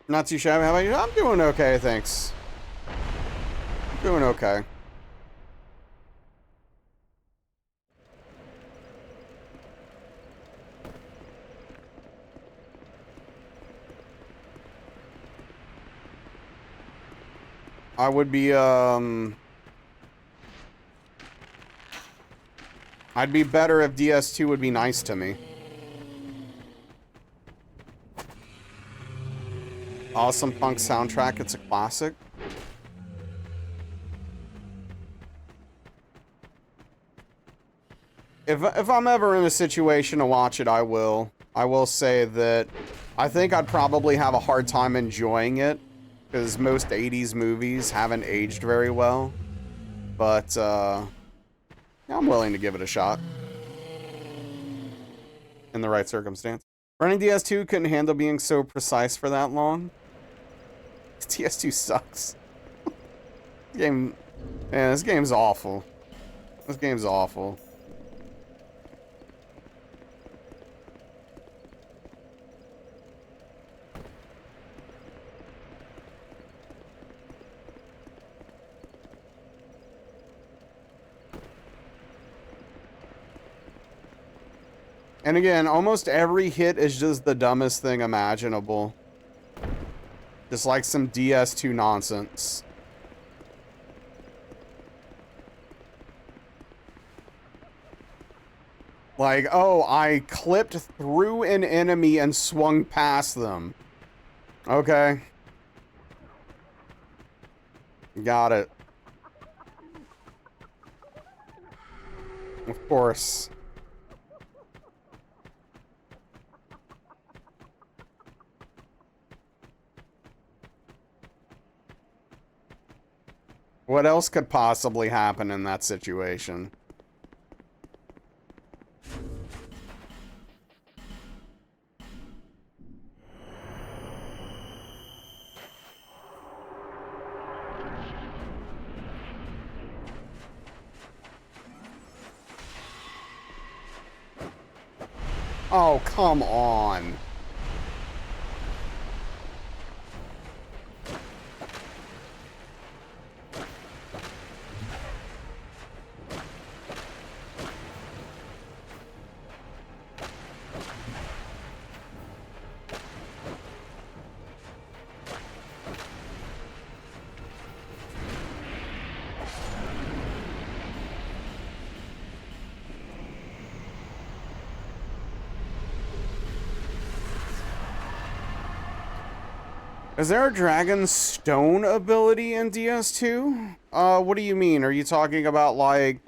Not too shabby. How about you? I'm doing okay, thanks. Doing okay. I would be, I'd be better if DS2 would be nice to me. Awesome punk soundtrack, it's a classic. If I'm ever in a situation to watch it, I will. I will say that I think I'd probably have a hard time enjoying it, because most 80s movies haven't aged very well. But, yeah, I'm willing to give it a shot. In the right circumstance. Running DS2 couldn't handle being so precise for that long. DS2 sucks. Man, this game's awful. This game's awful. And again, almost every hit is just the dumbest thing imaginable. Just like some DS2 nonsense. Like, oh, I clipped through an enemy and swung past them. Okay. Got it. Of course. What else could possibly happen in that situation? Oh, come on. Is there a Dragon Stone ability in DS2? What do you mean? Are you talking about, like,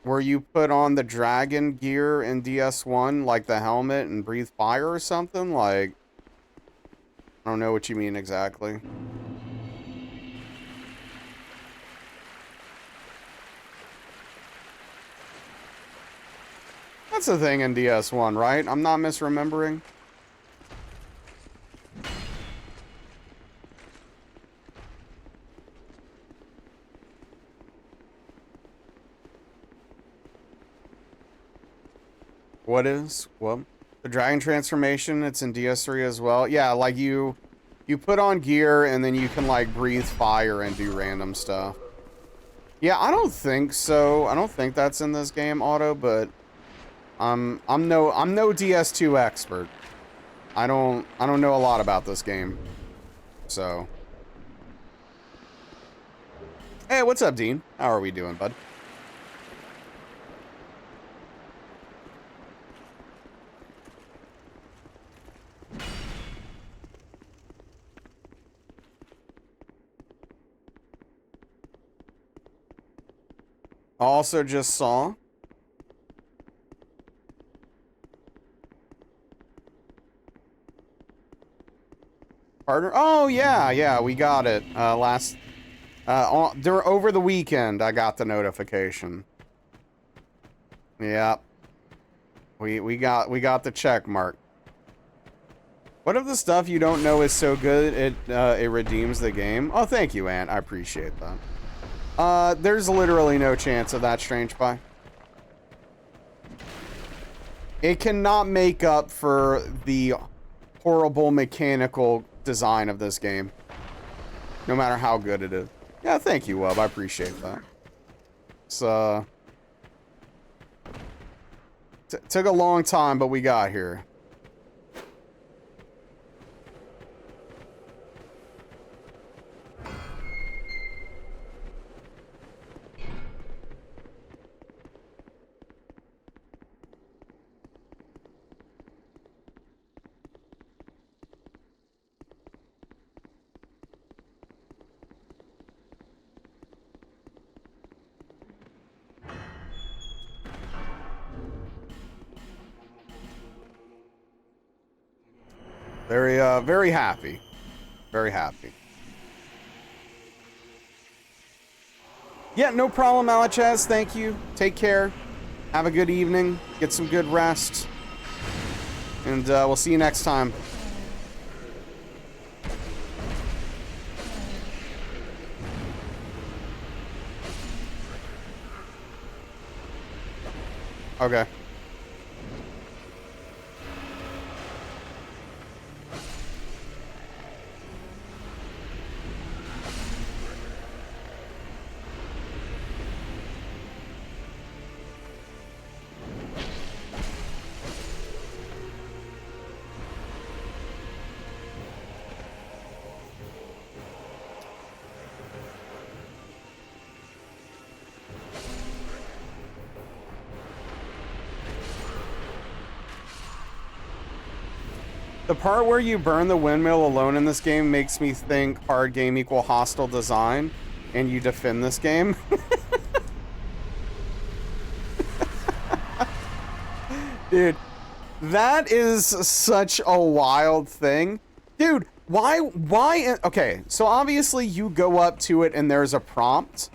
where you put on the dragon gear in DS1, like the helmet and breathe fire or something? Like, I don't know what you mean exactly. That's a thing in DS1, right? I'm not misremembering. What is? Well, the dragon transformation, it's in DS3 as well. Yeah, like you put on gear and then you can like breathe fire and do random stuff. Yeah, I don't think so. I don't think that's in this game, Auto, but I'm no DS2 expert. I don't know a lot about this game. So, hey, what's up, Dean? How are we doing, bud? Also just saw partner. Oh yeah, we got it. Over the weekend I got the notification. Yep. We got the check mark. What if the stuff you don't know is so good it redeems the game? Oh, thank you, Ant. I appreciate that. There's literally no chance of that, Strange Pie. It cannot make up for the horrible mechanical design of this game. No matter how good it is. Yeah, thank you, Wub. I appreciate that. It's, took a long time, but we got here. Very happy. Very happy. Yeah, no problem, Alachaz. Thank you. Take care. Have a good evening. Get some good rest. And we'll see you next time. Okay. The part where you burn the windmill alone in this game makes me think hard game equal hostile design, and you defend this game. Dude, that is such a wild thing. Dude, why, okay, so obviously you go up to it and there's a prompt,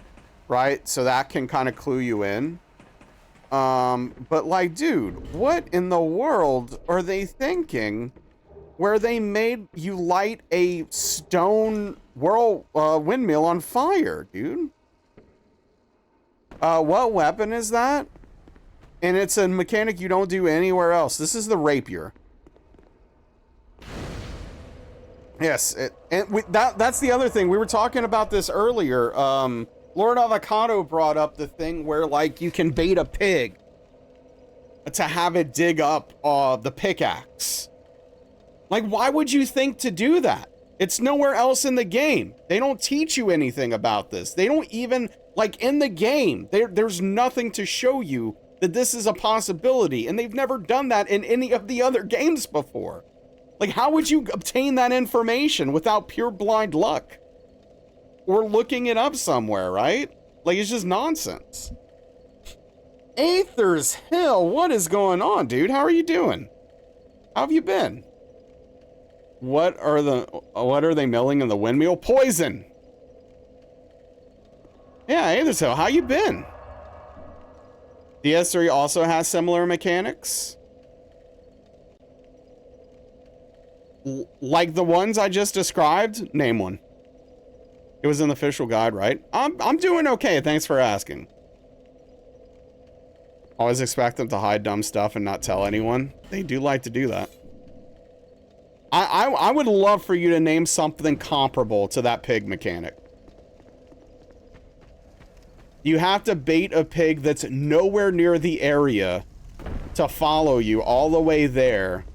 right? So that can kind of clue you in. But like, dude, what in the world are they thinking where they made you light a stone windmill on fire, dude? What weapon is that? And it's a mechanic you don't do anywhere else. This is the rapier. Yes, that's the other thing. We were talking about this earlier. Lord Avocado brought up the thing where, like, you can bait a pig to have it dig up the pickaxe. Like, why would you think to do that? It's nowhere else in the game. They don't teach you anything about this. They don't even, like, in the game, there's nothing to show you that this is a possibility, and they've never done that in any of the other games before. Like, how would you obtain that information without pure blind luck? Or looking it up somewhere, right? Like, it's just nonsense. Aether's Hill, what is going on, dude? How are you doing? How have you been? What are they milling in the windmill? Poison! Yeah, Aether's Hill, how you been? DS3 also has similar mechanics. Like the ones I just described? Name one. It was in the official guide, right? I'm doing okay, thanks for asking. Always expect them to hide dumb stuff and not tell anyone. They do like to do that. I would love for you to name something comparable to that pig mechanic. You have to bait a pig that's nowhere near the area to follow you all the way there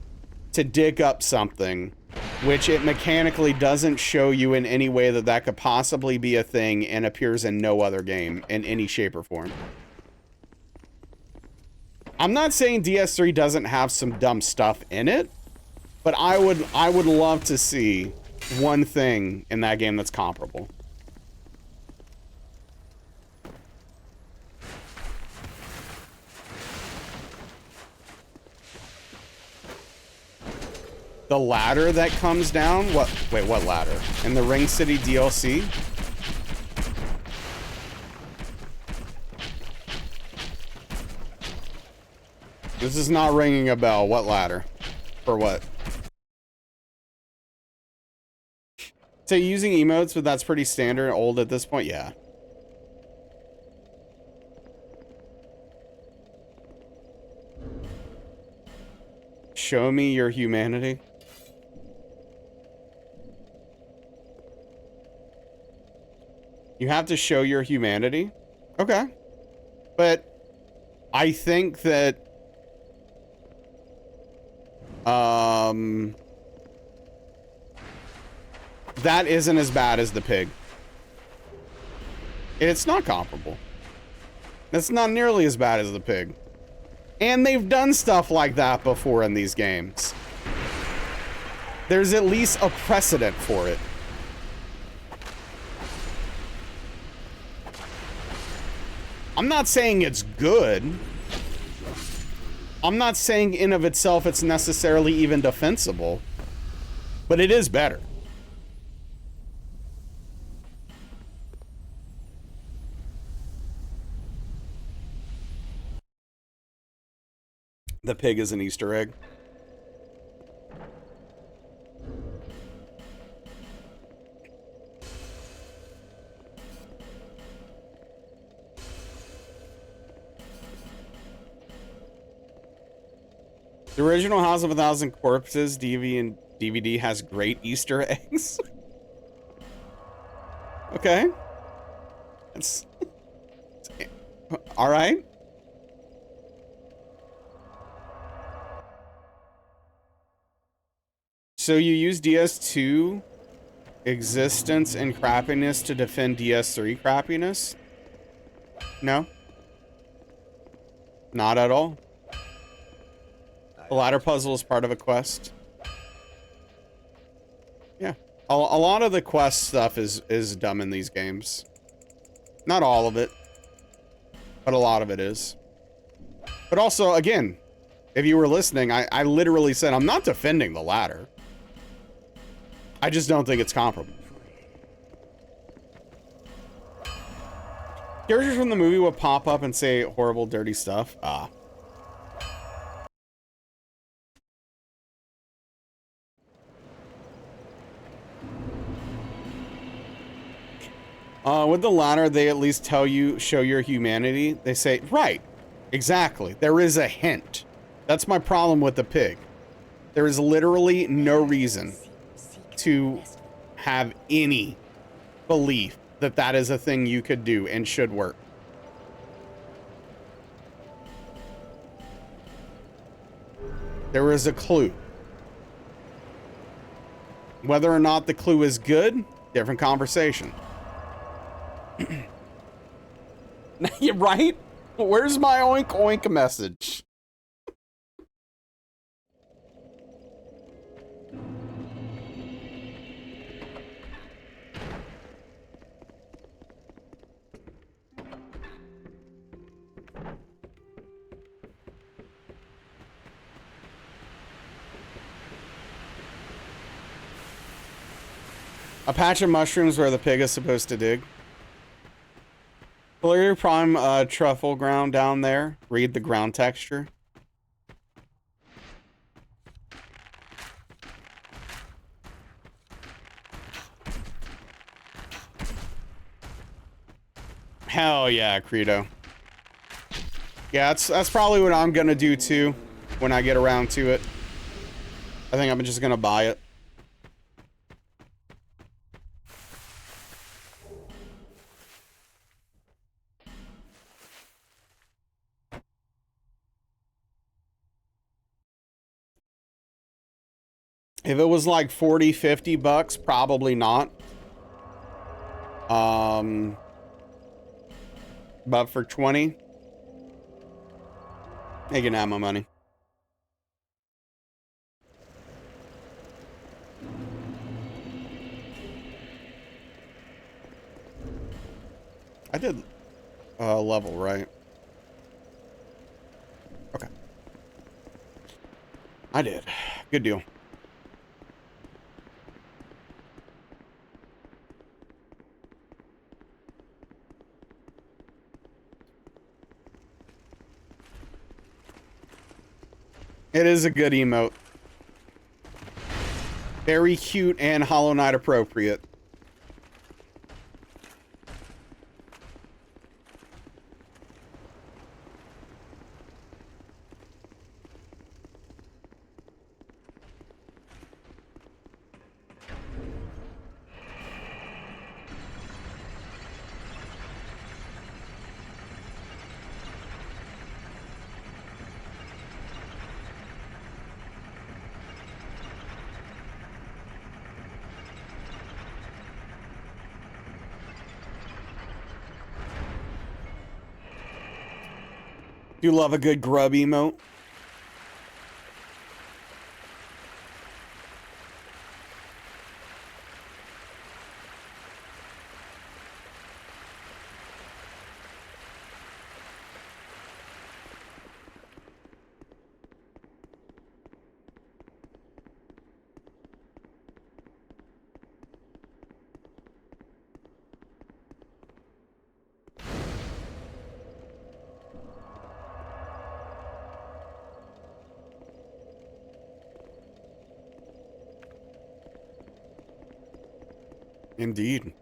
to dig up something, which it mechanically doesn't show you in any way that that could possibly be a thing and appears in no other game in any shape or form. I'm not saying DS3 doesn't have some dumb stuff in it, but I would love to see one thing in that game that's comparable. The ladder that comes down? What? Wait, what ladder? In the Ring City DLC? This is not ringing a bell. What ladder? For what? So using emotes, but that's pretty standard, old at this point? Yeah. Show me your humanity. You have to show your humanity? Okay. But I think that that isn't as bad as the pig. It's not comparable. It's not nearly as bad as the pig. And they've done stuff like that before in these games. There's at least a precedent for it. I'm not saying it's good. I'm not saying in of itself it's necessarily even defensible. But it is better. The pig is an Easter egg. The original House of a Thousand Corpses DVD has great Easter eggs. Okay. That's all right. So you use DS2 existence and crappiness to defend DS3 crappiness? No? Not at all? The ladder puzzle is part of a quest. A lot of the quest stuff is dumb in these games. Not all of it, but a lot of it is. But also, again, if you were listening, I literally said I'm not defending the latter. I just don't think it's comparable. Characters from the movie would pop up and say horrible, dirty stuff. Ah. With the latter, they at least tell you, show your humanity. They say, right, exactly. There is a hint. That's my problem with the pig. There is literally no reason to have any belief that that is a thing you could do and should work. There is a clue. Whether or not the clue is good, different conversation. Yeah, right? Where's my oink oink message? A patch of mushrooms where the pig is supposed to dig. Clear prime truffle ground down there. Read the ground texture. Hell yeah, Credo. Yeah, that's probably what I'm gonna do too when I get around to it. I think I'm just gonna buy it. If it was like 40, 50 bucks, probably not. But for 20, they can have my money. I did level, right? Okay. I did. Good deal. It is a good emote. Very cute and Hollow Knight appropriate. Do you love a good grub emote? Indeed.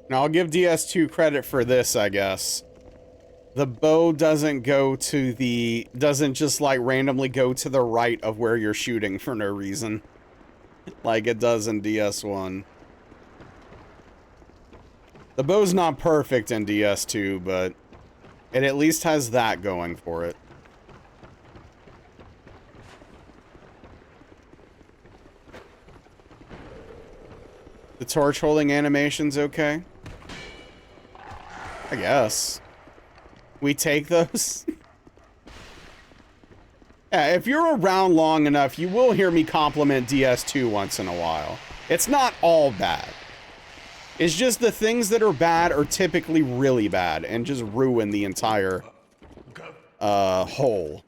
Now, I'll give DS2 credit for this, I guess. The bow doesn't just, like, randomly go to the right of where you're shooting for no reason. Like it does in DS1. The bow's not perfect in DS2, but it at least has that going for it. The torch holding animation's okay? I guess. We take those? Yeah, if you're around long enough, you will hear me compliment DS2 once in a while. It's not all bad. It's just the things that are bad are typically really bad and just ruin the entire whole.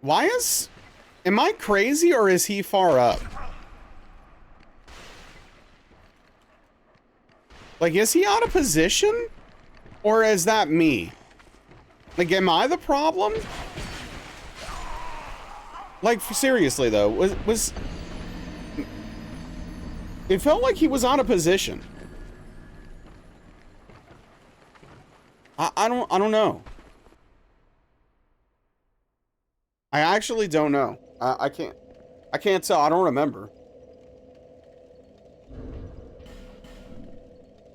Why is... Am I crazy or is he far up? Like, is he out of position? Or is that me? Like, am I the problem? Like, seriously though, was... It felt like he was out of position. I don't know. I actually don't know. I can't tell. I don't remember.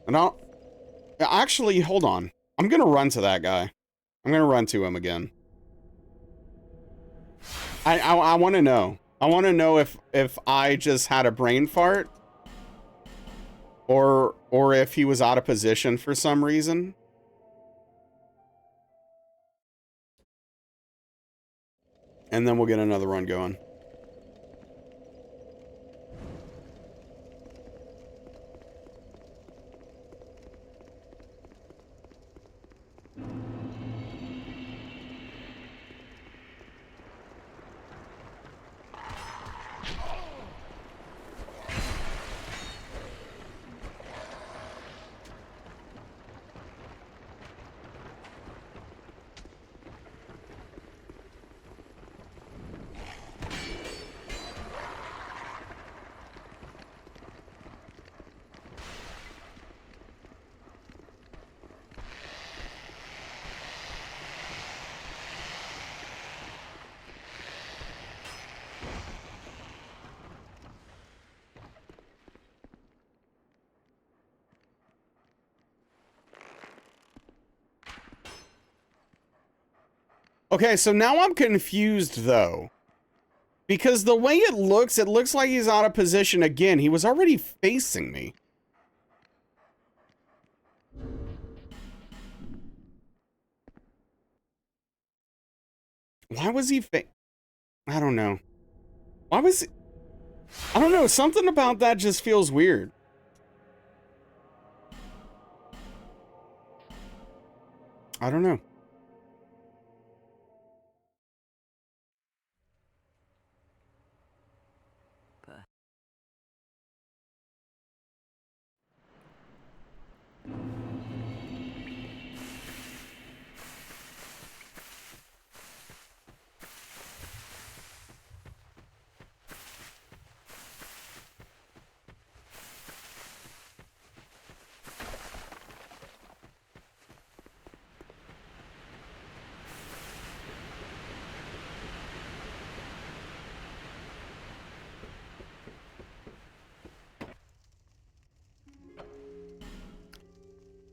And actually, hold on. I'm gonna run to that guy. I'm gonna run to him again. I want to know. I want to know if I just had a brain fart, or if he was out of position for some reason. And then we'll get another run going. Okay, so now I'm confused, though. Because the way it looks like he's out of position again. He was already facing me. Why was he I don't know. Why was he... I don't know, something about that just feels weird. I don't know.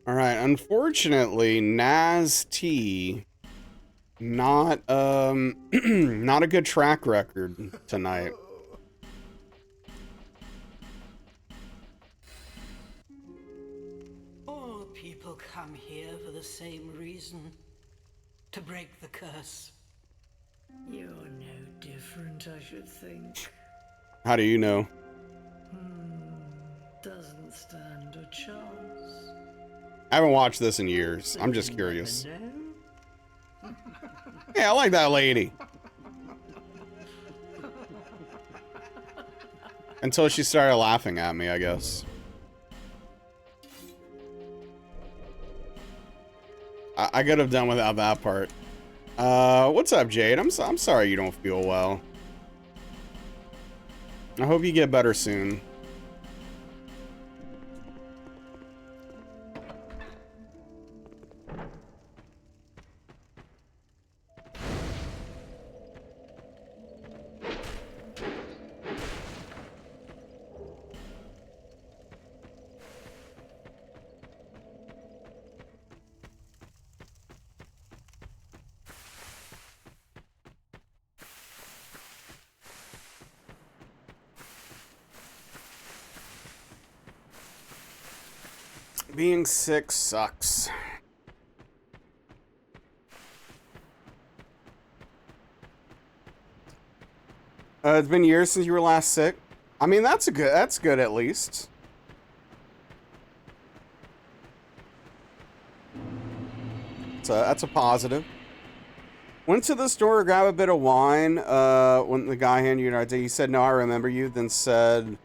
All right, unfortunately, Naz T, not not a good track record tonight. All people come here for the same reason, to break the curse. You're no different, I should think. How do you know? Doesn't stand a chance. I haven't watched this in years. I'm just curious. Never know. Yeah, I like that lady. Until she started laughing at me, I guess. I could have done without that part. What's up, Jade? I'm sorry you don't feel well. I hope you get better soon. Being sick sucks. It's been years since you were last sick. I mean, that's good at least. So that's a positive. Went to the store to grab a bit of wine. When the guy handed you an idea, he said, "No, I remember you." Then said,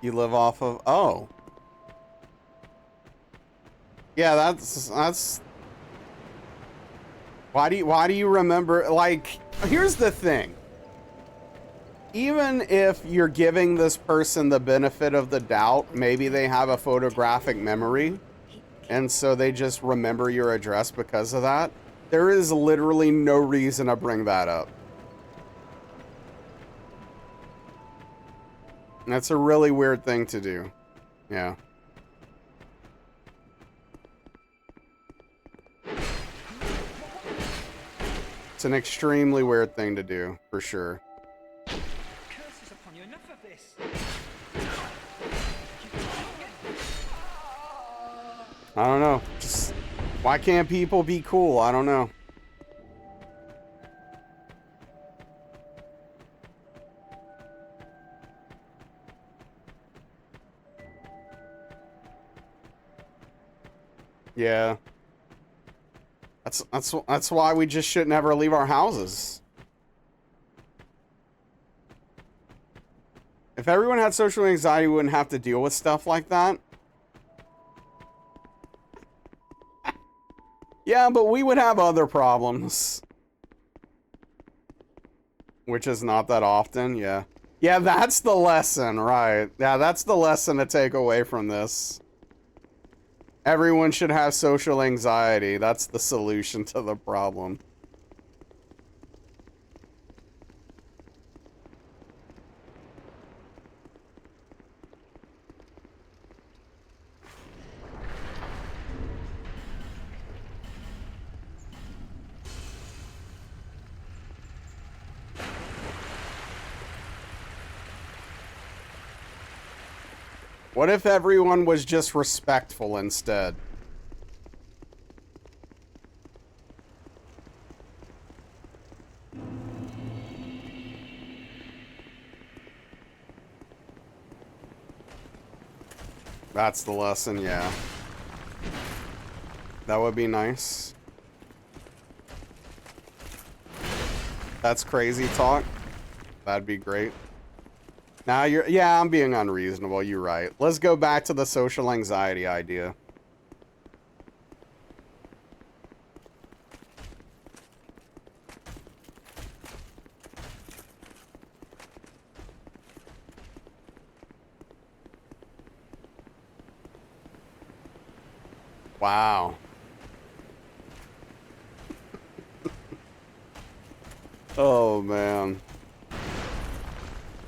"You live off of..." Oh. Yeah, that's. Why do you remember? Like, here's the thing. Even if you're giving this person the benefit of the doubt, maybe they have a photographic memory, and so they just remember your address because of that. There is literally no reason to bring that up. That's a really weird thing to do. Yeah. It's an extremely weird thing to do, for sure. Curses upon you, enough of this. I don't know. Just why can't people be cool? I don't know. Yeah. That's why we just shouldn't ever leave our houses. If everyone had social anxiety, we wouldn't have to deal with stuff like that. Yeah, but we would have other problems. Which is not that often, yeah. Yeah, that's the lesson, right. Yeah, that's the lesson to take away from this. Everyone should have social anxiety. That's the solution to the problem. What if everyone was just respectful instead? That's the lesson, yeah. That would be nice. That's crazy talk. That'd be great. Now yeah, I'm being unreasonable, you're right. Let's go back to the social anxiety idea. Wow. Oh, man.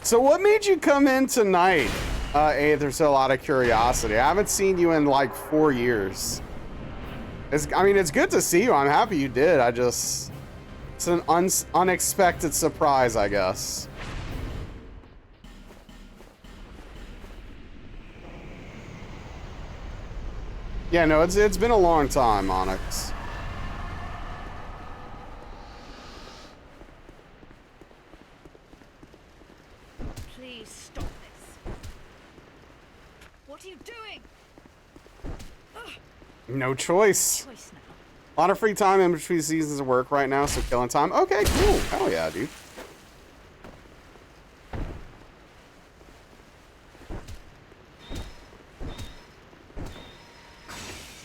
So what made you come in tonight? There's a lot of curiosity. I haven't seen you in like 4 years. I mean, it's good to see you. I'm happy you did. It's an unexpected surprise, I guess. Yeah, no, it's been a long time, Onyx. Please stop this. What are you doing? No choice. Choice now. A lot of free time in between seasons of work right now, so killing time. Okay, cool. Hell yeah, dude.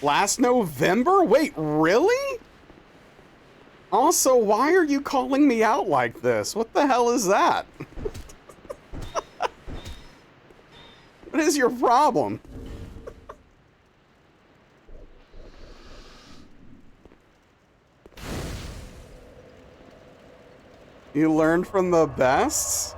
Last November? Wait, really? Also, why are you calling me out like this? What the hell is that? What is your problem? You learned from the best?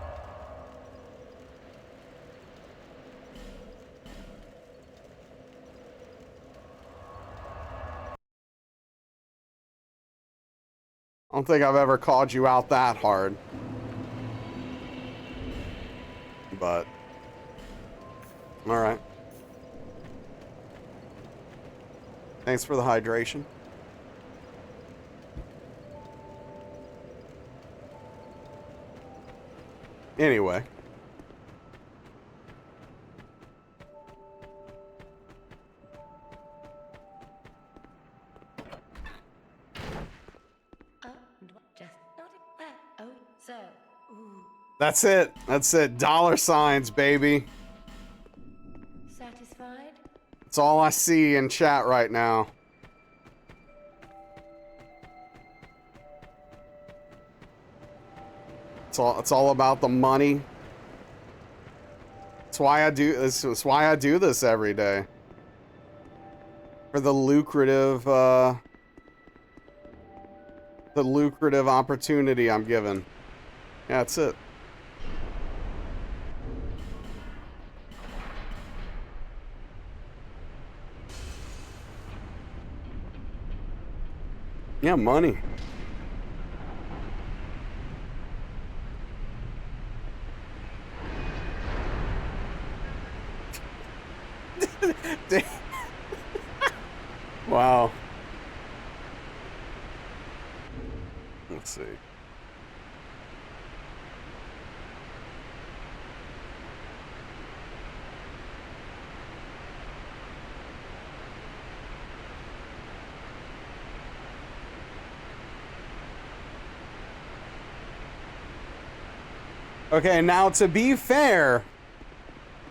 I don't think I've ever called you out that hard. But, alright. Thanks for the hydration. Anyway. Just not well. Oh, so. Ooh. That's it. That's it. Dollar signs, baby. Satisfied? That's all I see in chat right now. It's all about the money. That's why I do this. That's why I do this every day. For the lucrative opportunity I'm given. Yeah, that's it. Yeah, money. Wow. Let's see. Okay, now to be fair,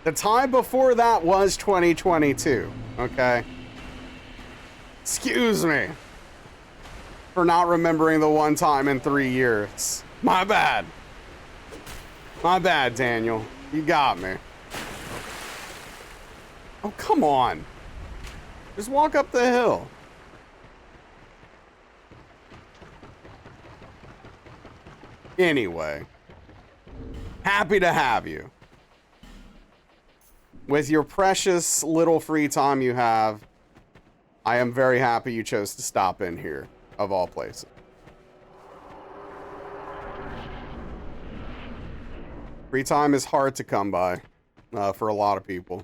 the time before that was 2022, okay? Excuse me for not remembering the one time in 3 years. My bad. My bad, Daniel. You got me. Oh, come on. Just walk up the hill. Anyway. Happy to have you. With your precious little free time you have, I am very happy you chose to stop in here, of all places. Free time is hard to come by for a lot of people.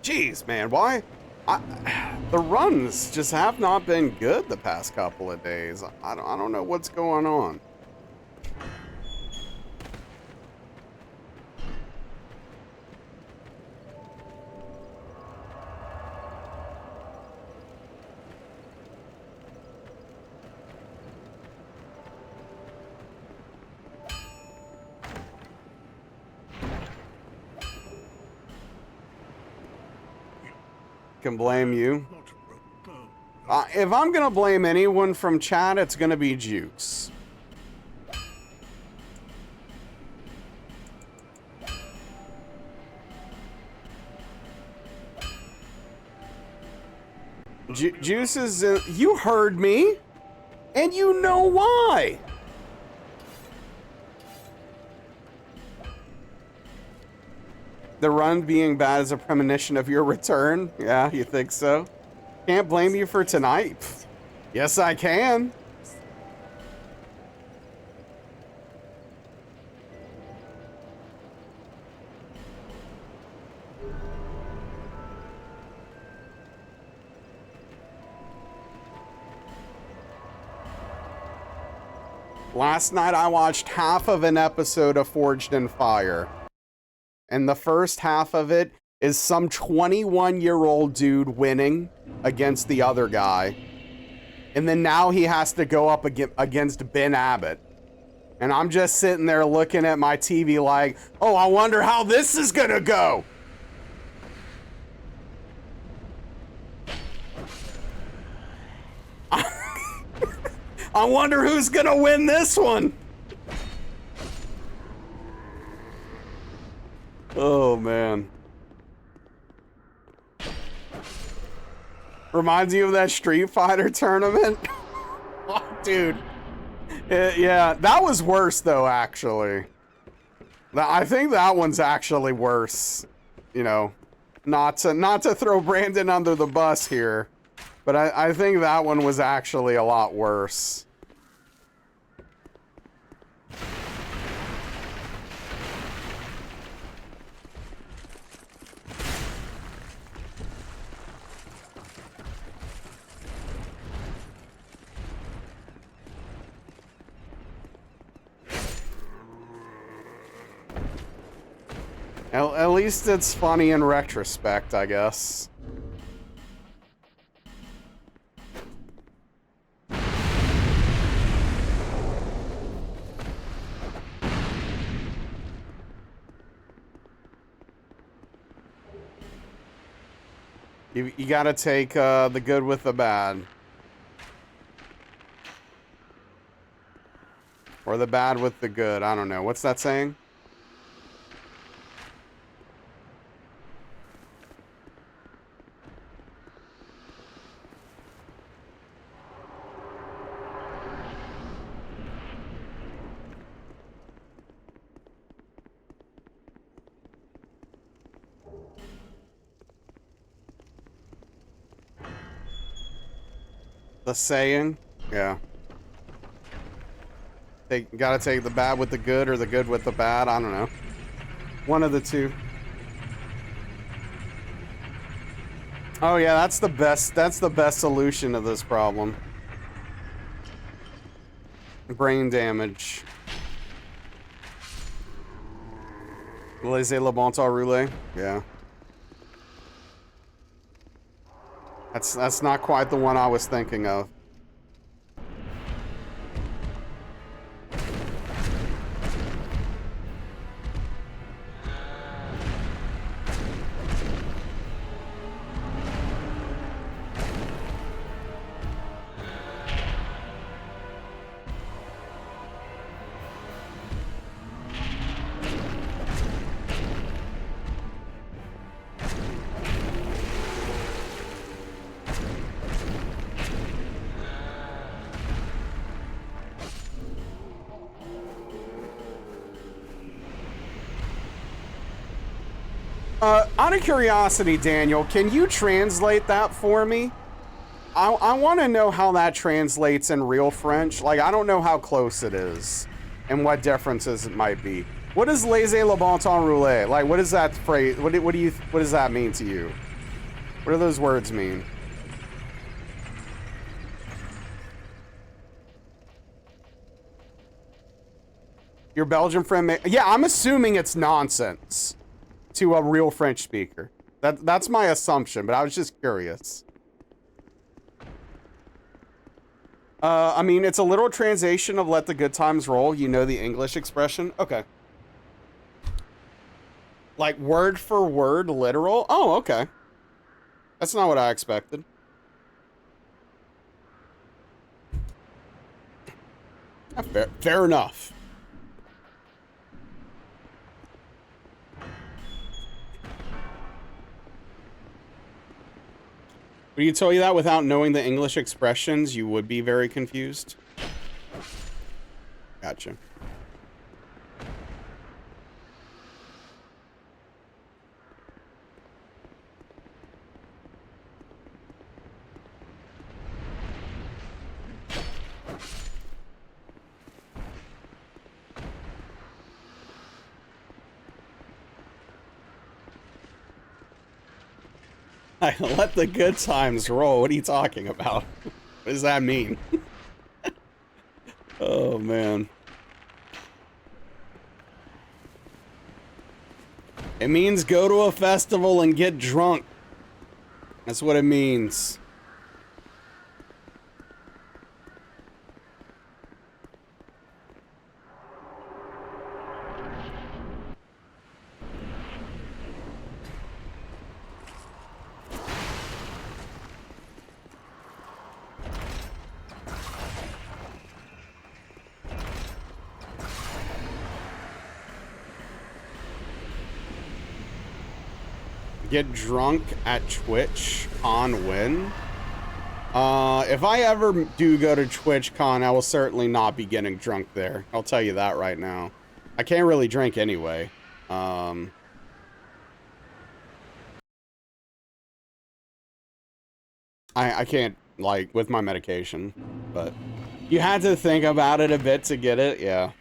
Jeez, man, why? The runs just have not been good the past couple of days. I don't know what's going on. Can blame you. Not no, If I'm gonna blame anyone from chat, it's gonna be Jukes. Juice is... you heard me, and you know why. The run being bad is a premonition of your return? Yeah, you think so? Can't blame you for tonight. Pfft. Yes, I can. Last night I watched half of an episode of Forged in Fire. And the first half of it is some 21-year-old dude winning against the other guy. And then now he has to go up against Ben Abbott. And I'm just sitting there looking at my TV like, oh, I wonder how this is gonna go. I wonder who's gonna win this one. Oh, man. Reminds you of that Street Fighter tournament? Oh, dude. Yeah, that was worse, though, actually. I think that one's actually worse. You know, not to throw Brandon under the bus here, but I think that one was actually a lot worse. At least it's funny in retrospect, I guess. You gotta take the good with the bad. Or the bad with the good. I don't know. What's that saying? The saying? Yeah. Gotta take the bad with the good or the good with the bad. I don't know. One of the two. Oh yeah, that's the best solution to this problem. Brain damage. Laissez le bon temps rouler. Yeah. That's not quite the one I was thinking of. Out of curiosity, Daniel, can you translate that for me? I want to know how that translates in real French. Like, I don't know how close it is and what differences it might be. What is laissez le bon temps rouler? Like, what is that phrase? What does that mean to you? What do those words mean? Your Belgian friend yeah, I'm assuming it's nonsense to a real French speaker. That's my assumption, but I was just curious. I mean, it's a literal translation of let the good times roll. You know the English expression? Okay. Like word for word, literal? Oh, okay. That's not what I expected. 'Cause I expected it to be like, let the good times roll. You know the English expression? Okay. Like word for word, literal? Oh, okay. That's not what I expected. 'Cause I expected it to be like, let the good times roll. You know the English expression? Okay. Like word for word, literal? Oh, okay. That's not what I expected. Fair enough. Would you tell you that without knowing the English expressions, you would be very confused? Gotcha. I let the good times roll. What are you talking about? What does that mean? Oh, man. It means go to a festival and get drunk. That's what it means. Get drunk at Twitch on when? If I ever do go to TwitchCon, I will certainly not be getting drunk there. I'll tell you that right now. I can't really drink anyway. I can't, like, with my medication, but you had to think about it a bit to get it, yeah.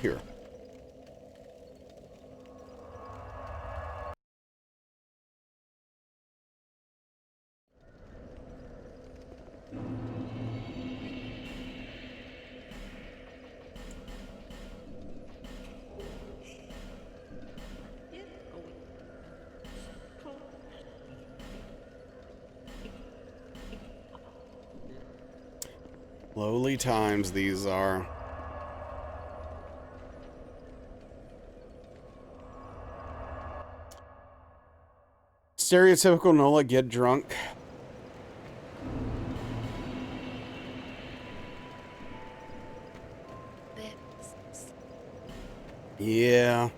Here. Lowly times these are. Stereotypical Nola, get drunk. Yeah.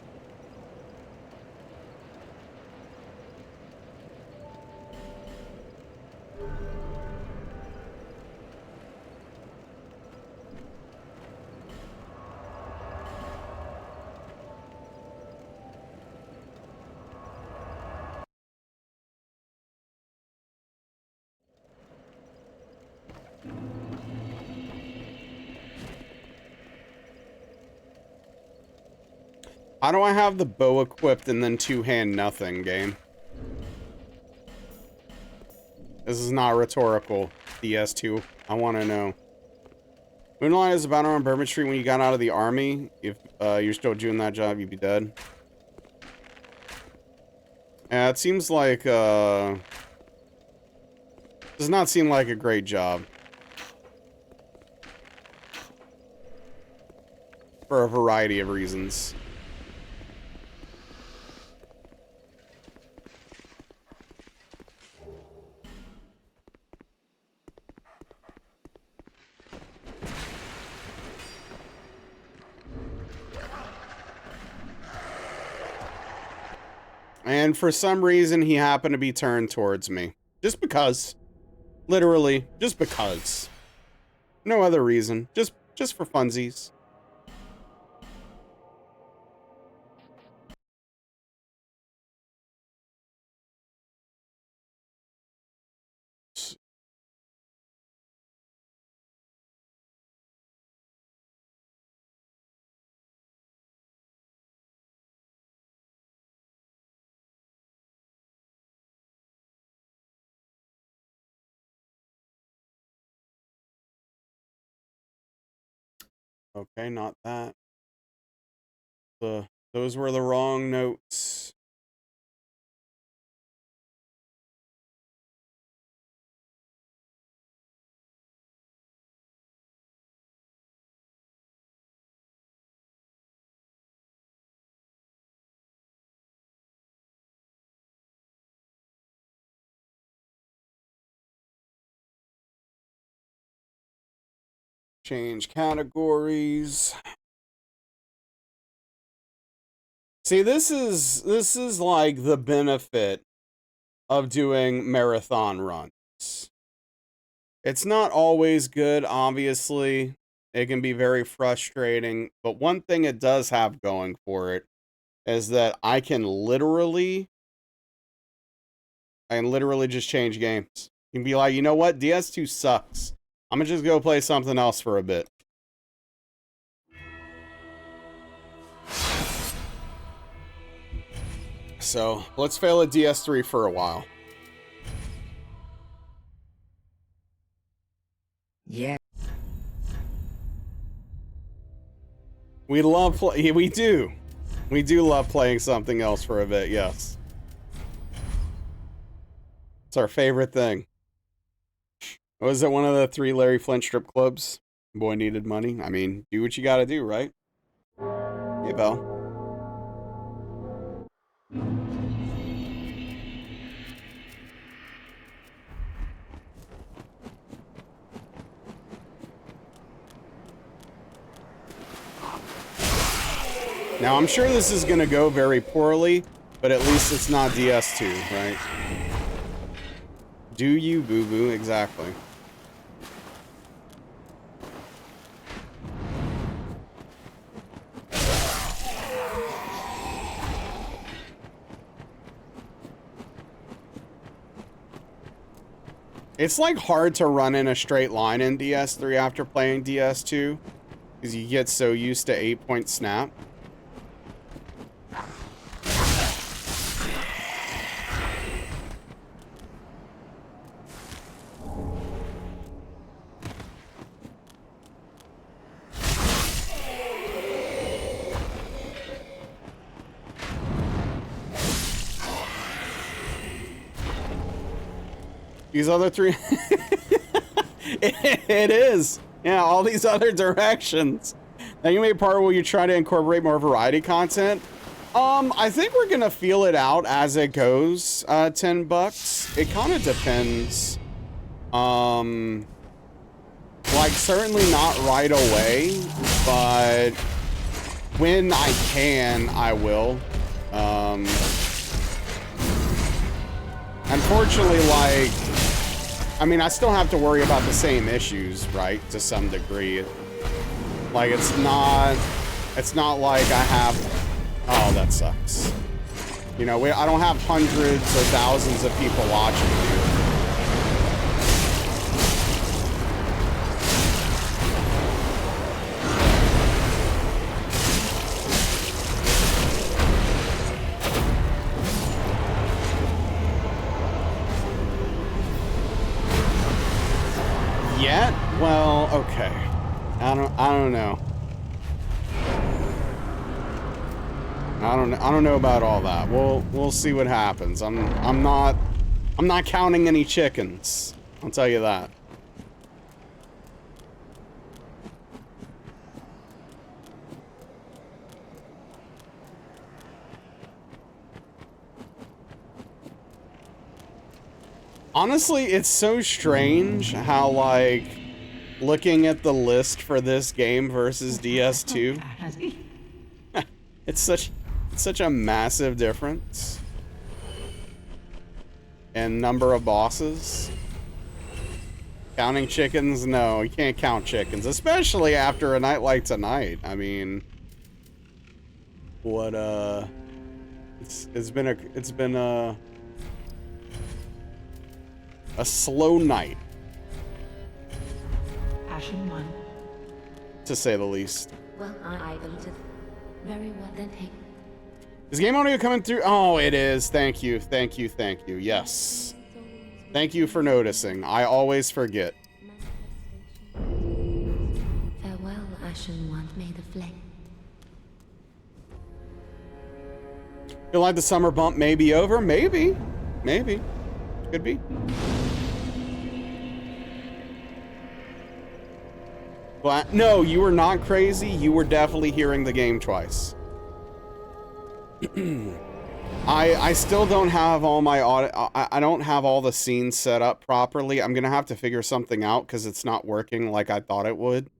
How do I have the bow equipped and then two-hand nothing, game? This is not rhetorical, DS2. I want to know. Moonlight is about on Bourbon Street when you got out of the army. If you're still doing that job, you'd be dead. Yeah, it seems like, does not seem like a great job. For a variety of reasons. And for some reason, he happened to be turned towards me. Just because. Literally, just because. No other reason. Just for funsies. Okay, not that. Those were the wrong notes. Change categories. See, this is like the benefit of doing marathon runs. It's not always good, obviously. It can be very frustrating, but one thing it does have going for it is that I can literally just change games. You can be like, you know what? DS2 sucks. I'm gonna just go play something else for a bit. So, let's fail at DS3 for a while. Yeah. We love we do. We do love playing something else for a bit, yes. It's our favorite thing. Was it one of the 3 Larry Flint strip clubs? Boy needed money. I mean, do what you gotta do, right? Hey, Val. Now, I'm sure this is gonna go very poorly, but at least it's not DS2, right? Do you, boo-boo? Exactly. It's like hard to run in a straight line in DS3 after playing DS2 because you get so used to 8-point snap. These other 3... it is. Yeah, all these other directions. Now, you may part where you try to incorporate more variety content. I think we're gonna feel it out as it goes, $10. It kind of depends. Like, certainly not right away, but when I can, I will. Unfortunately, like, I mean, I still have to worry about the same issues, right? To some degree. Like, it's not like I have, oh, that sucks. You know, I don't have hundreds or thousands of people watching me. Yet? Well, okay. I don't know. I don't know about all that. We'll see what happens. I'm not counting any chickens. I'll tell you that. Honestly, it's so strange how, like, looking at the list for this game versus DS2, it's such a massive difference in number of bosses. Counting chickens? No, you can't count chickens, especially after a night like tonight. I mean, what, it's been a slow night, Passion 1. to say the least. Well, I believe it. Very well then, hey. Is game audio coming through? Oh, it is. Thank you. Thank you. Thank you. Yes. Thank you for noticing. I always forget. Farewell, Ashen One. May the flame. Feel like the summer bump may be over? Maybe. Maybe. Could be. But no, you were not crazy. You were definitely hearing the game twice. I still don't have all my audio. I don't have all the scenes set up properly. I'm gonna have to figure something out because it's not working like I thought it would.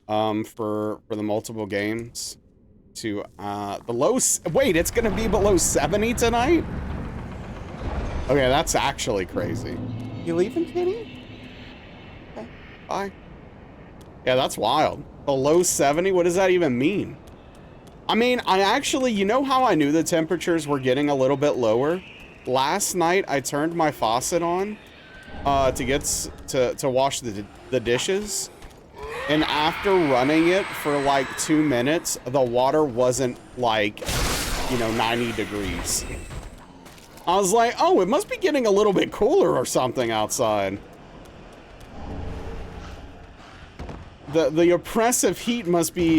for the multiple games to wait, it's gonna be below 70 tonight? Okay, that's actually crazy. You leaving, Kitty? Okay, bye. Yeah, that's wild. Below 70? What does that even mean? I mean, I actually, you know how I knew the temperatures were getting a little bit lower? Last night, I turned my faucet on to wash the dishes. And after running it for like 2 minutes, the water wasn't like, you know, 90 degrees. I was like, oh, it must be getting a little bit cooler or something outside. The oppressive heat must be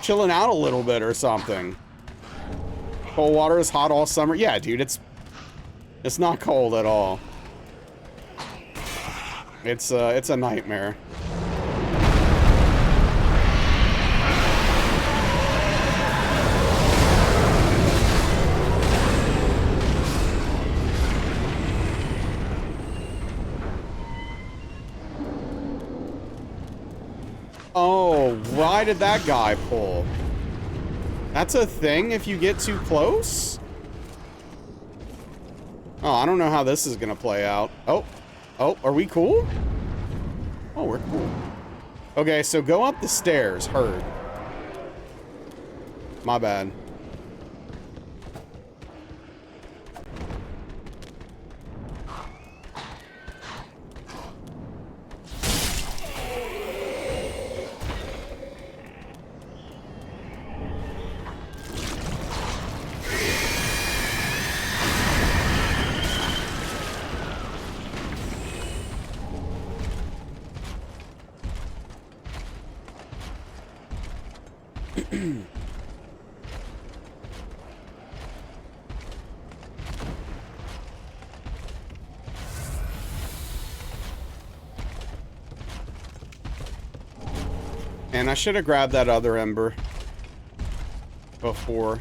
chilling out a little bit or something. Cold water is hot all summer. Yeah, dude, it's not cold at all. It's a nightmare. Oh, why did that guy pull? That's a thing if you get too close? Oh, I don't know how this is gonna play out. Oh, are we cool? Oh, we're cool. Okay, so go up the stairs, heard. My bad. And I should have grabbed that other ember before.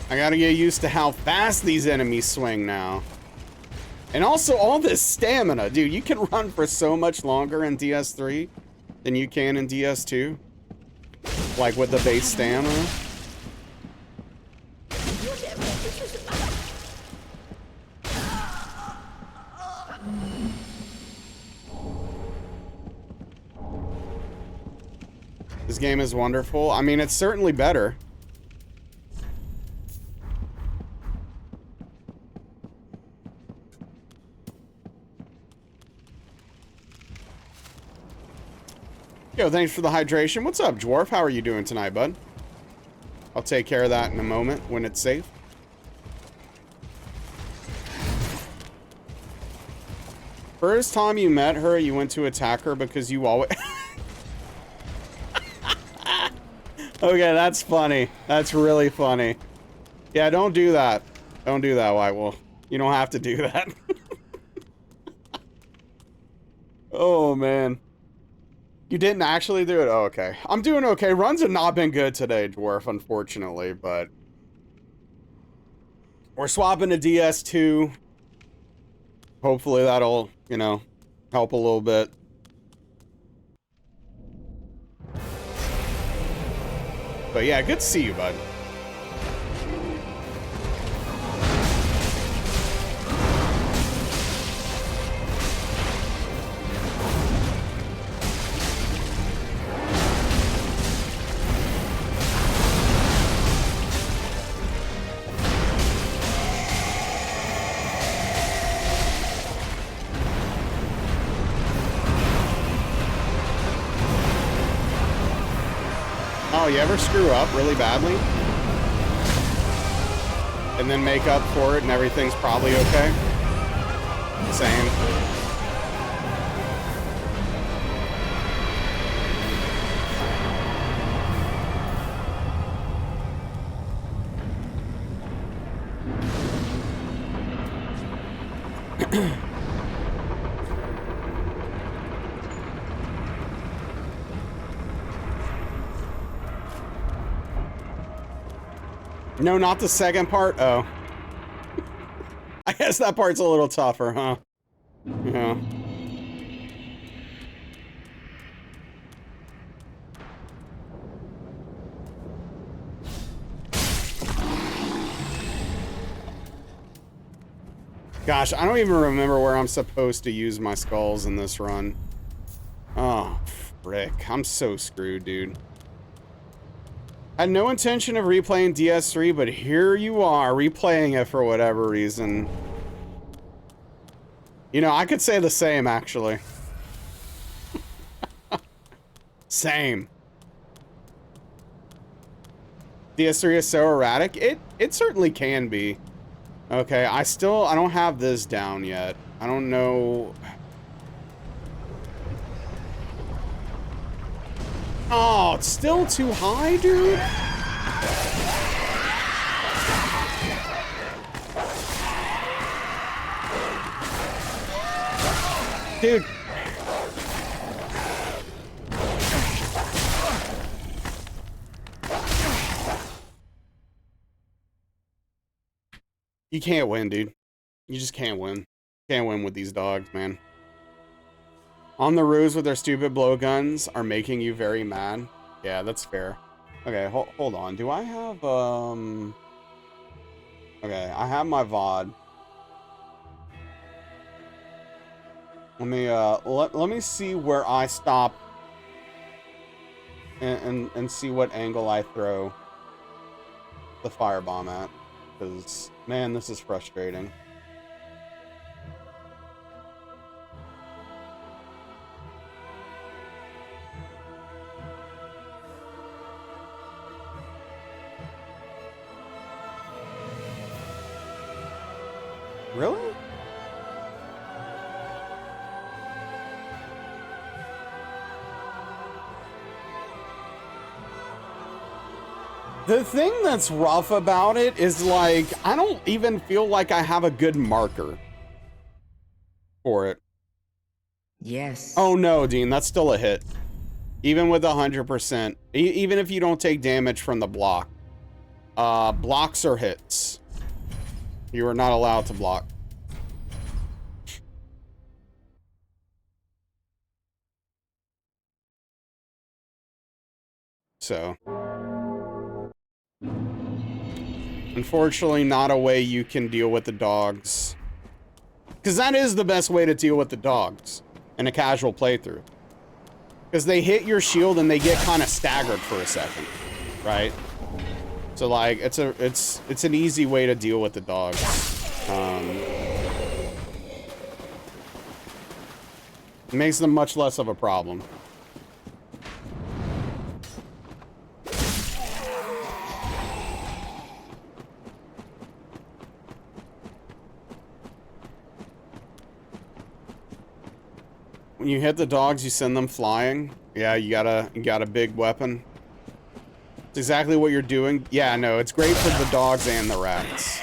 I gotta get used to how fast these enemies swing now. And also all this stamina, dude. You can run for so much longer in DS3 than you can in DS2. Like with the base stamina. This game is wonderful. I mean, it's certainly better. Yo, thanks for the hydration. What's up, Dwarf? How are you doing tonight, bud? I'll take care of that in a moment when it's safe. First time you met her, you went to attack her because you always... Okay, that's funny. That's really funny. Yeah, don't do that. Don't do that, White Wolf. You don't have to do that. Oh, man. You didn't actually do it? Oh, okay. I'm doing okay. Runs have not been good today, Dwarf, unfortunately, but... We're swapping to DS2. Hopefully that'll, you know, help a little bit. But yeah, good to see you, bud. Oh, you ever screw up really badly? And then make up for it and everything's probably okay? Same. No, not the second part. Oh. I guess that part's a little tougher, huh? Yeah. Gosh, I don't even remember where I'm supposed to use my skulls in this run. Oh, frick. I'm so screwed, dude. I had no intention of replaying DS3, but here you are, replaying it for whatever reason. You know, I could say the same, actually. Same. DS3 is so erratic. It certainly can be. Okay, I don't have this down yet. I don't know. Oh, it's still too high, dude. Dude. You can't win, dude. You just can't win. Can't win with these dogs, man. On the ruse with their stupid blowguns are making you very mad. Yeah, that's fair. Okay, hold on. Do I have, okay, I have my VOD. Let me see where I stop and see what angle I throw the firebomb at. Because, man, this is frustrating. Really? The thing that's rough about it is, like, I don't even feel like I have a good marker for it. Yes. Oh no, Dean, that's still a hit. Even with 100%. Even if you don't take damage from the block. Blocks are hits. You are not allowed to block. So. Unfortunately, not a way you can deal with the dogs. Because that is the best way to deal with the dogs in a casual playthrough. Because they hit your shield and they get kind of staggered for a second, right? So like, it's an easy way to deal with the dogs. It makes them much less of a problem. When you hit the dogs, you send them flying. Yeah, you got a big weapon. It's exactly what you're doing. Yeah, no, it's great for the dogs and the rats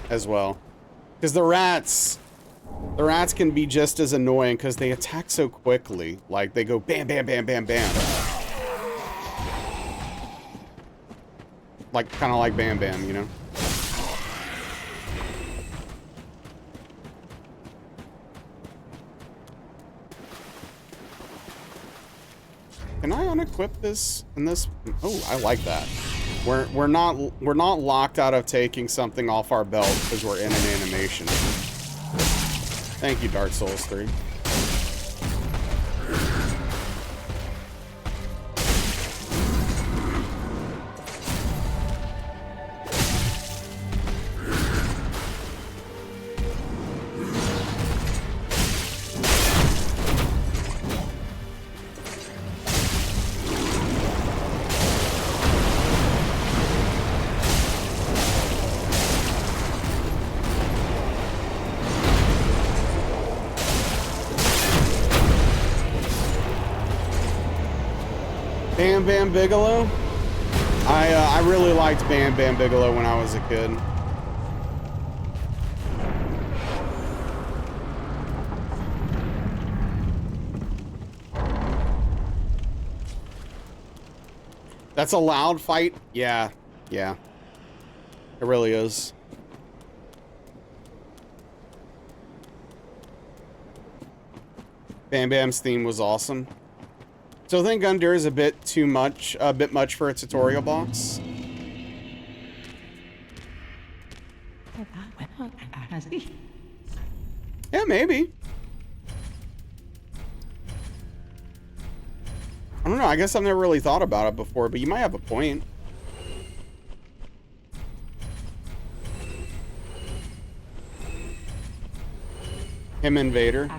as well. Because the rats can be just as annoying because they attack so quickly. Like, they go bam, bam, bam, bam, bam. Like, kind of like Bam Bam, you know? Can I unequip this in this? Oh, I like that. We're not locked out of taking something off our belt because we're in an animation. Thank you, Dark Souls 3. Bam Bam Bigelow? I really liked Bam Bam Bigelow when I was a kid. That's a loud fight? Yeah. Yeah. It really is. Bam Bam's theme was awesome. So I think Gundyr is a bit much for a tutorial boss. Yeah, maybe. I don't know. I guess I've never really thought about it before, but you might have a point. Him and Vader.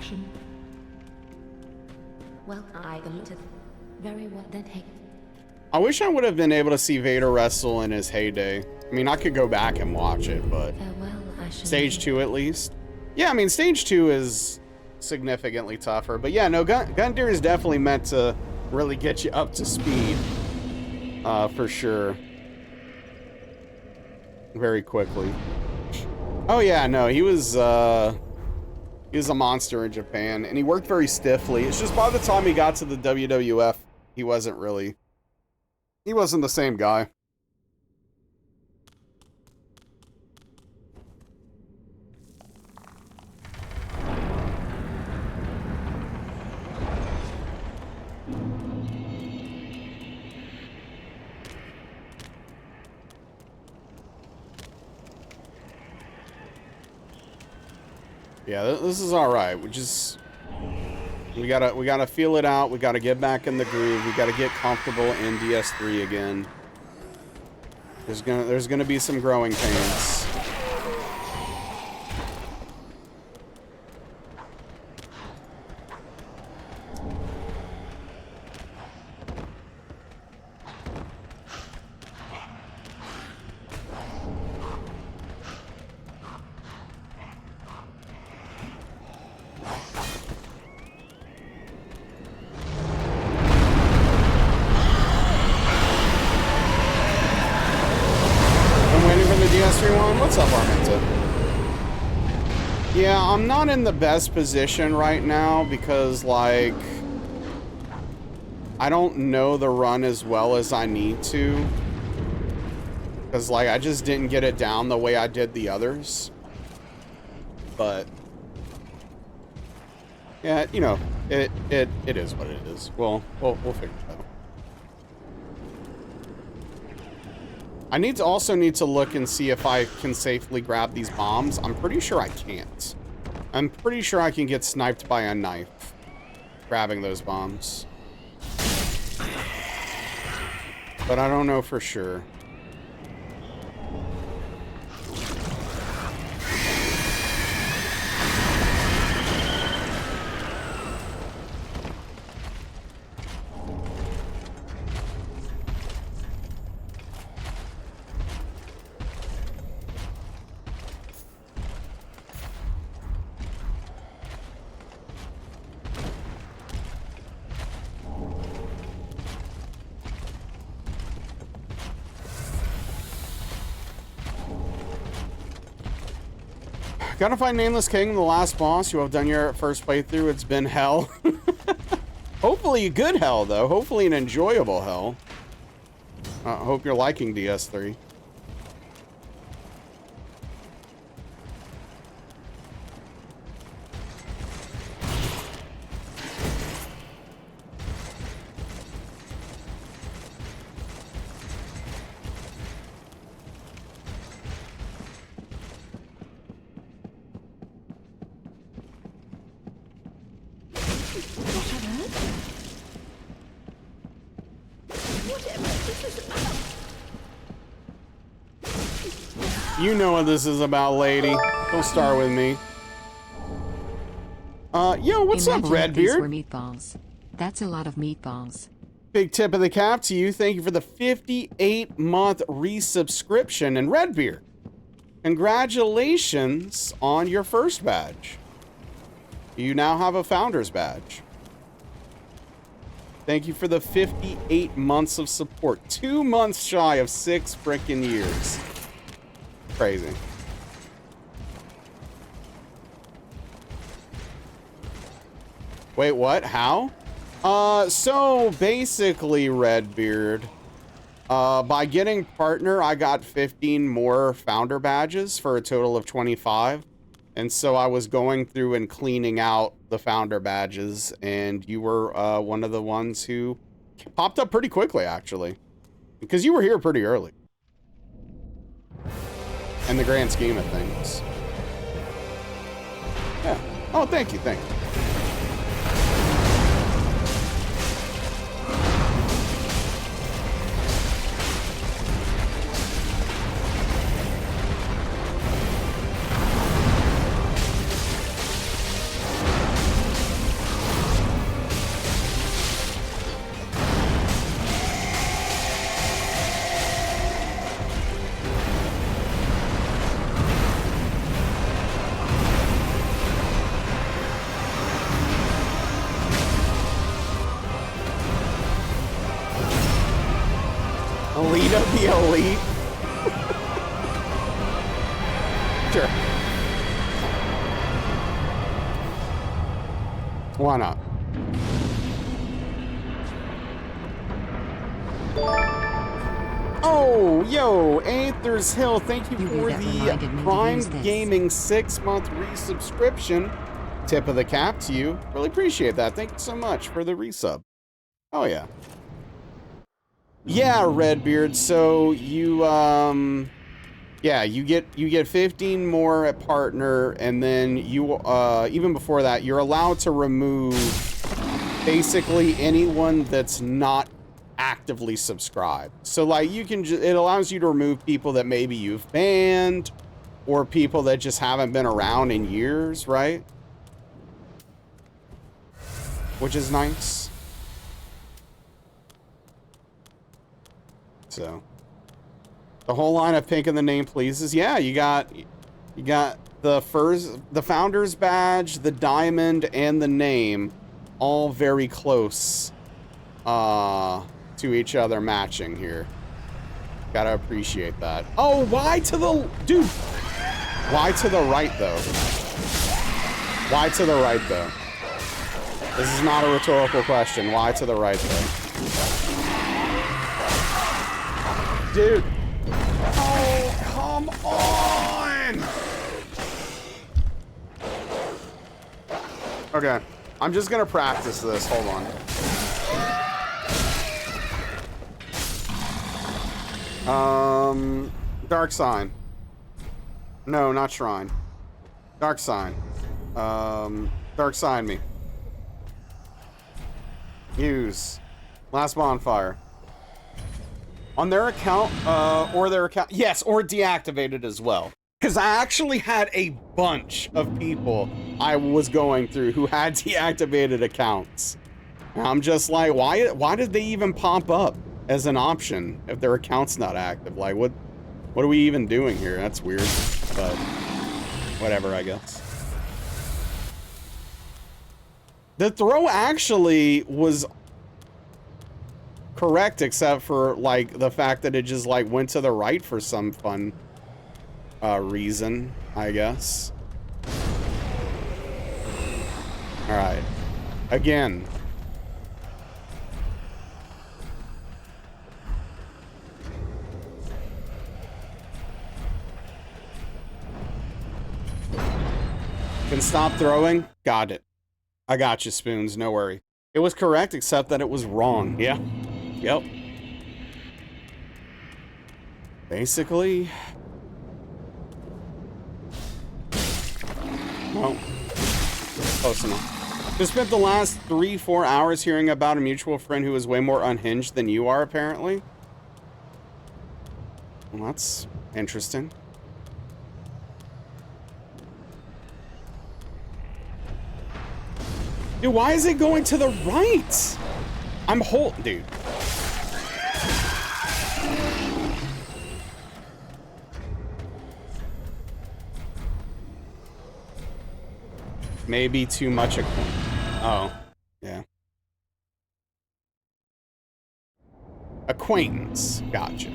Well, I alluded. Very well then, hey. I wish I would have been able to see Vader wrestle in his heyday. I mean, I could go back and watch it, but Farewell, I should stage 2 at least. Yeah, I mean, stage 2 is significantly tougher, but yeah, no, Gundyr is definitely meant to really get you up to speed, for sure. Very quickly. Oh yeah, no, he was a monster in Japan, and he worked very stiffly. It's just by the time he got to the WWF, he wasn't the same guy. Yeah, this is all right. We gotta feel it out. We gotta get back in the groove. We gotta get comfortable in DS3 again. There's gonna be some growing pains. What's up, Arminta? Yeah, I'm not in the best position right now because, like, I don't know the run as well as I need to. Because, like, I just didn't get it down the way I did the others. But, yeah, you know, it is what it is. We'll figure it out. I also need to look and see if I can safely grab these bombs. I'm pretty sure I can't. I'm pretty sure I can get sniped by a knife grabbing those bombs. But I don't know for sure. Gotta find Nameless King, the last boss. You have done your first playthrough. It's been hell. Hopefully a good hell, though. Hopefully an enjoyable hell. Hope you're liking DS3. You know what this is about, lady. Don't start with me. Yo, what's up, Redbeard? These were meatballs. That's a lot of meatballs. Big tip of the cap to you. Thank you for the 58-month resubscription. And Redbeard, congratulations on your first badge. You now have a founder's badge. Thank you for the 58 months of support. 2 months shy of 6 frickin' years. Crazy. Wait, what? How? So basically, Redbeard, By getting partner, I got 15 more founder badges for a total of 25. And so I was going through and cleaning out the founder badges, and you were one of the ones who popped up pretty quickly, actually. Because you were here pretty early. In the grand scheme of things. Yeah. Oh, thank you, thank you. Alita the Elite? Sure. Why not? Oh, yo, Aether's Hill, thank you for the Prime Gaming 6-month resubscription. Tip of the cap to you. Really appreciate that. Thank you so much for the resub. Oh, yeah. Yeah, Redbeard, so you, yeah, you get 15 more at partner, and then you, even before that, you're allowed to remove basically anyone that's not actively subscribed. So, like, you can it allows you to remove people that maybe you've banned, or people that just haven't been around in years, right? Which is nice. So, the whole line of pink in the name pleases. Yeah, you got the founder's badge, the diamond, and the name, all very close to each other, matching here. Gotta appreciate that. Oh, why to the dude? Why to the right though? Why to the right though? This is not a rhetorical question. Why to the right though? Dude. Oh, come on. Okay. I'm just gonna practice this. Hold on. Dark Sign. No, not Shrine. Dark Sign. Dark Sign me. Use. Last Bonfire. On their account, or their account, yes, or deactivated as well. Because I actually had a bunch of people I was going through who had deactivated accounts. And I'm just like, why did they even pop up as an option if their account's not active? Like, what are we even doing here? That's weird, but whatever, I guess. The throw actually was correct, except for like the fact that it just like went to the right for some fun reason, I guess. All right, again. Can stop throwing. Got it. I got you, Spoons. No worry. It was correct, except that it was wrong. Yeah. Yep. Basically. Well, close enough. Just spent the last 3-4 hours hearing about a mutual friend who is way more unhinged than you are, apparently. Well, that's interesting. Dude, why is it going to the right? I'm dude. Maybe too much oh, yeah. Acquaintance. Gotcha.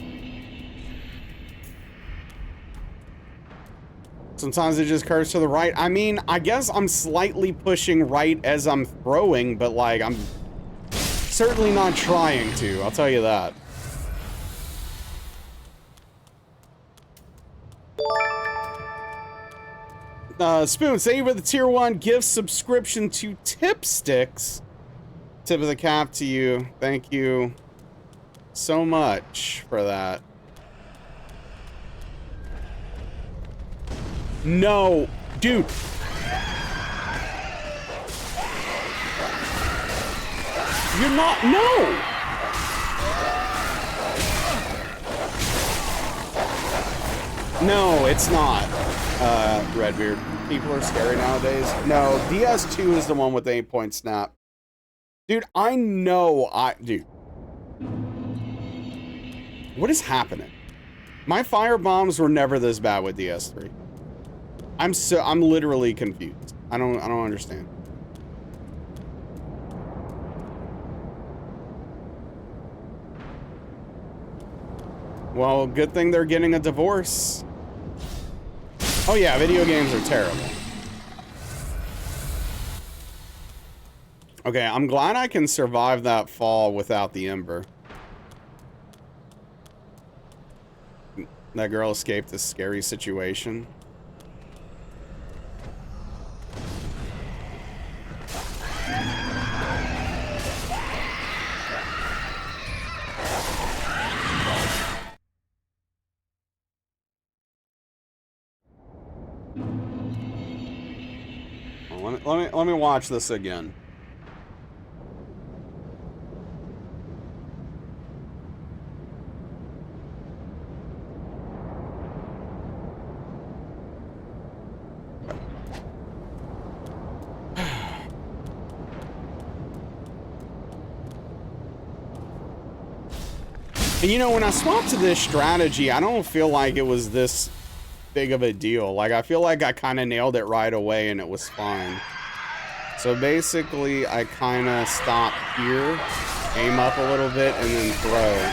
Sometimes it just curves to the right. I mean, I guess I'm slightly pushing right as I'm throwing, but like, I'm certainly not trying to. I'll tell you that. Spoon, thank you for the tier 1 gift subscription to Tipsticks. Tip of the cap to you. Thank you so much for that. No, dude. You're not, no. No, it's not, Redbeard. People are scary nowadays. No, DS2 is the one with the 8-point snap. Dude, I know dude. What is happening? My fire bombs were never this bad with DS3. I'm literally confused. I don't understand. Well, good thing they're getting a divorce. Oh yeah, video games are terrible. Okay, I'm glad I can survive that fall without the ember. That girl escaped this scary situation. Let me watch this again. And you know, when I swapped to this strategy, I don't feel like it was this big of a deal. Like, I feel like I kind of nailed it right away and it was fine. So basically, I kind of stop here, aim up a little bit, and then throw.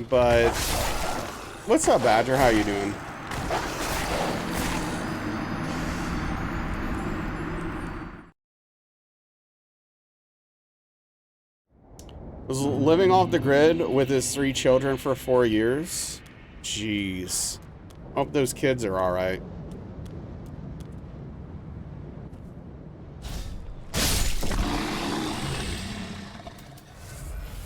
But, what's up, Badger? How you doing? Was living off the grid with his 3 children for 4 years. Jeez. Hope those kids are alright.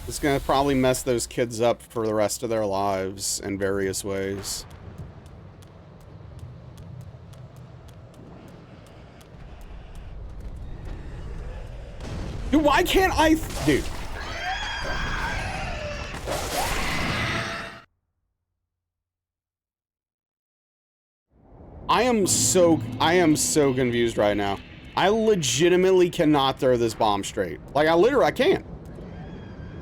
It's gonna probably mess those kids up for the rest of their lives in various ways. Dude, why can't I... Dude. I am so confused right now. I legitimately cannot throw this bomb straight. Like, I can't.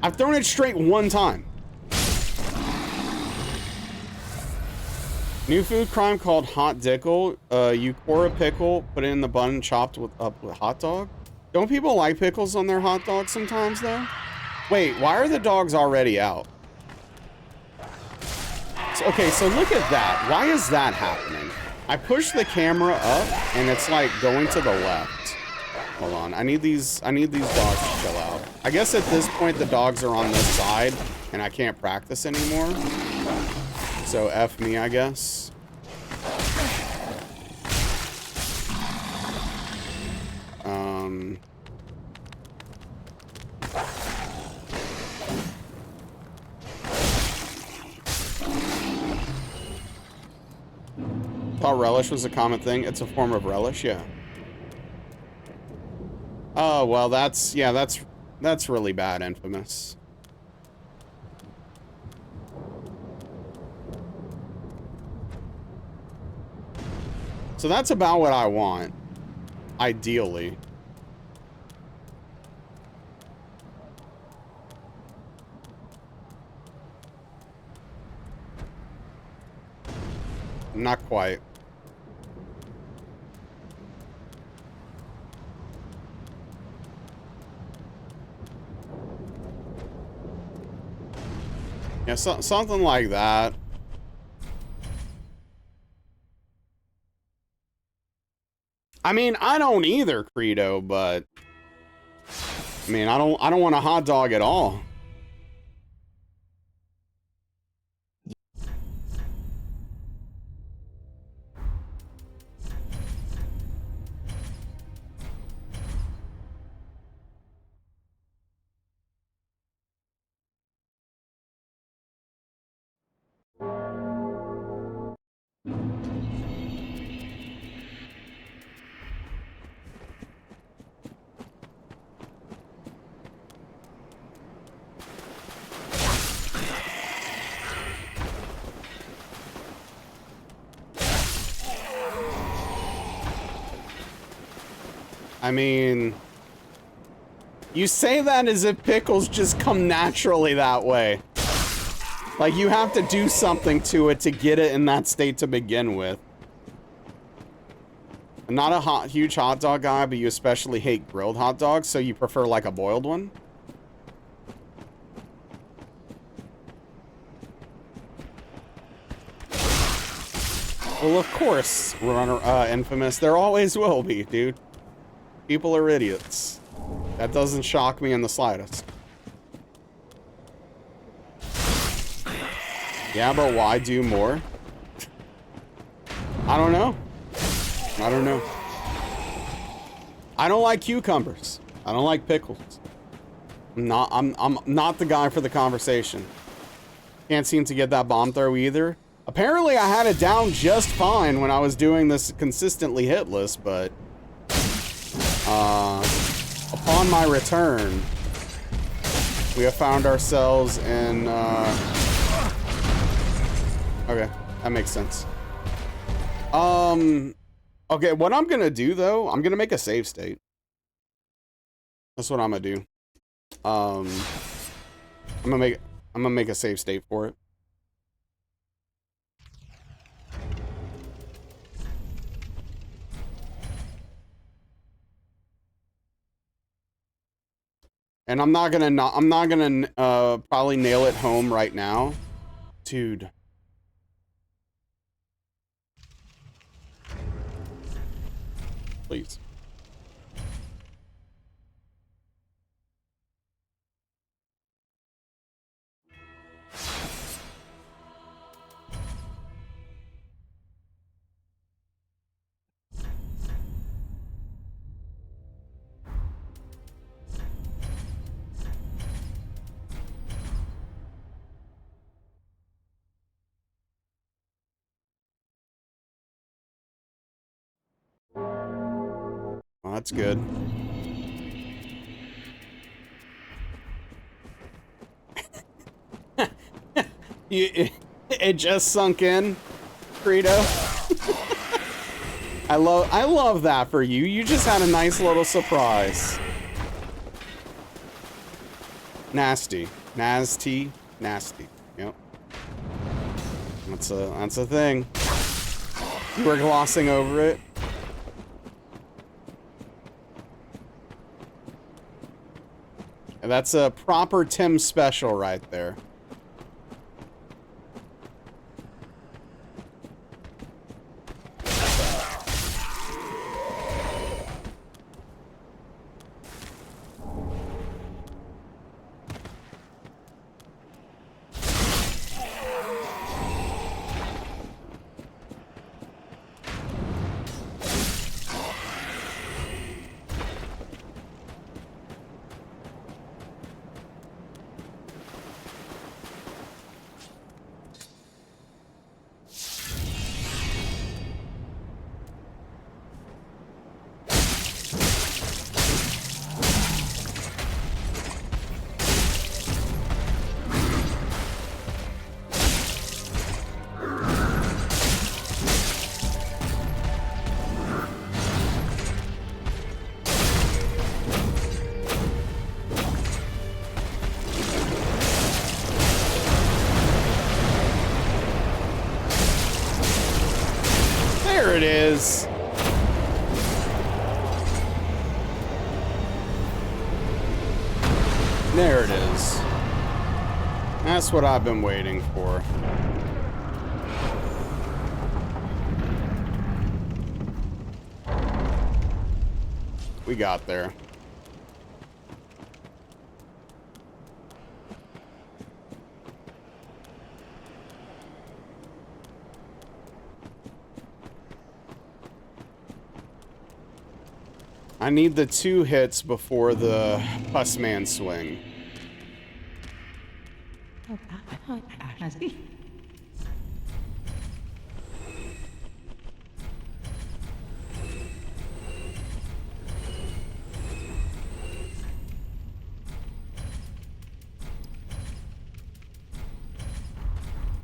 I've thrown it straight 1 time. New food crime called hot dickle. You core a pickle, put it in the bun, chopped up with hot dog. Don't people like pickles on their hot dogs sometimes, though? Wait, why are the dogs already out? Okay, so look at that. Why is that happening? I push the camera up, and it's like going to the left. Hold on, I need these dogs to chill out. I guess at this point the dogs are on this side, and I can't practice anymore. So F me, I guess. Thought relish was a common thing. It's a form of relish, yeah. Oh, well, that's really bad, Infamous. So that's about what I want, ideally. Not quite. Yeah, something like that. I mean, I don't either, Credo, but I mean, I don't want a hot dog at all. I mean, you say that as if pickles just come naturally that way. Like, you have to do something to it to get it in that state to begin with. I'm not a huge hot dog guy, but you especially hate grilled hot dogs, so you prefer, like, a boiled one? Well, of course, Runner, Infamous. There always will be, dude. People are idiots. That doesn't shock me in the slightest. Yeah, but why do more? I don't know. I don't know. I don't like cucumbers. I don't like pickles. I'm not the guy for the conversation. Can't seem to get that bomb throw either. Apparently, I had it down just fine when I was doing this consistently hitless, but upon my return, we have found ourselves in okay, that makes sense. Okay, what I'm gonna do though, I'm gonna make a save state. That's what I'm gonna do. I'm gonna make a save state for it. And I'm not gonna probably nail it home right now. Dude. Please. Well, that's good. It just sunk in, Credo. I love that for you. You just had a nice little surprise. Nasty. Nasty. Nasty. Yep. That's a thing. You were glossing over it. And that's a proper Tim special right there. There it is. There it is. That's what I've been waiting for. We got there. I need the 2 hits before the Pussman swing.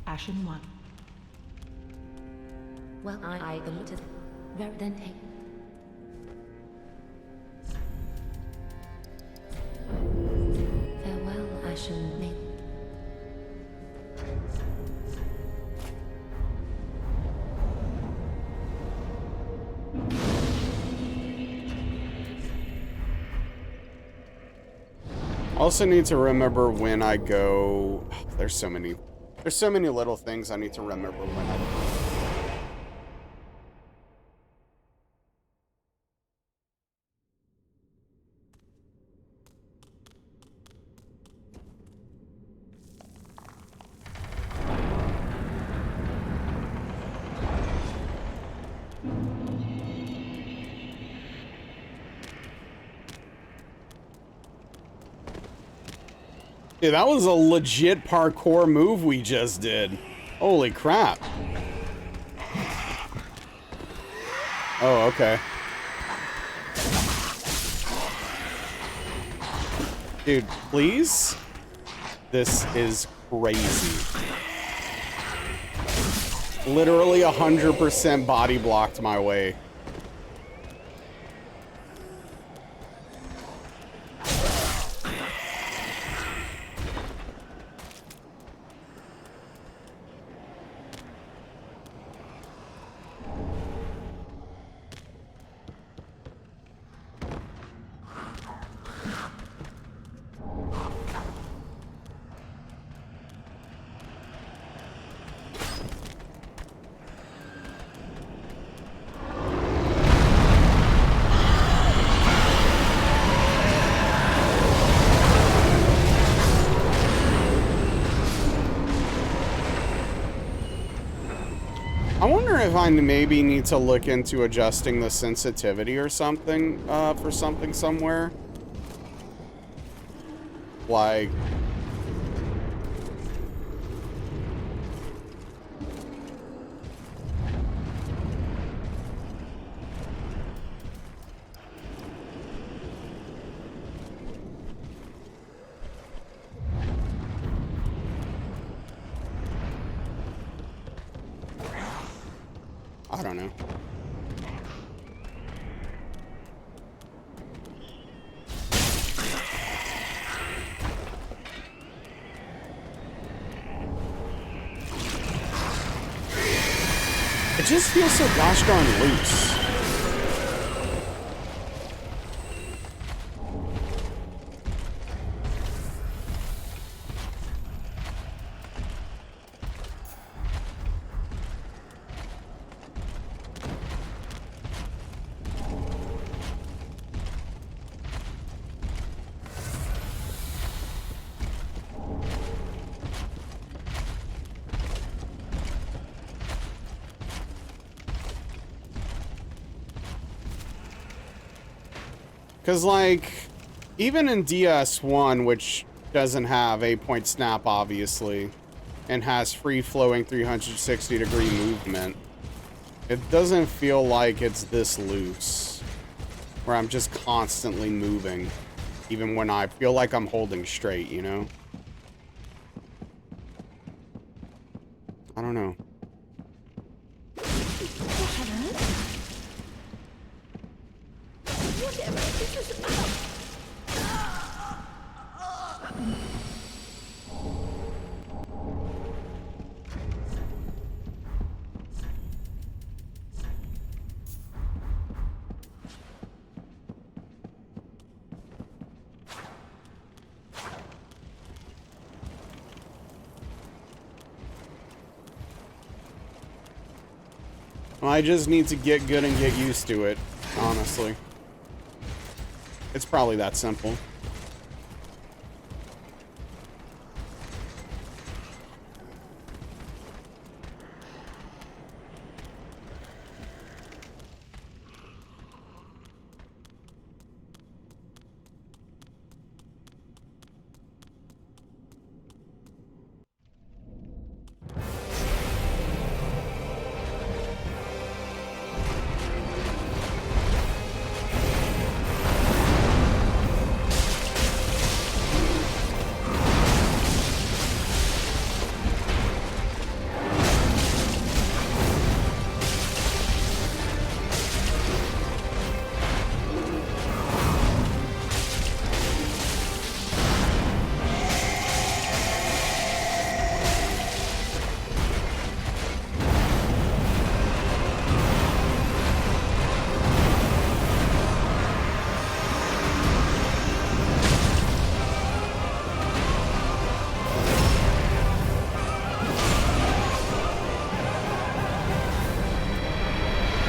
Ashen 1. Well, I the loot is very then take. Also need to remember when I go. There's so many little things I need to remember when I go. Dude, that was a legit parkour move we just did. Holy crap. Oh, okay. Dude, please? This is crazy. Literally 100% body blocked my way. I wonder if I maybe need to look into adjusting the sensitivity or something, for something somewhere. Like... I don't know. It just feels so gosh darn loose. Because, like, even in DS1, which doesn't have 8-point snap, obviously, and has free-flowing 360-degree movement, it doesn't feel like it's this loose, where I'm just constantly moving, even when I feel like I'm holding straight, you know? I don't know. I just need to get good and get used to it, honestly. It's probably that simple.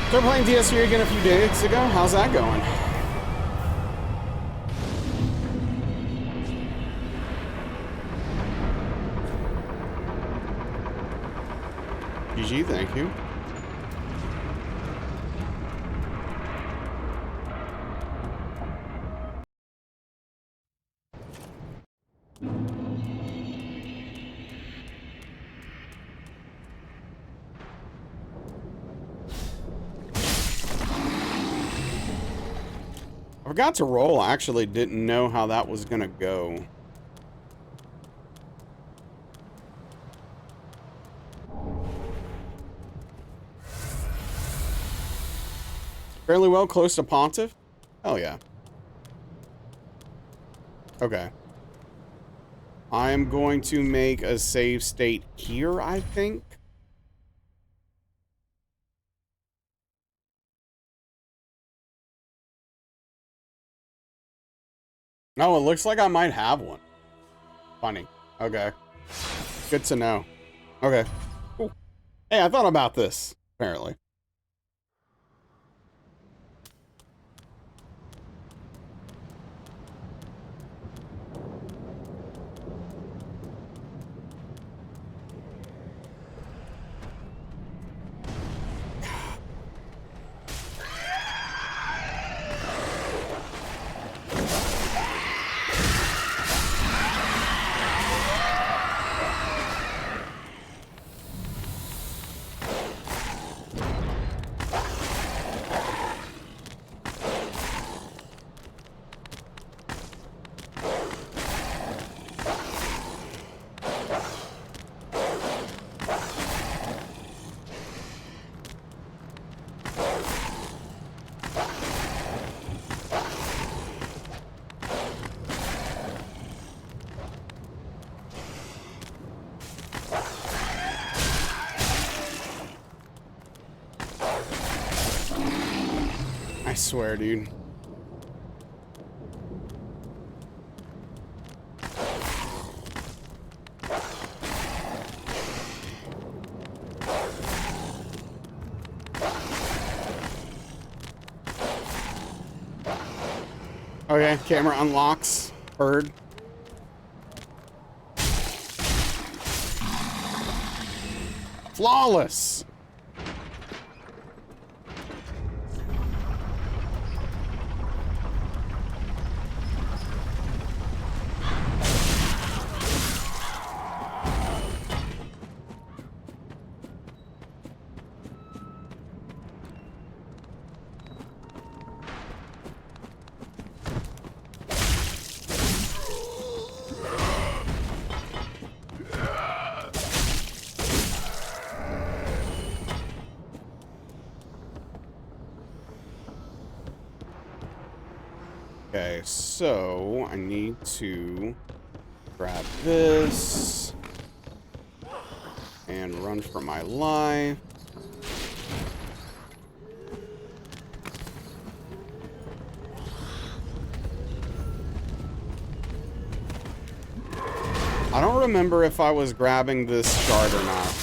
Started playing DS3 again a few days ago. How's that going? GG, thank you. I forgot to roll. I actually didn't know how that was gonna go. Fairly well, close to Pontiff? Hell yeah. Okay. I am going to make a save state here, I think. Oh, it looks like I might have one. Funny. Okay. Good to know. Okay. Cool. Hey, I thought about this, apparently. I swear, dude. Okay, camera unlocks. Bird. Flawless. Okay, so I need to grab this and run for my life. I don't remember if I was grabbing this shard or not.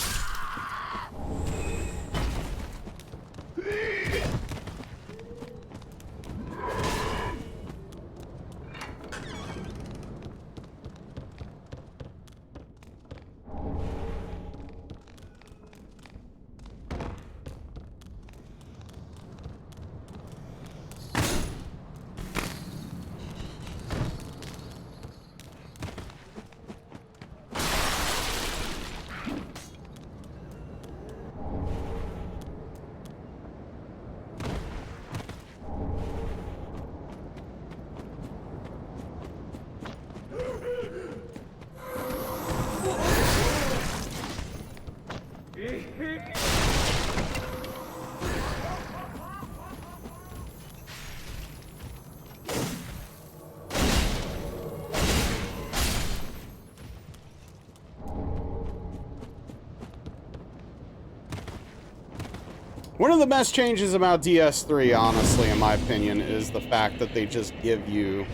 One of the best changes about DS3, honestly, in my opinion, is the fact that they just give you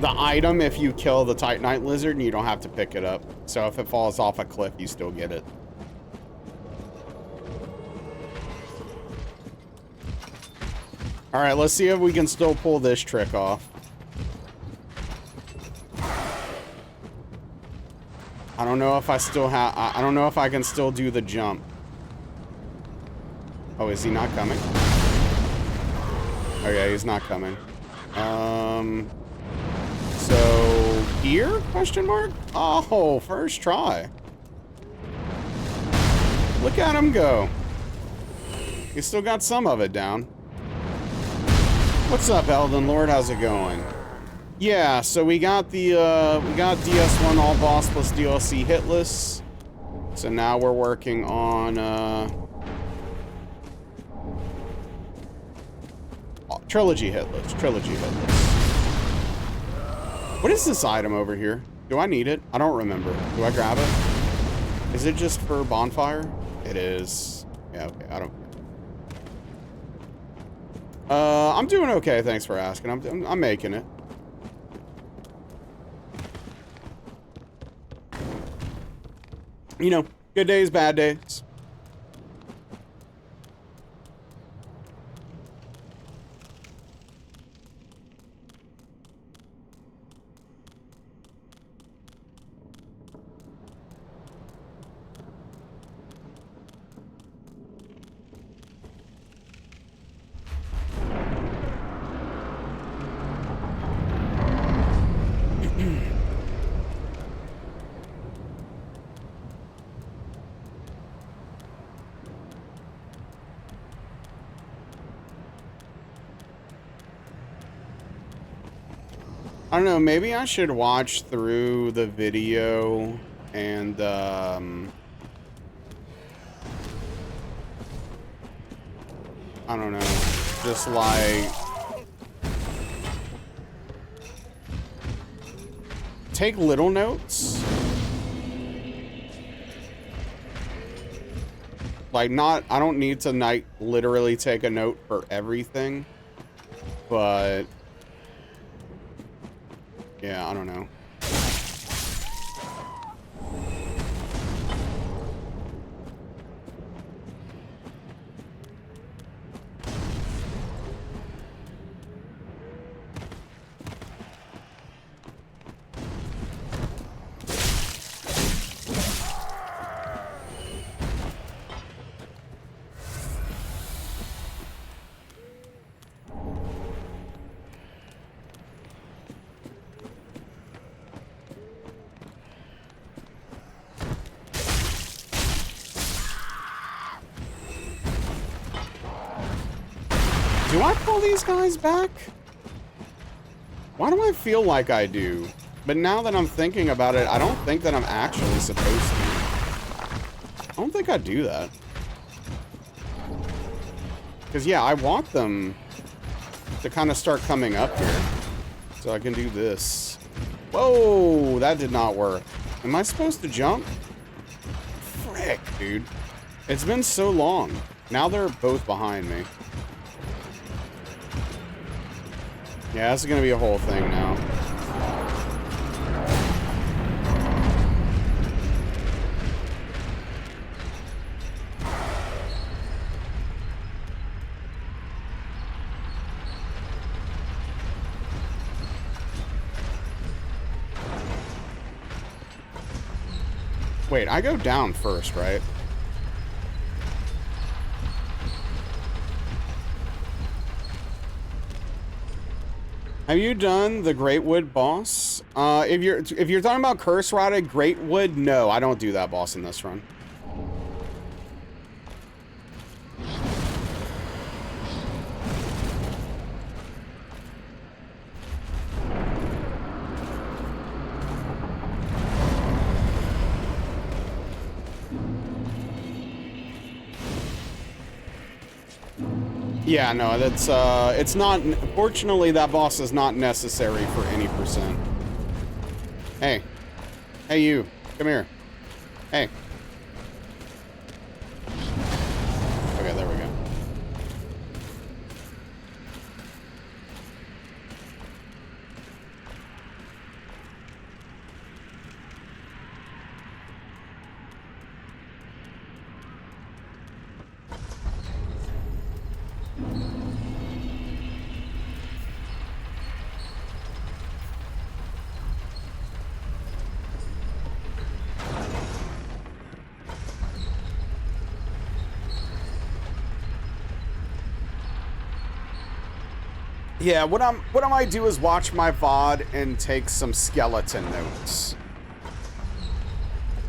the item if you kill the Titanite lizard and you don't have to pick it up. So if it falls off a cliff, you still get it. All right, let's see if we can still pull this trick off. I don't know if I still have... I don't know if I can still do the jump. Oh, is he not coming? Oh, yeah, he's not coming. So... Here? Question mark? Oh, first try. Look at him go. He still got some of it down. What's up, Elden Lord? How's it going? Yeah, so we got the, we got DS1 All Boss plus DLC Hitless. So now we're working on, Trilogy Hitless. Trilogy Hitless. What is this item over here? Do I need it? I don't remember. Do I grab it? Is it just for bonfire? It is. Yeah, okay, I don't care. I'm doing okay, thanks for asking. I'm making it. You know, good days, bad days. I don't know, maybe I should watch through the video and, I don't know, just like, take little notes. Like, I don't need to, literally take a note for everything, but... yeah, I don't know. Do I pull these guys back? Why do I feel like I do? But now that I'm thinking about it, I don't think that I'm actually supposed to. I don't think I do that. Because, yeah, I want them to kind of start coming up here. So I can do this. Whoa, that did not work. Am I supposed to jump? Frick, dude. It's been so long. Now they're both behind me. Yeah, this is gonna be a whole thing now. Wait, I go down first, right? Have you done the Greatwood boss? If you're talking about Curse Rotted Greatwood, no, I don't do that boss in this run. Yeah, no, that's, it's not, fortunately that boss is not necessary for any percent. Hey. Hey, you. Come here. Hey. Okay, there we go. Yeah, what I might do is watch my VOD and take some skeleton notes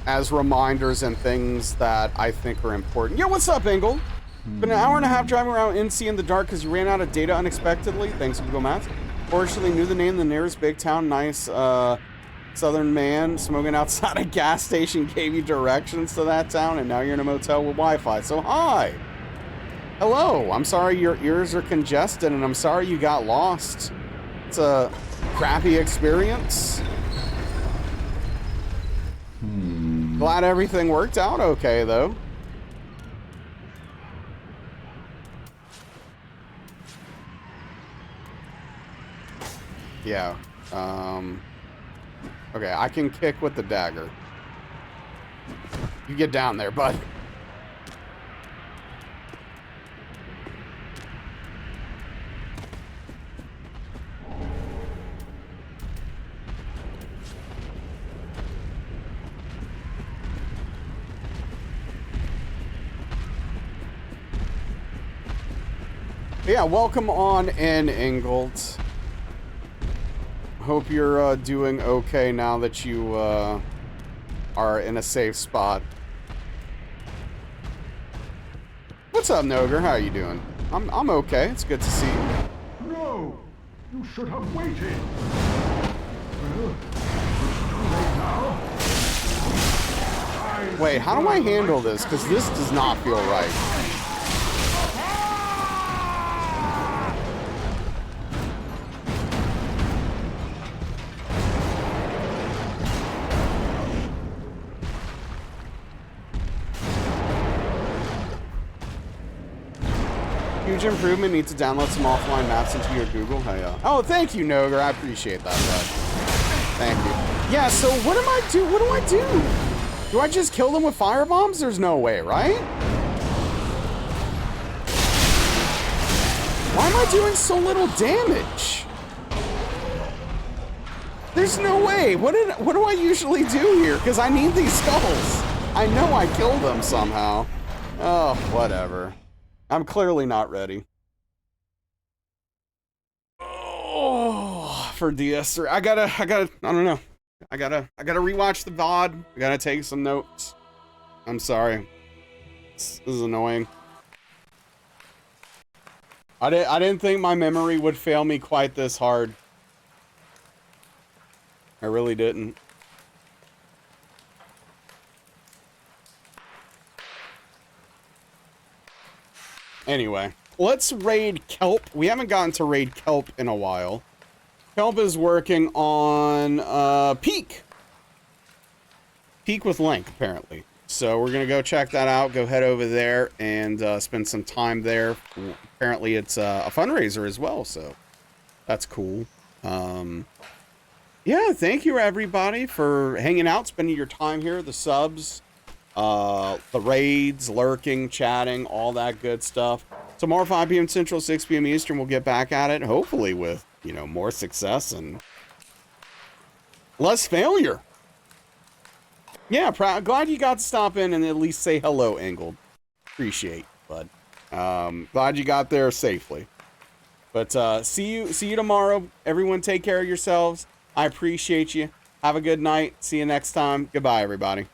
as reminders and things that I think are important. Yo, what's up, Engel? Been an hour and a half driving around NC in the dark because you ran out of data unexpectedly. Thanks, Google Maps. Fortunately, knew the name of the nearest big town. Nice southern man smoking outside a gas station gave you directions to that town, and now you're in a motel with Wi-Fi. So hi. Hello. I'm sorry your ears are congested, and I'm sorry you got lost. It's a crappy experience. Glad everything worked out okay, though. Yeah. Okay, I can kick with the dagger. You get down there, bud. Yeah, welcome on in, Ingold. Hope you're doing okay now that you are in a safe spot. What's up, Noger? How are you doing? I'm okay. It's good to see you. No! You should have waited! Well, it's too late now. Wait, how do I handle this? Because this does not feel right. Huge improvement. Need to download some offline maps into your Google. Hey, oh, thank you, Noger. I appreciate that, bud. Thank you. Yeah, so what am I do? What do I do? Do I just kill them with firebombs? There's no way, right? Why am I doing so little damage? There's no way. What do I usually do here? Because I need these skulls. I know I killed them somehow. Oh, whatever. I'm clearly not ready. Oh, for DS3, I gotta, I don't know. I gotta rewatch the VOD. I gotta take some notes. I'm sorry. This is annoying. I didn't think my memory would fail me quite this hard. I really didn't. Anyway, let's raid Kelp. We haven't gotten to raid Kelp in a while. Kelp is working on Peak. Peak with Link, apparently. So we're going to go check that out. Go head over there and spend some time there. Apparently it's a fundraiser as well, so that's cool. Yeah, thank you everybody for hanging out, spending your time here. The subs. The raids, lurking, chatting, all that good stuff. Tomorrow, 5 p.m. Central, 6 p.m. Eastern, we'll get back at it, hopefully with, you know, more success and less failure. Yeah, glad you got to stop in and at least say hello, Engel. Appreciate, bud. Glad you got there safely. But see you tomorrow. Everyone take care of yourselves. I appreciate you. Have a good night. See you next time. Goodbye, everybody.